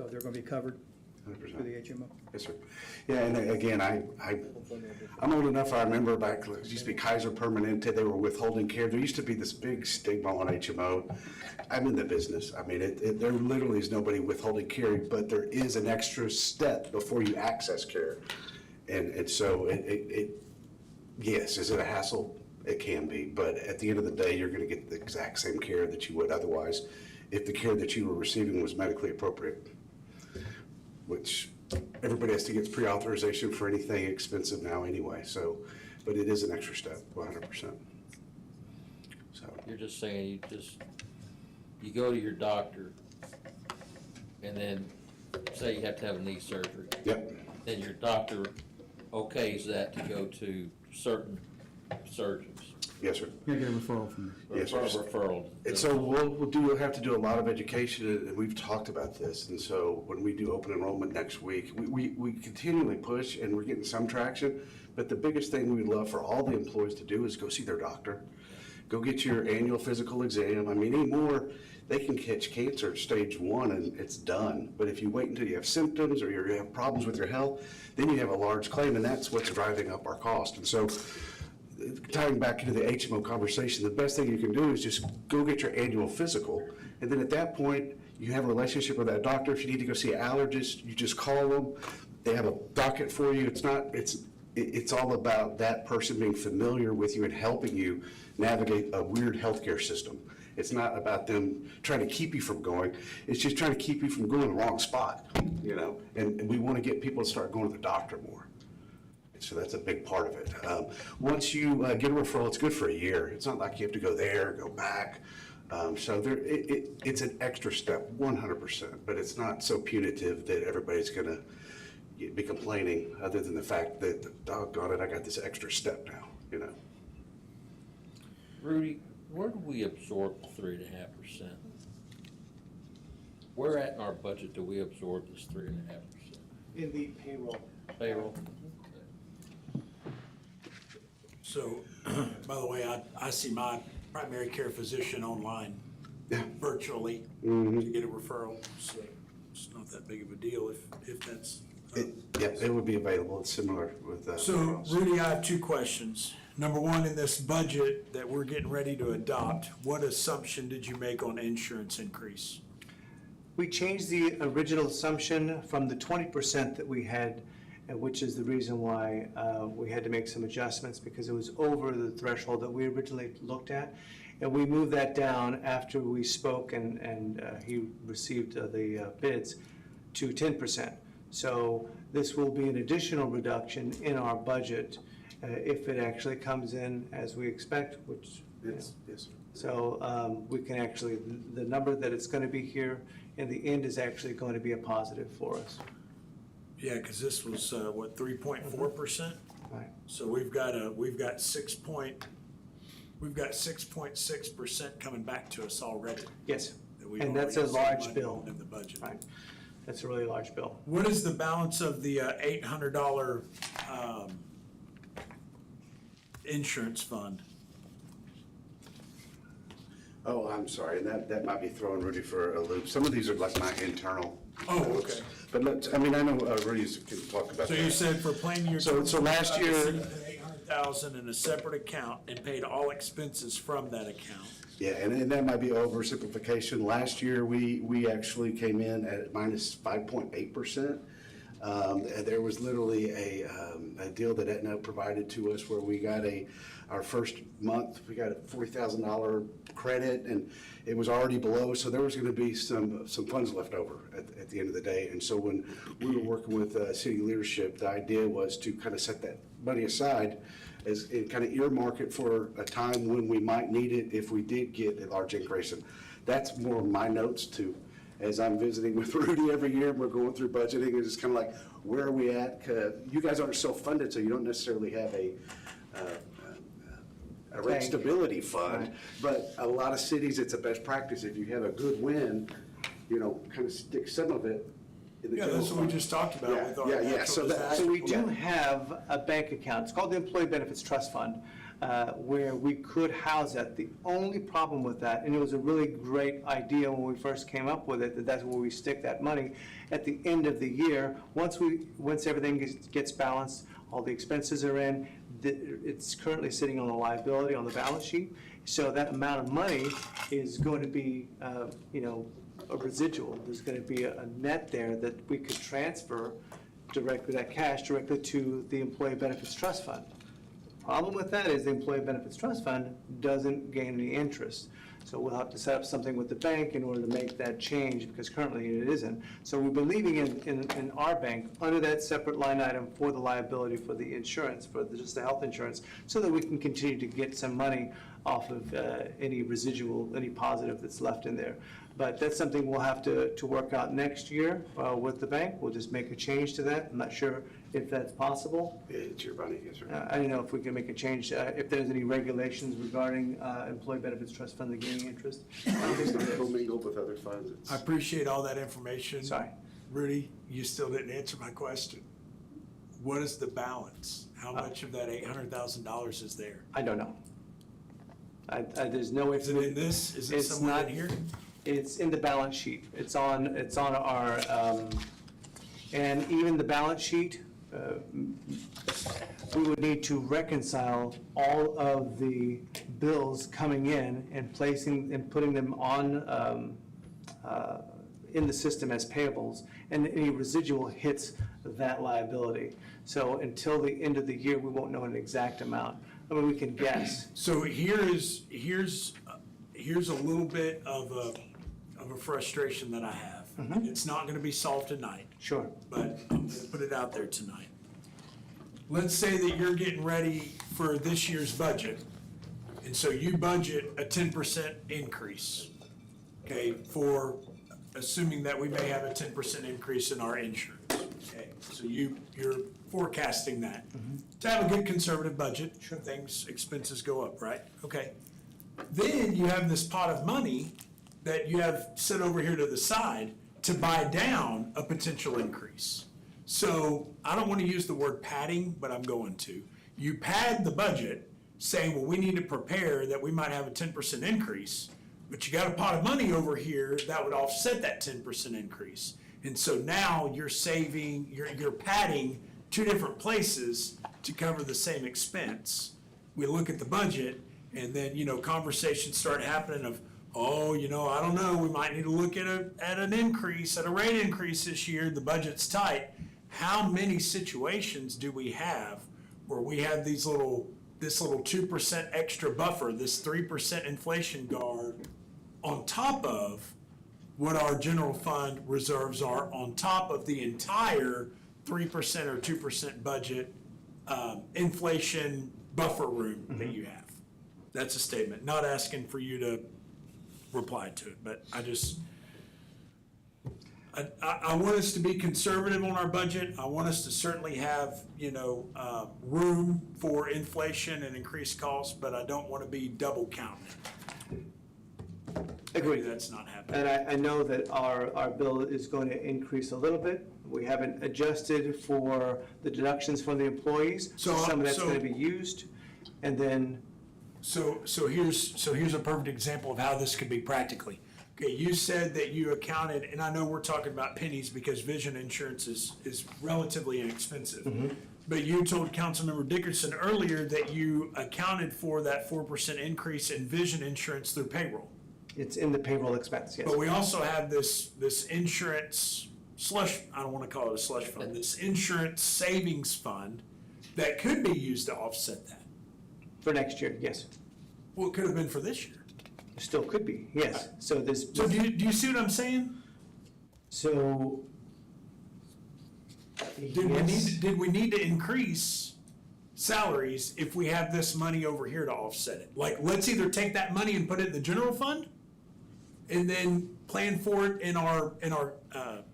they're gonna be covered 100%. through the HMO. Yes, sir. Yeah, and again, I'm old enough, I remember back, it used to be Kaiser Permanente, they were withholding care. There used to be this big stigma on HMO. I'm in the business. I mean, there literally is nobody withholding care, but there is an extra step before you access care. And so yes, is it a hassle? It can be, but at the end of the day, you're gonna get the exact same care that you would otherwise if the care that you were receiving was medically appropriate, which everybody has to get pre-authorization for anything expensive now anyway, so, but it is an extra step, 100%. So, You're just saying, you go to your doctor, and then say you have to have a knee surgery. Yep. Then your doctor okays that to go to certain surgeons. Yes, sir. You get a referral from there. Yes, sir. Referral. And so we'll have to do a lot of education, and we've talked about this, and so when we do open enrollment next week, we continually push, and we're getting some traction, but the biggest thing we'd love for all the employees to do is go see their doctor. Go get your annual physical exam. I mean, anymore, they can catch cancer at stage 1 and it's done. But if you wait until you have symptoms or you have problems with your health, then you have a large claim, and that's what's driving up our cost. And so, tying back into the HMO conversation, the best thing you can do is just go get your annual physical, and then at that point, you have a relationship with that doctor. If you need to go see an allergist, you just call them. They have a docket for you. It's all about that person being familiar with you and helping you navigate a weird healthcare system. It's not about them trying to keep you from going. It's just trying to keep you from going to the wrong spot, you know? And we want to get people to start going to the doctor more. So that's a big part of it. Once you get a referral, it's good for a year. It's not like you have to go there, go back. So it's an extra step, 100%, but it's not so punitive that everybody's going to be complaining, other than the fact that, doggone it, I got this extra step now, you know? Rudy, where do we absorb the 3.5%? Where at in our budget do we absorb this 3.5%? In the payroll. Payroll? So, by the way, I see my primary care physician online virtually to get a referral, so it's not that big of a deal if that's. It would be available. It's similar with. So, Rudy, I have two questions. Number one, in this budget that we're getting ready to adopt, what assumption did you make on insurance increase? We changed the original assumption from the 20% that we had, which is the reason why we had to make some adjustments, because it was over the threshold that we originally looked at. And we moved that down after we spoke and he received the bids to 10%. So this will be an additional reduction in our budget if it actually comes in as we expect, which. Yes. So we can actually, the number that it's going to be here in the end is actually going to be a positive for us. Yeah, because this was, 3.4%? Right. So we've got 6.6% coming back to us already. Yes, that we've and that's a already large spent bill. in the budget. Right. That's a really large bill. What is the balance of the $800 insurance fund? Oh, I'm sorry, and that might be throwing Rudy for a loop. Some of these are like my internal. Oh, okay. But I know Rudy can talk about that. So you said for plain year. So last year. $800,000 in a separate account and paid all expenses from that account. Yeah, and that might be oversimplification. Last year, we actually came in at minus 5.8%. And there was literally a deal that Aetna provided to us where we got our first month, we got a $40,000 credit, and it was already below, so there was going to be some funds left over at the end of the day. And so when we were working with city leadership, the idea was to kind of set that money aside as kind of earmark it for a time when we might need it if we did get a large increase. And that's more of my notes too. As I'm visiting with Rudy every year, we're going through budgeting, it's kind of like, where are we at? You guys aren't self-funded, so you don't necessarily have a rate stability fund, Right. but a lot of cities, it's a best practice. If you have a good win, kind of stick some of it in the Yeah, general that's what we fund. just talked about with our Yeah. natural So disaster. So we do have a bank account, it's called the Employee Benefits Trust Fund, where we could house that. The only problem with that, and it was a really great idea when we first came up with it, that's where we stick that money, at the end of the year, once everything gets balanced, all the expenses are in, it's currently sitting on the liability on the balance sheet, so that amount of money is going to be, a residual. There's going to be a net there that we could transfer that cash directly to the Employee Benefits Trust Fund. Problem with that is the Employee Benefits Trust Fund doesn't gain any interest. So we'll have to set up something with the bank in order to make that change, because currently it isn't. So we've been leaving in our bank under that separate line item for the liability for the insurance, just the health insurance, so that we can continue to get some money off of any residual, any positive that's left in there. But that's something we'll have to work out next year with the bank. We'll just make a change to that. I'm not sure if that's possible. Yeah, it's your money, yes, sir. I don't know if we can make a change, if there's any regulations regarding Employee Benefits Trust Fund gaining interest. It's not commingled with other funds. I appreciate all that information. Sorry. Rudy, you still didn't answer my question. What is the balance? How much of that $800,000 is there? I don't know. There's no way. Is it in this? Is it It's somewhere not in here? It's in the balance sheet. It's on our, and even the balance sheet, we would need to reconcile all of the bills coming in and putting them on, in the system as payables, and any residual hits that liability. So until the end of the year, we won't know an exact amount. I mean, we can guess. So here's a little bit of a frustration that I have. It's not gonna be solved tonight. Sure. But I'm gonna put it out there tonight. Let's say that you're getting ready for this year's budget, and so you budget a 10% increase, okay, for assuming that we may have a 10% increase in our insurance, okay? So you're forecasting that. To have a good conservative budget, expenses go up, right? Okay. Then you have this pot of money that you have set over here to the side to buy down a potential increase. So I don't want to use the word padding, but I'm going to. You pad the budget saying, well, we need to prepare that we might have a 10% increase, but you got a pot of money over here that would offset that 10% increase. And so now you're saving, you're padding two different places to cover the same expense. We look at the budget, and then, conversations start happening of, oh, I don't know, we might need to look at an increase, at a rate increase this year, the budget's tight. How many situations do we have where we have this little 2% extra buffer, this 3% inflation guard on top of what our general fund reserves are, on top of the entire 3% or 2% budget inflation buffer room that you have? That's a statement, not asking for you to reply to it, but I want us to be conservative on our budget. I want us to certainly have, room for inflation and increased costs, but I don't want to be double counting. Agree. That's not happening. And I know that our bill is going to increase a little bit. We haven't adjusted for the deductions from the employees, so some of that's going to be used, and then. So here's a perfect example of how this could be practically. Okay, you said that you accounted, and I know we're talking about pennies because vision insurance is relatively inexpensive. But you told Councilmember Dickerson earlier that you accounted for that 4% increase in vision insurance through payroll. It's in the payroll expense, yes. But we also have this insurance slush, I don't want to call it a slush fund, this insurance savings fund that could be used to offset that. For next year, yes. Well, it could have been for this year. Still could be, yes. So this. So do you see what I'm saying? So. Did we need to increase salaries if we have this money over here to offset it? Like, let's either take that money and put it in the general fund and then plan for it in our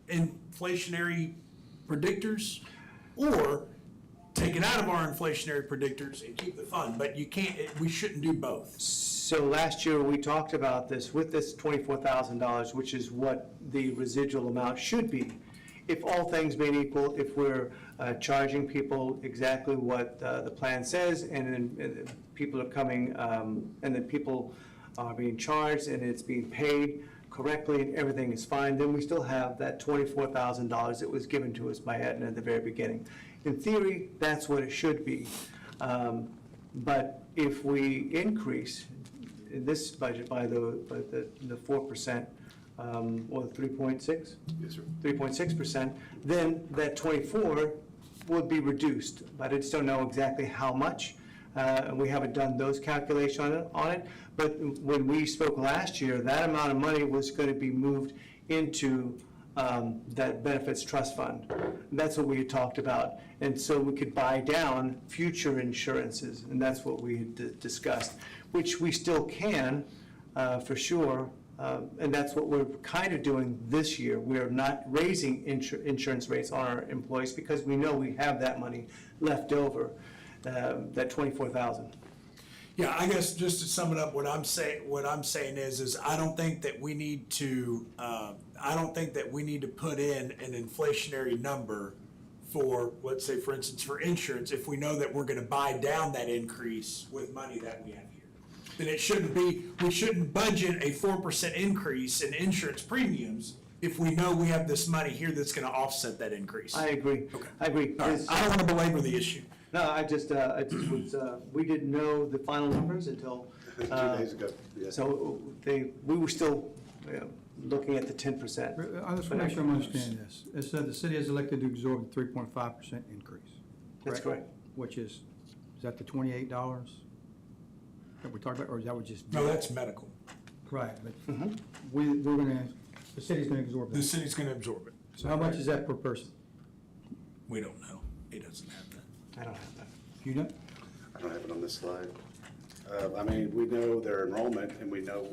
inflationary predictors, or take it out of our inflationary predictors and keep the fund. But you can't, we shouldn't do both. So last year, we talked about this with this $24,000, which is what the residual amount should be. If all things being equal, if we're charging people exactly what the plan says, and then people are coming, and then people are being charged, and it's being paid correctly, and everything is fine, then we still have that $24,000 that was given to us by Aetna at the very beginning. In theory, that's what it should be. But if we increase in this budget by the 4%, or 3.6? Yes, sir. 3.6%, then that 24 would be reduced, but I just don't know exactly how much. And we haven't done those calculations on it. But when we spoke last year, that amount of money was going to be moved into that benefits trust fund. And that's what we had talked about. And so we could buy down future insurances, and that's what we had discussed, which we still can, for sure. And that's what we're kind of doing this year. We're not raising insurance rates on our employees because we know we have that money left over, that $24,000. Yeah, I guess just to sum it up, what I'm saying is I don't think that we need to put in an inflationary number for, let's say, for instance, for insurance, if we know that we're going to buy down that increase with money that we have here. then it shouldn't be, we shouldn't budget a 4% increase in insurance premiums if we know we have this money here that's gonna offset that increase. I agree. I agree. All right, I don't wanna belabor the issue. No, I just was, we didn't know the final numbers until. 2 days ago, yeah. So we were still looking at the 10%. I just want to make sure I'm understanding this. It said the city is elected to absorb the 3.5% increase. That's correct. Which is that the $28 that we're talking about, or is that what just? No, that's medical. Right, but we're gonna, the city's gonna absorb that. The city's gonna absorb it. So how much is that per person? We don't know. He doesn't have that. I don't have that. You know? I don't have it on this slide. I mean, we know their enrollment and we know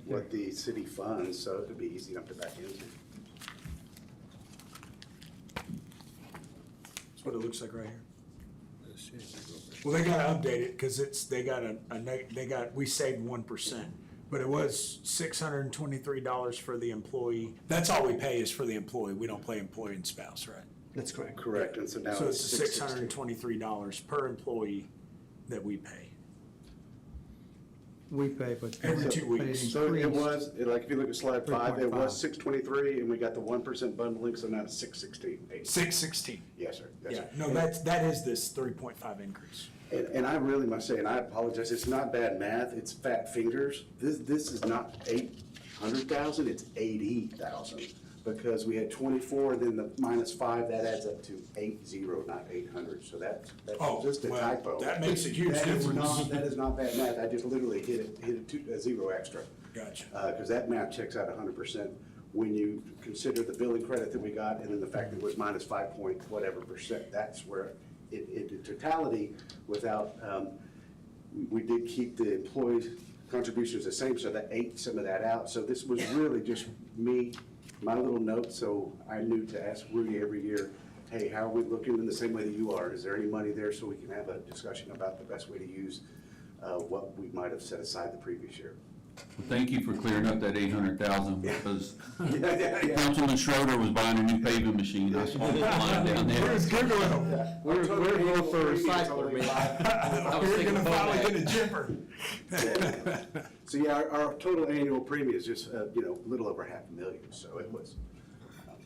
what the city funds, so it'd be easy enough to back into. That's what it looks like right here. Well, they gotta update it, cause we saved 1%, but it was $623 for the employee. That's all we pay is for the employee. We don't pay employee and spouse, right? That's correct. Correct, and so now So it's it's $623 per employee that we pay. We pay, but. Every 2 but it weeks. So it increased. was, like, if you look at slide 5, it 3.5. was 623, and we got the 1% bundling, so now it's 616. 616. Yes, sir. Yes, Yeah, sir. no, that is this 3.5 increase. And I really must say, and I apologize, it's not bad math, it's fat fingers. This is not 800,000, it's 80,000. Because we had 24, then the -5, that adds up to 80, not 800. So that's Oh, just a well, typo. that makes a huge That is difference. not- That is not bad math, I just literally hit a 0 extra. Gotcha. Because that math checks out 100% when you consider the billing credit that we got, and then the fact that it was -5 point whatever percent. That's where, in totality, without, we did keep the employee contributions the same, so that ate some of that out. So this was really just me, my little note, so I knew to ask Rudy every year, hey, how are we looking in the same way that you are? Is there any money there so we can have a discussion about the best way to use what we might have set aside the previous year? Well, thank you for clearing up that 800,000, because Yeah. Councilman Schroeder was buying a new paving machine. I saw the line down there. Where's Googling? We're going for recycler, man. We're gonna finally get a jipper. So yeah, our total annual premium is just, a little over $500,000, so it was,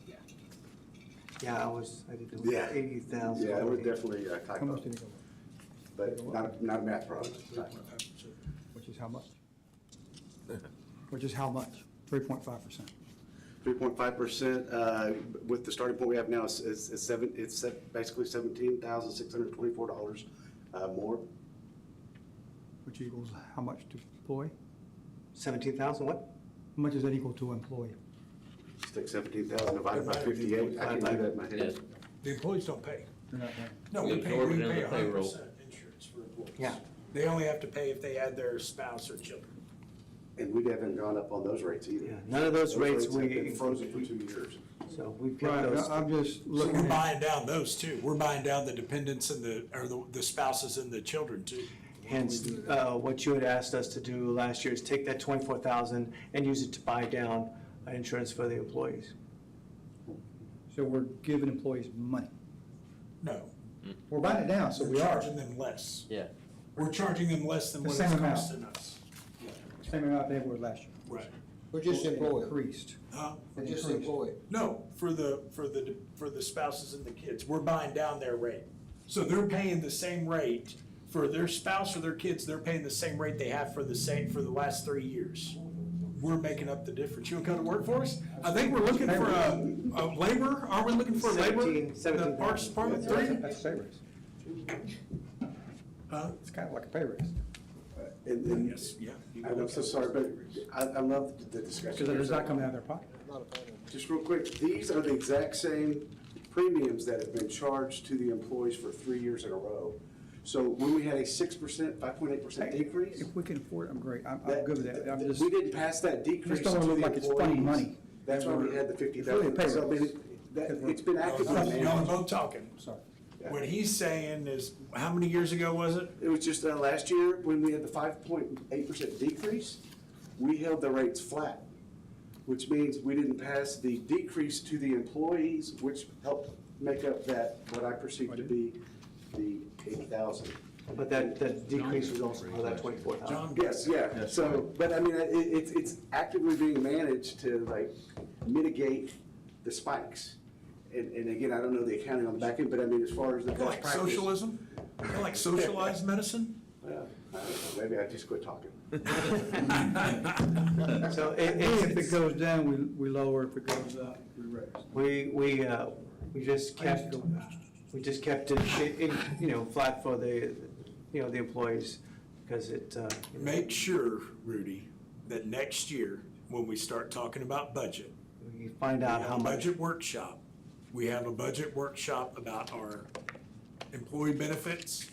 yeah. Yeah, I did do Yeah. 80,000. Yeah, it was definitely a How typo, much did it go but not a math problem. up? Which is how much? Which is how much? 3.5%. 3.5%, with the starting point we have now, it's basically $17,624 more. Which equals how much to employee? 17,000, what? How much does that equal to employee? Just take 17,000 divided by 58, I can do that in my head. The employees don't pay. They're not paying. No, We we pay absorb it into 100% the payroll. insurance for employees. Yeah. They only have to pay if they add their spouse or children. And we haven't gone up on those rates either. Yeah, none of those rates have we- been frozen for 2 years. So we've got Right, those. I'm just So looking we're at, buying down those too. We're buying down the dependents and the spouses and the children too. Hence, what you had asked us to do last year is take that 24,000 and use it to buy down insurance for the employees. so we're giving employees money. No, We're buying it down, so we're we are. charging them less. Yeah. We're charging them less than The what same it's amount. costing us. Same amount they were last year. Right. We're just It employed. Increased. Huh? We're just Increased. employed. No, for the spouses and the kids, we're buying down their rate. So they're paying the same rate for their spouse or their kids, they're paying the same rate they have for the last 3 years. We're making up the difference. You wanna come to work for us? I think we're looking for a labor, aren't we looking for a labor? 17,000. The Parks Department, That's 3? that's a pay raise. Huh? It's kind of like a pay raise. And Yes, yeah. I'm so sorry, but I love the discussion. Because it's not coming out of their pocket. Just real quick, these are the exact same premiums that have been charged to the employees for 3 years in a row. So when we had a 6%, 5.8% decrease, If we can afford it, I'm great. I'm that- good with that. I'm just, we didn't pass that decrease just to don't want to the look like it's funny employees. money. That's why we had the It's really a 50,000. pay So I mean, raise. it's been actively Y'all are managed. both talking. sorry. What he's saying is, how many years ago was it? It was just last year, when we had the 5.8% decrease, we held the rates flat, which means we didn't pass the decrease to the employees, which helped make up that, what I perceive to be the 80,000. But that decrease was also part of that 24,000. Yes, yeah, so, but I mean, it's actively being managed to like mitigate the spikes. And again, I don't know the accounting on the back end, but I mean, as far as the best Like practice. socialism? Like socialized medicine? Well, I don't know, maybe I just quit talking. So If it goes down, we lower, if it goes up, we raise. we just kept it, you know, flat for the, you know, the employees, because it, Make sure, Rudy, that next year, when we start talking about budget, we find out how much. Budget workshop, we have a budget workshop about our employee benefits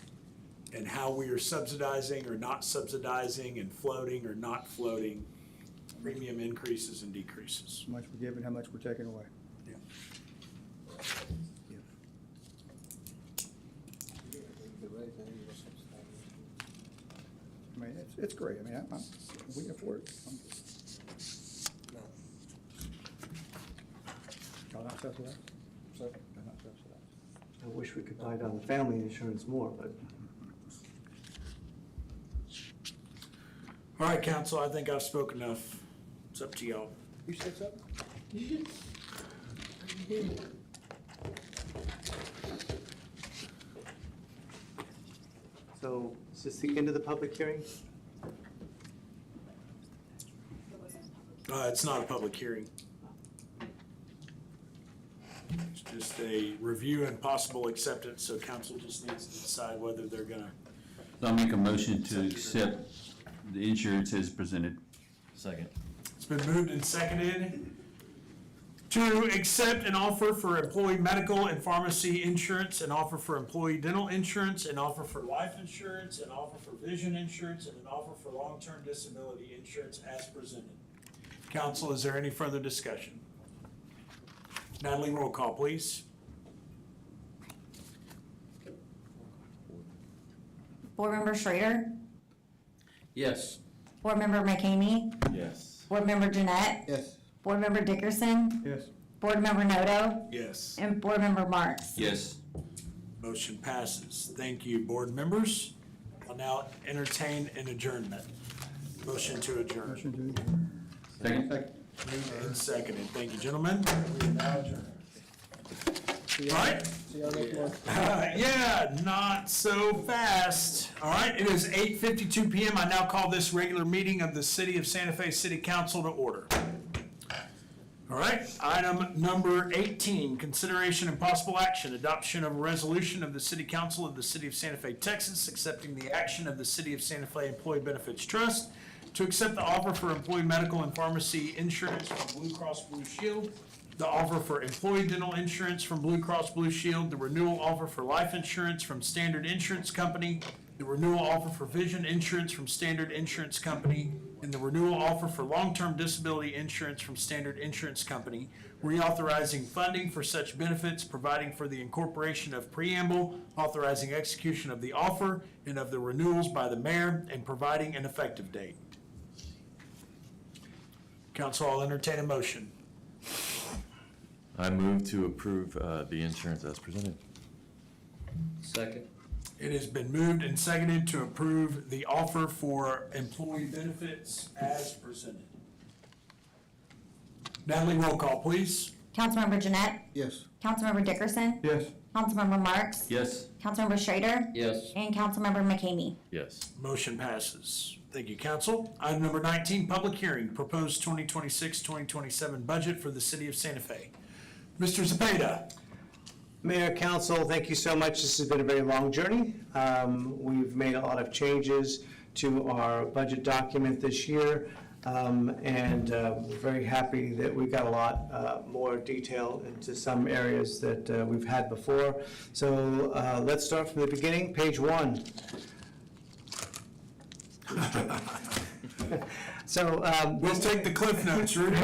and how we are subsidizing or not subsidizing and floating or not floating premium increases and decreases. How much we're giving, how much we're taking away. I mean, it's great. I mean, we have work. Y'all not subsidized? Y'all not subsidized? I wish we could buy down the family insurance more, but. All right, council, I think I've spoken enough. It's up to y'all. You said something? So, is this the end of the public hearing? It's not a public hearing. It's just a review and possible acceptance, so council just needs to decide whether they're gonna. I'll make a motion to accept the insurance as presented. Second. It's been moved and seconded to accept an offer for employee medical and pharmacy insurance, an offer for employee dental insurance, an offer for life insurance, an offer for vision insurance, and an offer for long-term disability insurance as presented. Council, is there any further discussion? Natalie, roll call, please. Board Member Schrader, Yes. Board Member McCamey, Yes. Board Member Jeanette, Yes. Board Member Dickerson, Yes. Board Member Noto, Yes. and Board Member Marks. Yes. Motion passes. Thank you, board members. I'll now entertain an adjournment. Motion to adjourn. Motion to adjourn. Second. Moved and seconded. Thank you, gentlemen. We are now adjourned. All right. See y'all next month. Yeah, not so fast. All right, it is 8:52 PM. I now call this regular meeting of the City of Santa Fe City Council to order. All right, item number 18, consideration and possible action, adoption of a resolution of the City Council of the City of Santa Fe, Texas, accepting the action of the City of Santa Fe Employee Benefits Trust to accept the offer for employee medical and pharmacy insurance from Blue Cross Blue Shield, the offer for employee dental insurance from Blue Cross Blue Shield, the renewal offer for life insurance from Standard Insurance Company, the renewal offer for vision insurance from Standard Insurance Company, and the renewal offer for long-term disability insurance from Standard Insurance Company, reauthorizing funding for such benefits, providing for the incorporation of preamble, authorizing execution of the offer and of the renewals by the mayor, and providing an effective date. Council, I'll entertain a motion. I move to approve the insurance as presented. Second. It has been moved and seconded to approve the offer for employee benefits as presented. Natalie, roll call, please. Councilmember Jeanette, Yes. Councilmember Dickerson, Yes. Councilmember Marks, Yes. Councilmember Schrader, Yes. and Councilmember McCamey. Yes. Motion passes. Thank you, council. Item number 19, public hearing, proposed 2026-2027 budget for the City of Santa Fe. Mr. Zepeda. Mayor, council, thank you so much. This has been a very long journey. We've made a lot of changes to our budget document this year, and we're very happy that we got a lot more detail into some areas that we've had before. So let's start from the beginning, page 1. So We'll take the cliff notes, Rudy.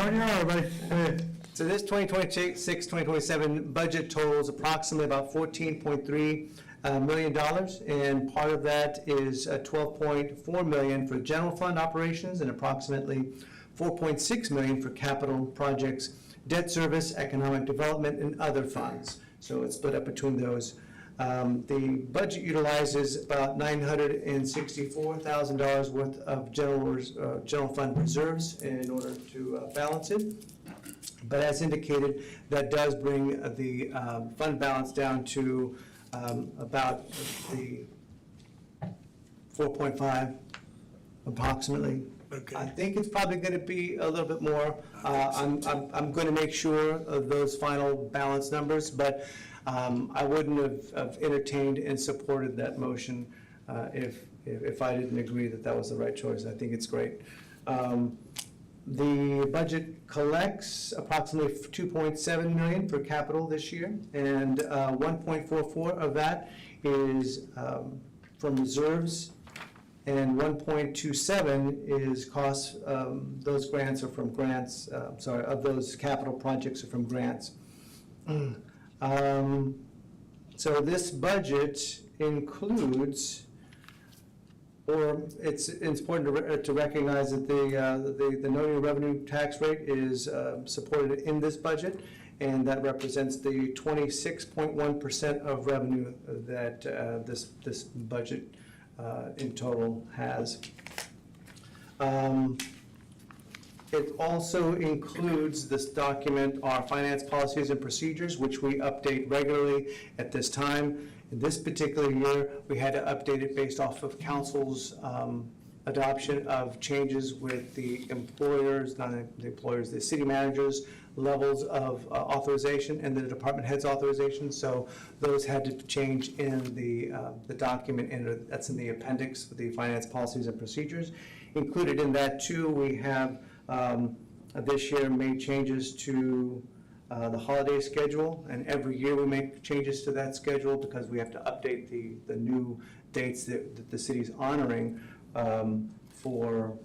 So this 2026-2027 budget totals approximately about $14.3 million, and part of that is $12.4 million for general fund operations and approximately $4.6 million for capital projects, debt service, economic development, and other funds. So it's split up between those. The budget utilizes about $964,000 worth of general fund reserves in order to balance it. But as indicated, that does bring the fund balance down to about the 4.5 approximately. Okay. I think it's probably going to be a little bit more. I'm going to make sure of those final balance numbers, but I wouldn't have entertained and supported that motion if I didn't agree that that was the right choice. I think it's great. The budget collects approximately $2.7 million for capital this year, and 1.44 of that is from reserves, and 1.27 is costs, those grants are from grants, of those capital projects are from grants. So this budget includes, or it's important to recognize that the no revenue tax rate is supported in this budget, and that represents the 26.1% of revenue that this budget in total has. It also includes this document, our finance policies and procedures, which we update regularly at this time. In this particular year, we had to update it based off of council's adoption of changes with the employers, not the employers, the city managers' levels of authorization and the department head's authorization. So those had to change in the document, and that's in the appendix for the finance policies and procedures. Included in that too, we have this year made changes to the holiday schedule, and every year we make changes to that schedule because we have to update the new dates that the city's honoring for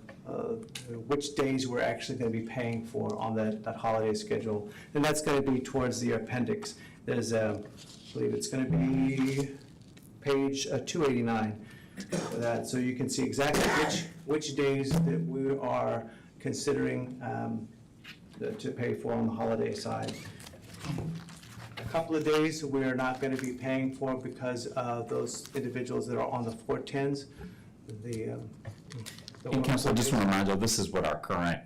which days we're actually going to be paying for on that holiday schedule. And that's going to be towards the appendix. There's, I believe it's going to be page 289 for that. So you can see exactly which days that we are considering to pay for on the holiday side. A couple of days we're not going to be paying for because of those individuals that are on the 410s. And council, I just want to remind you, this is what our current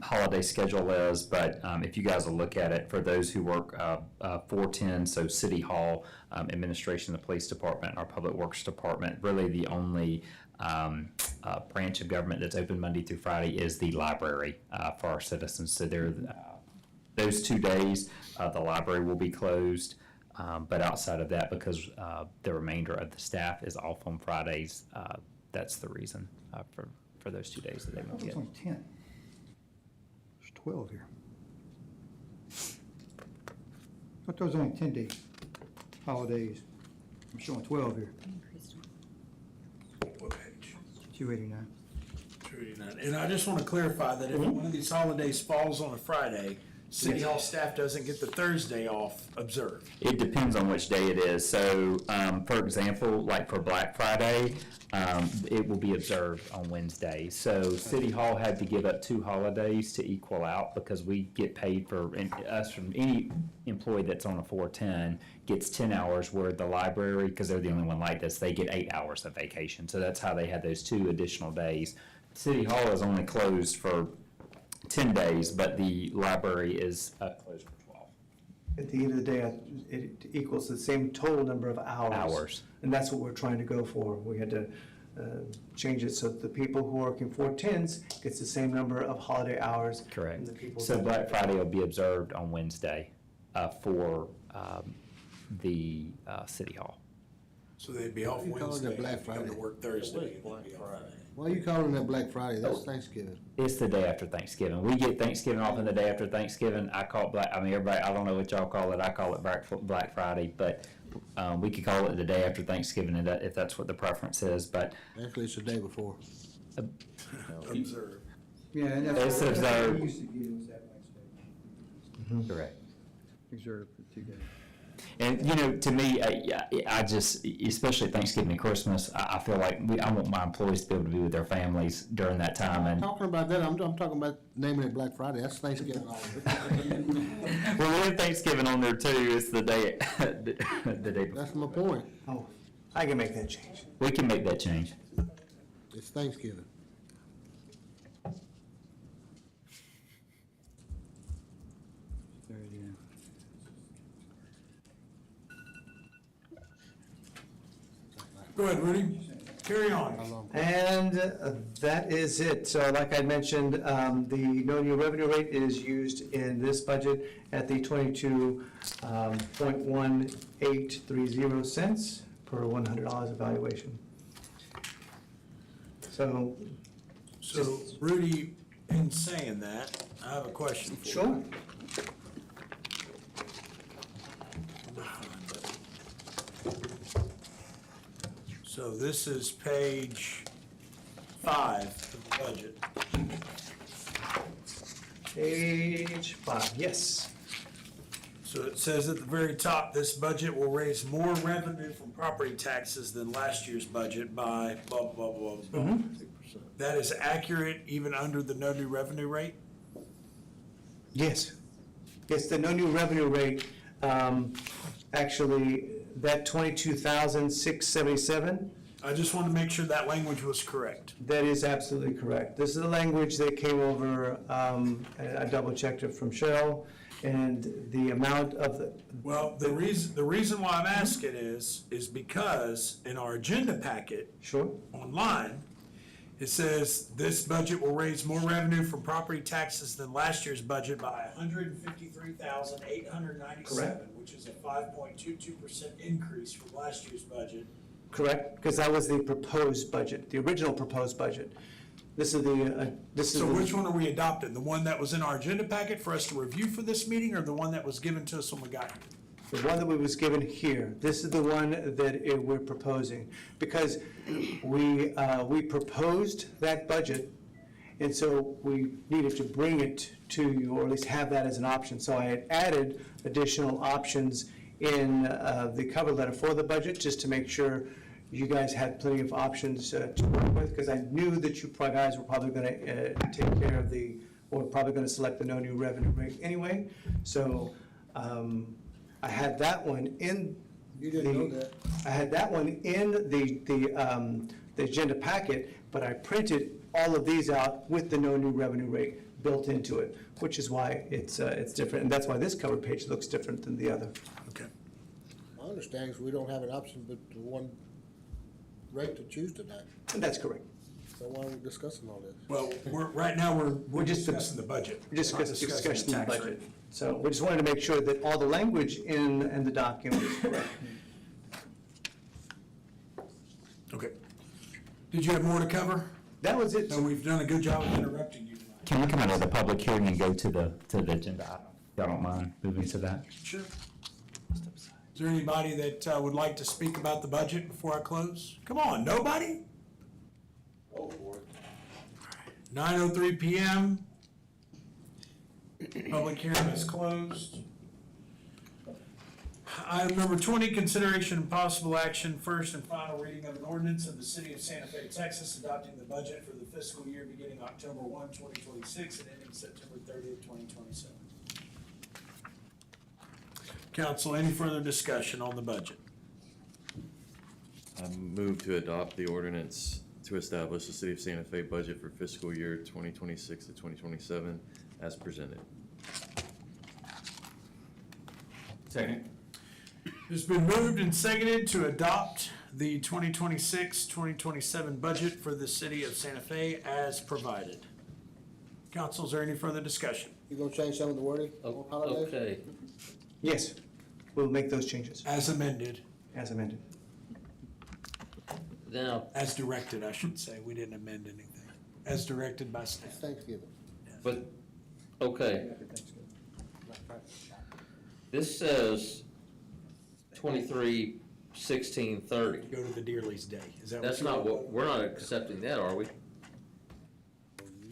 holiday schedule is, but if you guys will look at it, for those who work 410, so City Hall, administration, the police department, our public works department, really the only branch of government that's open Monday through Friday is the library for our citizens. So there, those 2 days, the library will be closed. But outside of that, because the remainder of the staff is off on Fridays, that's the reason for those 2 days that they won't get. It's only 10. There's 12 here. I thought there was only 10 days, holidays. I'm showing 12 here. What page? 289. 289. And I just want to clarify that if one of these holidays falls on a Friday, City Hall staff doesn't get the Thursday off observed. It depends on which day it is. So, for example, like for Black Friday, it will be observed on Wednesday. So City Hall had to give up 2 holidays to equal out because we get paid for, and us from any employee that's on a 410 gets 10 hours, where the library, because they're the only one like this, they get 8 hours of vacation. So that's how they had those 2 additional days. City Hall is only closed for 10 days, but the library is closed for 12. At the end of the day, it equals the same total number of hours. And that's what we're trying to go for. We had to change it so that the people who are working 410s gets the same number of holiday hours. Correct. And the people So that- Black Friday will be observed on Wednesday for the City Hall. So they'd be off Why you calling Wednesday, it Black and come to Friday? work Thursday. and they'd be off Friday. Why are you calling that Black Friday? That's Thanksgiving. It's the day after Thanksgiving. We get Thanksgiving off in the day after Thanksgiving. I call it everybody, I don't know what y'all call it. I call it Black Friday, but we could call it the day after Thanksgiving if that's what the preference is, but. Actually, it's the day before. Observe. Yeah, and It's that's what observed. we used to get, was that Wednesday. Correct. Observed for 2 days. And, you know, to me, I just, especially Thanksgiving and Christmas, I feel like I want my employees to be able to be with their families during that time. I'm And talking about that, I'm talking about naming it Black Friday, that's Thanksgiving. well, we have Thanksgiving on there too. It's the day, the day before. That's my point, Oh, I can make that change. We can make that change. it's Thanksgiving. Go ahead, Rudy. Carry on. And that is it. So like I mentioned, the no new revenue rate is used in this budget at the 22.1830 cents per $100 evaluation. So. So Rudy, in saying that, I have a question for you. Sure. So this is page 5 of the budget. Page 5, yes. So it says at the very top, this budget will raise more revenue from property taxes than last year's budget by blah, blah, blah, blah, blah. That is accurate even under the no new revenue rate? Yes. Yes, the no new revenue rate, actually, that 22,677, I just want to make sure that language was correct. that is absolutely correct. This is the language that came over, I double checked it from Cheryl, and the amount of the. Well, the reason why I'm asking is because in our agenda packet. Sure. Online, it says this budget will raise more revenue from property taxes than last year's budget by $153,897, which is a 5.22% increase from last year's budget. Correct, because that was the proposed budget, the original proposed budget. This is the, So which one are we adopting? The one that was in our agenda packet for us to review for this meeting, or the one that was given to us when we got here? The one that was given here, this is the one that we're proposing, because we proposed that budget, and so we needed to bring it to you, or at least have that as an option. So I had added additional options in the cover letter for the budget, just to make sure you guys had plenty of options to work with, because I knew that you guys were probably gonna take care of or probably gonna select the no new revenue rate anyway. So, I had that one in. You didn't know that. I had that one in the agenda packet, but I printed all of these out with the no new revenue rate built into it, which is why it's different, and that's why this cover page looks different than the other. Okay. My understanding is we don't have an option but the one rate to choose tonight, And that's correct. so why are we discussing all this? Well, right now, we're just discussing the budget. We're just Not discussing the tax budget. rate. So we just wanted to make sure that all the language in the document is correct. Okay. Did you have more to cover? That was it. No, we've done a good job of interrupting you tonight. Can we come out of the public hearing and go to the agenda item? Y'all don't mind moving to that? Sure. Is there anybody that would like to speak about the budget before I close? Come on, nobody? 9:03 PM. Public hearing is closed. Item number 20, consideration and possible action, first and final reading of an ordinance of the city of Santa Fe, Texas, adopting the budget for the fiscal year beginning October 1, 2026 and ending September 30th, 2027. Council, any further discussion on the budget? I move to adopt the ordinance to establish the City of Santa Fe budget for fiscal year 2026 to 2027 as presented. Second. It's been moved and seconded to adopt the 2026-2027 budget for the city of Santa Fe as provided. Council, is there any further discussion? You gonna change some of the wording on holidays? Okay, Yes, we'll make those changes As amended, as amended. now, as directed, I should say. We didn't amend anything. As directed by staff. It's Thanksgiving. but, okay. This says 23/16/30. Go to the Dearly's Day. Is that what That's you not want? what, we're not accepting that, are we?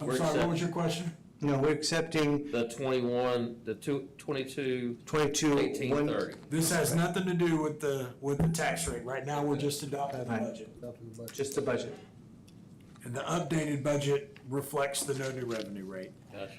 I'm we're sorry, what was accept- your question? No, we're accepting The 21, the 22, 22, 18, 30. This has nothing to do with the tax rate. Right now, we're just adopting the Right. budget. just the budget. And the updated budget reflects the no new revenue rate. Gotcha.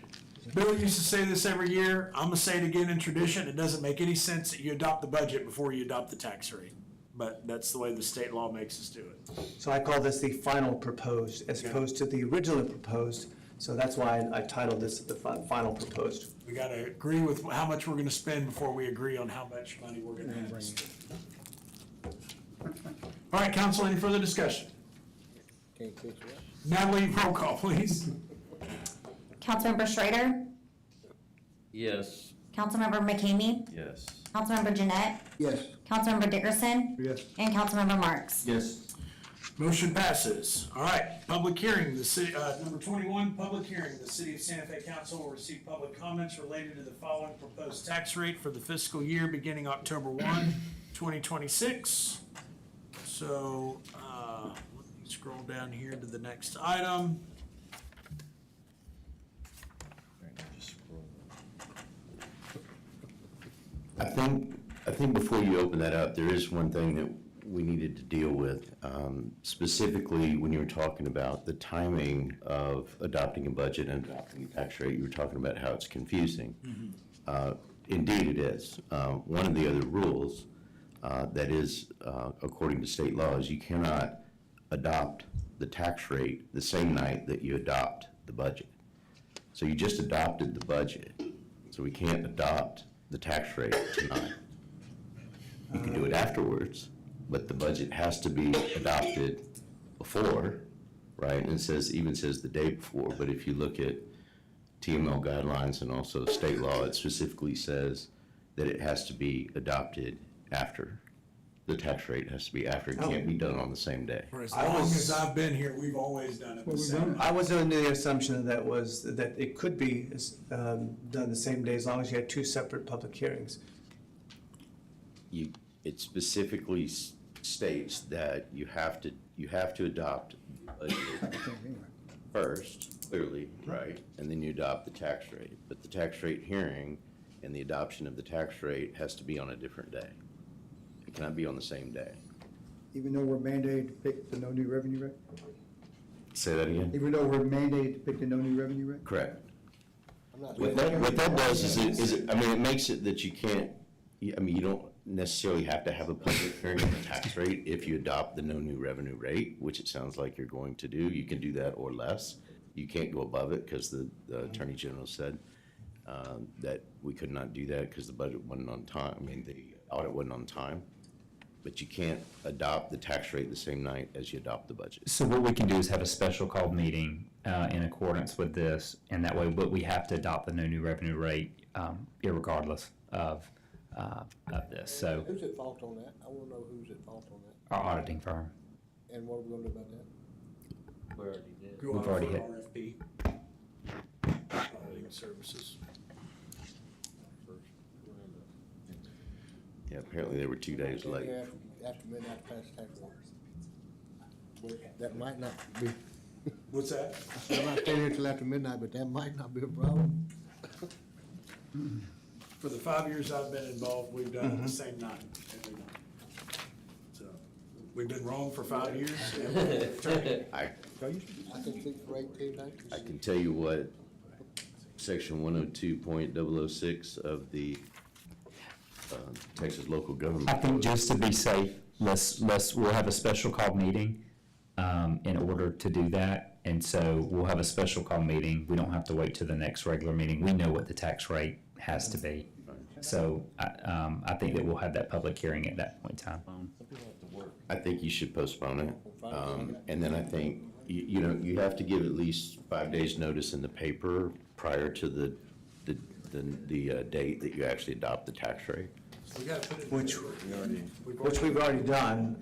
Bill used to say this every year. I'm gonna say it again in tradition. It doesn't make any sense that you adopt the budget before you adopt the tax rate. But that's the way the state law makes us do it. So I call this the final proposed as opposed to the originally proposed. So that's why I titled this the final proposed. We gotta agree with how much we're gonna spend before we agree on how much money we're gonna have to spend. All right, council, any further discussion? Natalie, roll call, please. Councilmember Schrader, Yes. Councilmember McCamey, Yes. Councilmember Jeanette, Yes. Councilmember Dickerson, Yes. and Councilmember Marks. Yes. Motion passes. All right, public hearing, the city, number 21, public hearing. The City of Santa Fe Council will receive public comments related to the following proposed tax rate for the fiscal year beginning October 1, 2026. So, let me scroll down here to the next item. I think before you open that up, there is one thing that we needed to deal with, specifically when you were talking about the timing of adopting a budget and adopting a tax rate, you were talking about how it's confusing. Indeed it is. One of the other rules that is, according to state law, is you cannot adopt the tax rate the same night that you adopt the budget. So you just adopted the budget, so we can't adopt the tax rate tonight. You can do it afterwards, but the budget has to be adopted before, right? And it says, even says the day before, but if you look at TML guidelines and also state law, it specifically says that it has to be adopted after. The tax rate has to be after, it can't be done on the same day. For as long as I've been here, we've always done it the same. I was under the assumption that it could be done the same day as long as you had two separate public hearings. It specifically states that you have to adopt the budget first, clearly, right? And then you adopt the tax rate. But the tax rate hearing and the adoption of the tax rate has to be on a different day. It cannot be on the same day. Even though we're mandated to pick the no new revenue rate? Say that again? Even though we're mandated to pick the no new revenue rate? Correct. What that does is it makes it that you can't, you don't necessarily have to have a public hearing on the tax rate if you adopt the no new revenue rate, which it sounds like you're going to do. You can do that or less. You can't go above it because the Attorney General said that we could not do that because the budget wasn't on time. The audit wasn't on time. But you can't adopt the tax rate the same night as you adopt the budget. So what we can do is have a special called meeting in accordance with this, and that way, but we have to adopt the new revenue rate irregardless of this. So Who's at fault on that? I wanna know who's at fault on that. our auditing firm. And what are we gonna do about that? We already did. Go We've out already for hit. RFP. Auditing services. Yeah, apparently they were 2 days late. After midnight to pass the tax law. Well, that might not be. What's that? I'm not staying here till after midnight, but that might not be a problem. For the 5 years I've been involved, we've done it the same night, every night. So, we've been wrong for 5 years. And we've turned it. I can speak for 18 nights. I can tell you what section 102.006 of the Texas local government. I think just to be safe, we'll have a special call meeting in order to do that. And so we'll have a special call meeting. We don't have to wait till the next regular meeting. We know what the tax rate has to be. So I think that we'll have that public hearing at that point in time. I think you should postpone it. And then I think, you have to give at least 5 days' notice in the paper prior to the date that you actually adopt the tax rate. We gotta put it. Which we've already done.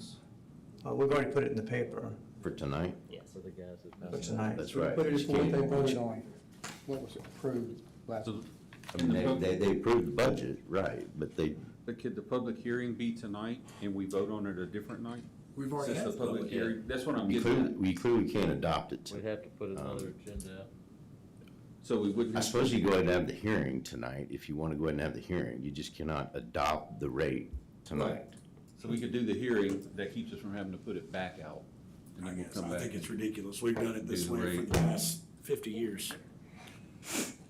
We've already put it in the paper For tonight? Yeah, for the guys that. for tonight. That's right. Put it You as what can't- they voted on, what was approved last. They approved the budget, right, but they, But could the public hearing be tonight and we vote on it a different night? We've already Since had the the public public hearing, that's what I'm we getting at. clearly can't adopt it. We'd have to put another agenda out. So we wouldn't. I suppose you go ahead and have the hearing tonight, if you want to go ahead and have the hearing. You just cannot adopt the rate tonight. So we could do the hearing, that keeps us from having to put it back out. And then we'll come I back. think it's ridiculous. We've done it this Do the way for rate. the past 50 years.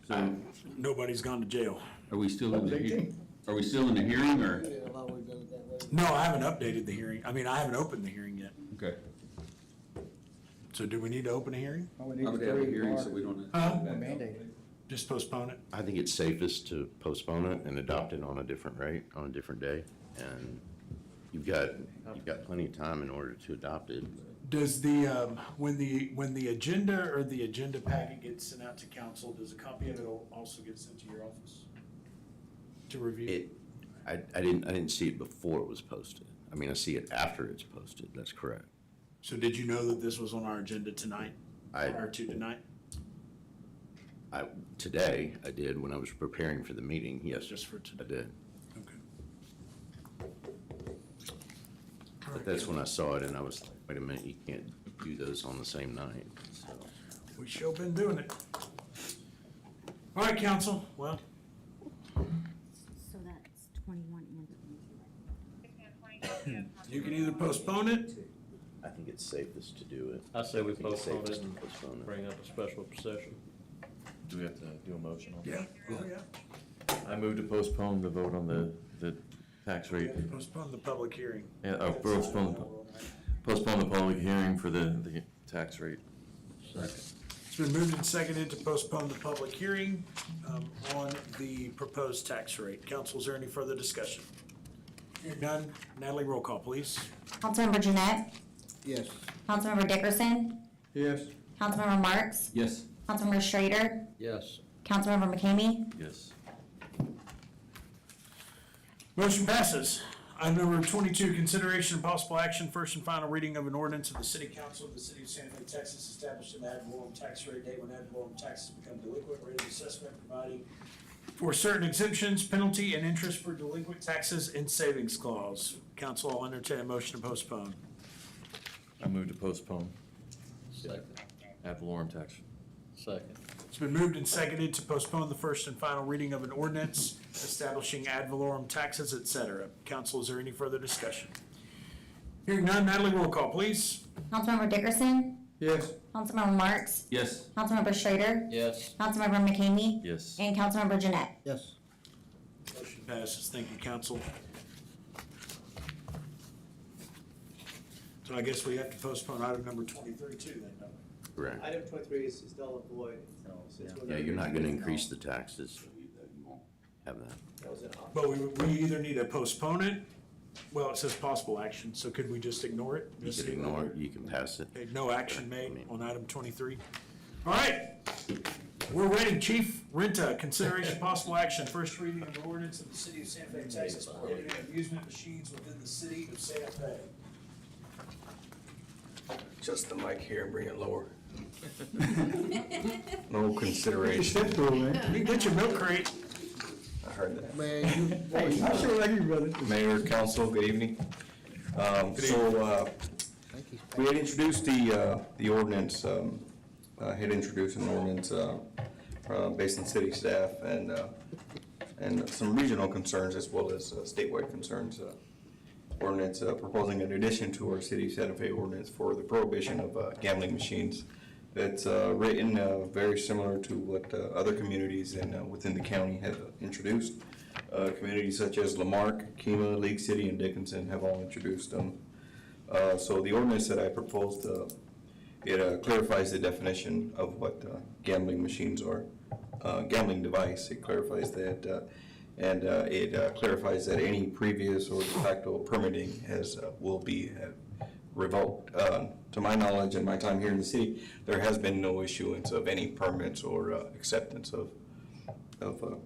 So Nobody's gone to jail. are we still in the hearing? Are we still in the hearing or? No, I haven't updated the hearing. I mean, I haven't opened the hearing yet. Okay. So do we need to open a hearing? I would have a hearing so we don't. Just postpone it? I think it's safest to postpone it and adopt it on a different rate, on a different day. And you've got plenty of time in order to adopt it. Does the, when the agenda or the agenda packet gets sent out to council, does a copy of it also get sent to your office to review? I didn't see it before it was posted. I mean, I see it after it's posted, that's correct. So did you know that this was on our agenda tonight, or to tonight? Today, I did, when I was preparing for the meeting, yes. Just for today? I did. Okay. But that's when I saw it and I was like, wait a minute, you can't do those on the same night, so. We sure been doing it. All right, council, well, So that's 21 and you can either postpone it. I think it's safest to do it. I say we think it's postpone it safest to and postpone it. bring up a special session. Do we have to do a motion on that? Yeah. Oh, yeah. I move to postpone the vote on the tax rate. Postpone the public hearing. Yeah, postpone the public hearing for the tax rate. It's been moved and seconded to postpone the public hearing on the proposed tax rate. Council, is there any further discussion? Hearing none. Natalie, roll call, please. Councilmember Jeanette, Yes. Councilmember Dickerson, Yes. Councilmember Marks, Yes. Councilmember Schrader, Yes. Councilmember McKamey, Yes. Motion passes. Item number 22, consideration and possible action, first and final reading of an ordinance of the City Council of the City of Santa Fe, Texas, establishing an ad valorem tax rate date when ad valorem taxes become delinquent, rate of assessment, providing for certain exemptions, penalty, and interest for delinquent taxes and savings clause. Council, I'll entertain a motion to postpone. I move to postpone Second. ad valorem tax. Second. It's been moved and seconded to postpone the first and final reading of an ordinance establishing ad valorem taxes, et cetera. Council, is there any further discussion? Hearing none, Natalie, roll call, please. Councilmember Dickerson, Yes. Councilmember Marks, Yes. Councilmember Schrader, Yes. Councilmember McKamey, Yes. and Councilmember Jeanette. Yes. Motion passes. Thank you, council. So I guess we have to postpone item number 23 too then, don't we? Correct. Item 23 is still a void. Yeah, you're not gonna increase the taxes. Have that. But we either need to postpone it, well, it says possible action, so could we just ignore it? You Just can leave ignore it, you can pass it. Okay, no action made on item 23. All right, we're ready. Chief Renta, consideration possible action, first reading of the ordinance of the City of Santa Fe, Texas, prohibiting amusement machines within the City of Santa Fe. Just the mic here and bring it lower. No consideration. Step through, man. You get your milk crate. I heard that. Man, Hey, I sure like you, brother. Mayor, council, good evening. We had introduced the ordinance, had introduced an ordinance based on city staff and some regional concerns as well as statewide concerns. Ordinance proposing an addition to our city of Santa Fe ordinance for the prohibition of gambling machines. It's written very similar to what other communities within the county have introduced. Communities such as Lamarck, Kemah, League City, and Dickinson have all introduced them. So the ordinance that I proposed, it clarifies the definition of what gambling machines are, gambling device. It clarifies that, and it clarifies that any previous or de facto permitting will be revoked. To my knowledge and my time here in the city, there has been no issuance of any permits or acceptance of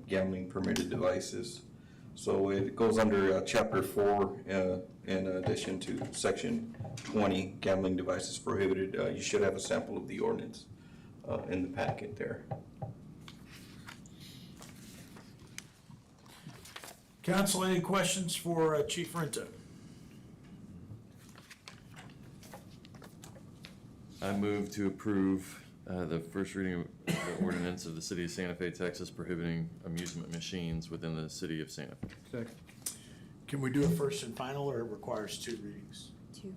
gambling permitted devices. So it goes under Chapter 4 in addition to Section 20, gambling devices prohibited. You should have a sample of the ordinance in the packet there. Council, any questions for Chief Renta? I move to approve The first reading of the ordinance of the city of Santa Fe, Texas prohibiting amusement machines within the city of Santa Fe. Second. Can we do a first and final, or it requires 2 readings? 2.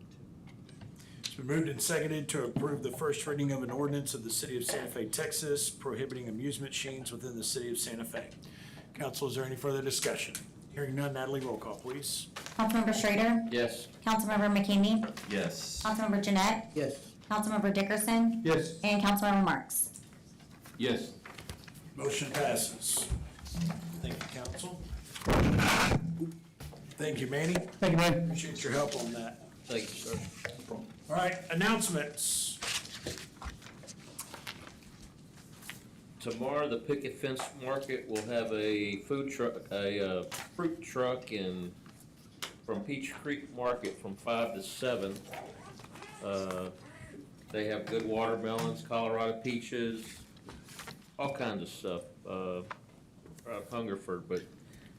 It's been moved and seconded to approve the first reading of an ordinance of the city of Santa Fe, Texas, prohibiting amusement machines within the city of Santa Fe. Council, is there any further discussion? Hearing none, Natalie, roll call, please. Councilmember Schrader, Yes. Councilmember McKamey, Yes. Councilmember Jeanette, Yes. Councilmember Dickerson, Yes. and Councilmember Marks. Yes. Motion passes. Thank you, council. Thank you, Manny. Thank you, man. Appreciate your help on that. Thank you, sir. All right, announcements. Tomorrow, the Picket Fence Market will have a food truck, fruit truck from Peach Creek Market from 5 to 7. They have good watermelons, Colorado peaches, all kinds of stuff, out of Hungerford, but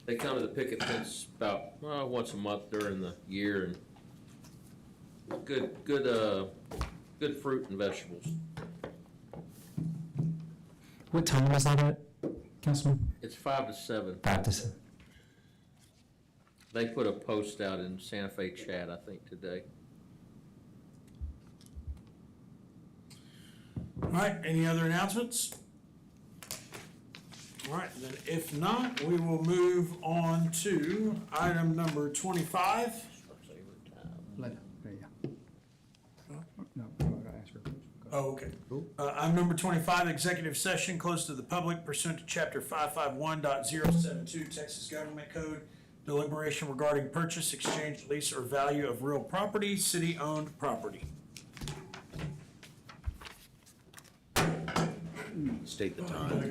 they come to the Picket Fence about, once a month during the year, and good fruit and vegetables. What time is that at, Councilman? It's 5 to 7. 5 to 7. They put a post out in Santa Fe chat, I think, today. All right, any other announcements? All right, then if not, we will move on to item number 25. Later. There you go. No, I gotta ask her. Oh, okay. Item number 25, executive session closed to the public pursuant to Chapter 551.072 Texas Government Code, deliberation regarding purchase, exchange, lease, or value of real property, city-owned property. State the time.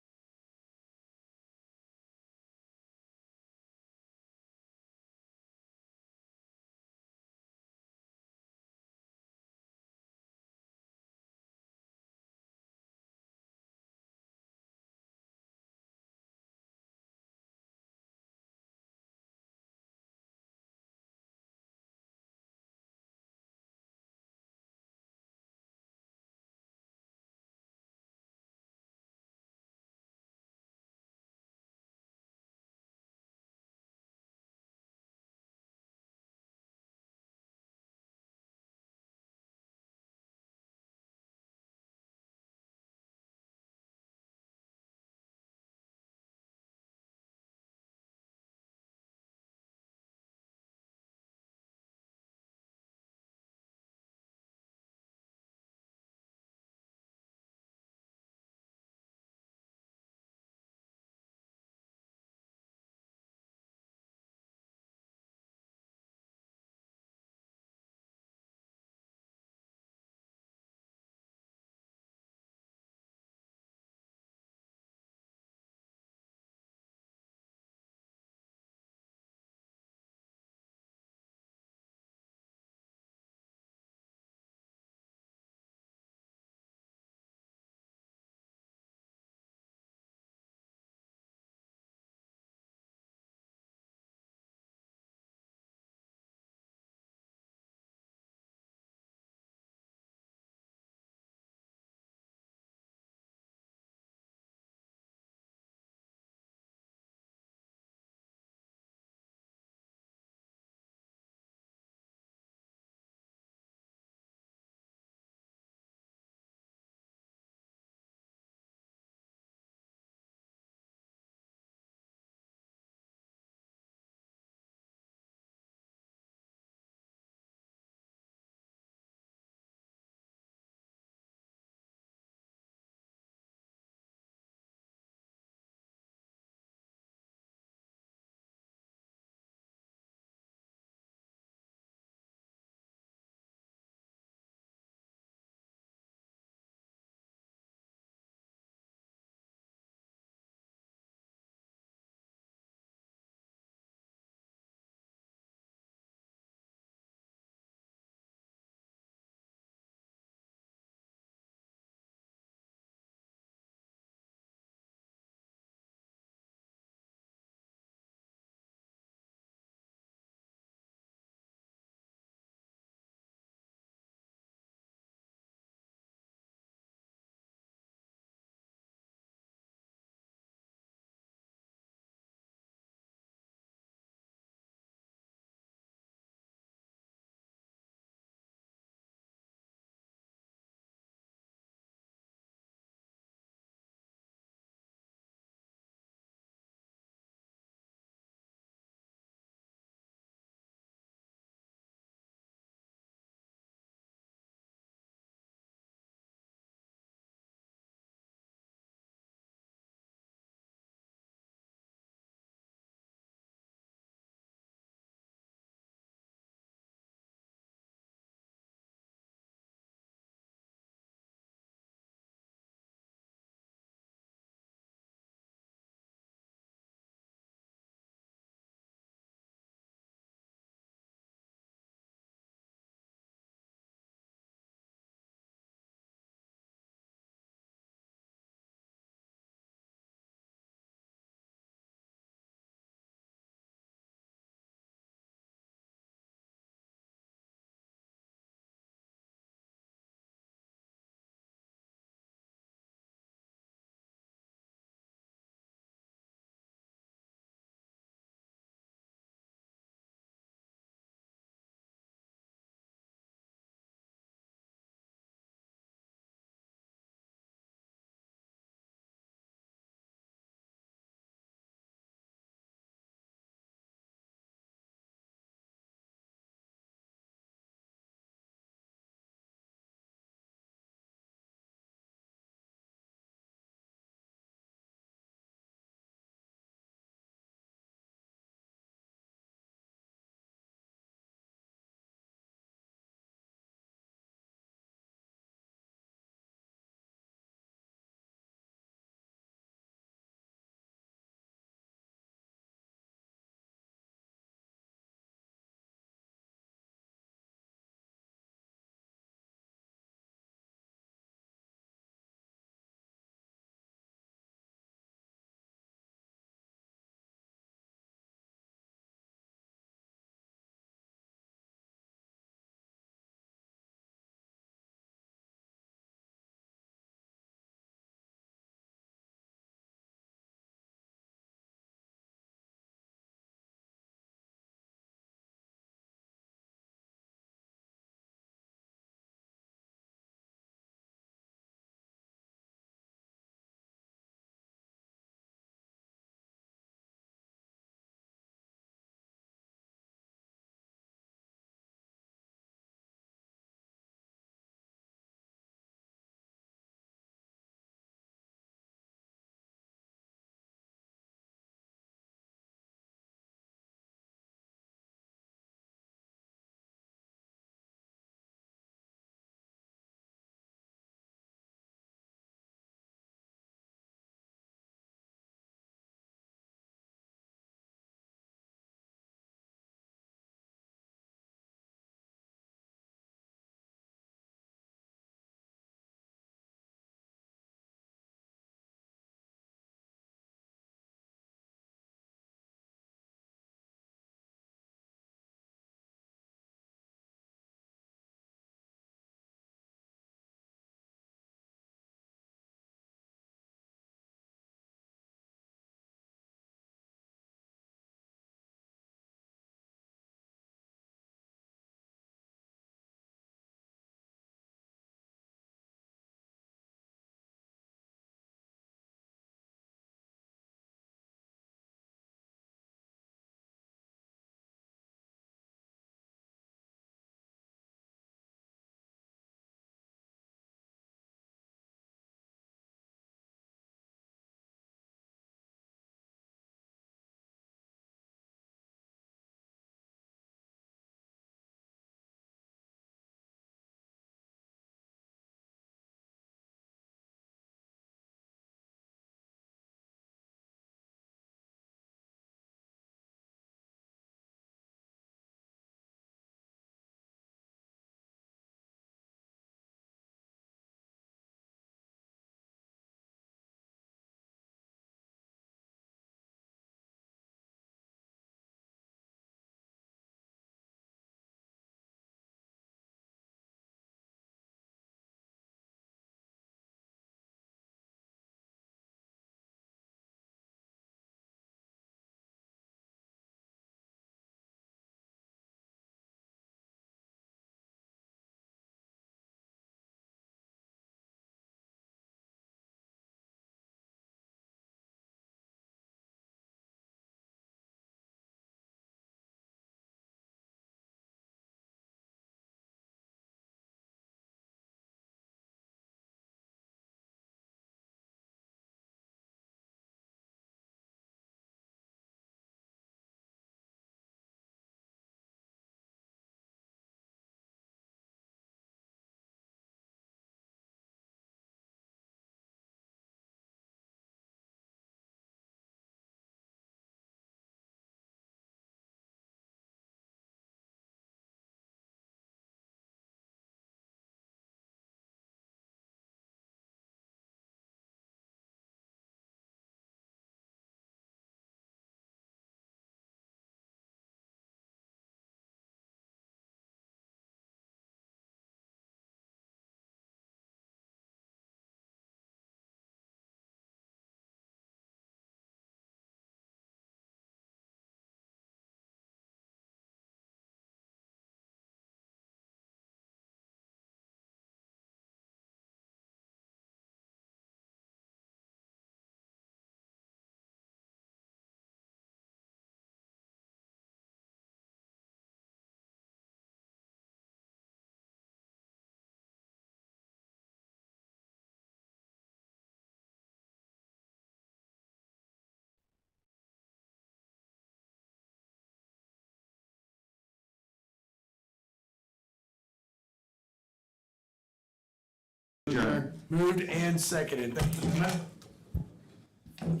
Moved and seconded. Thank you.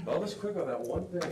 Well, let's quick on that one thing.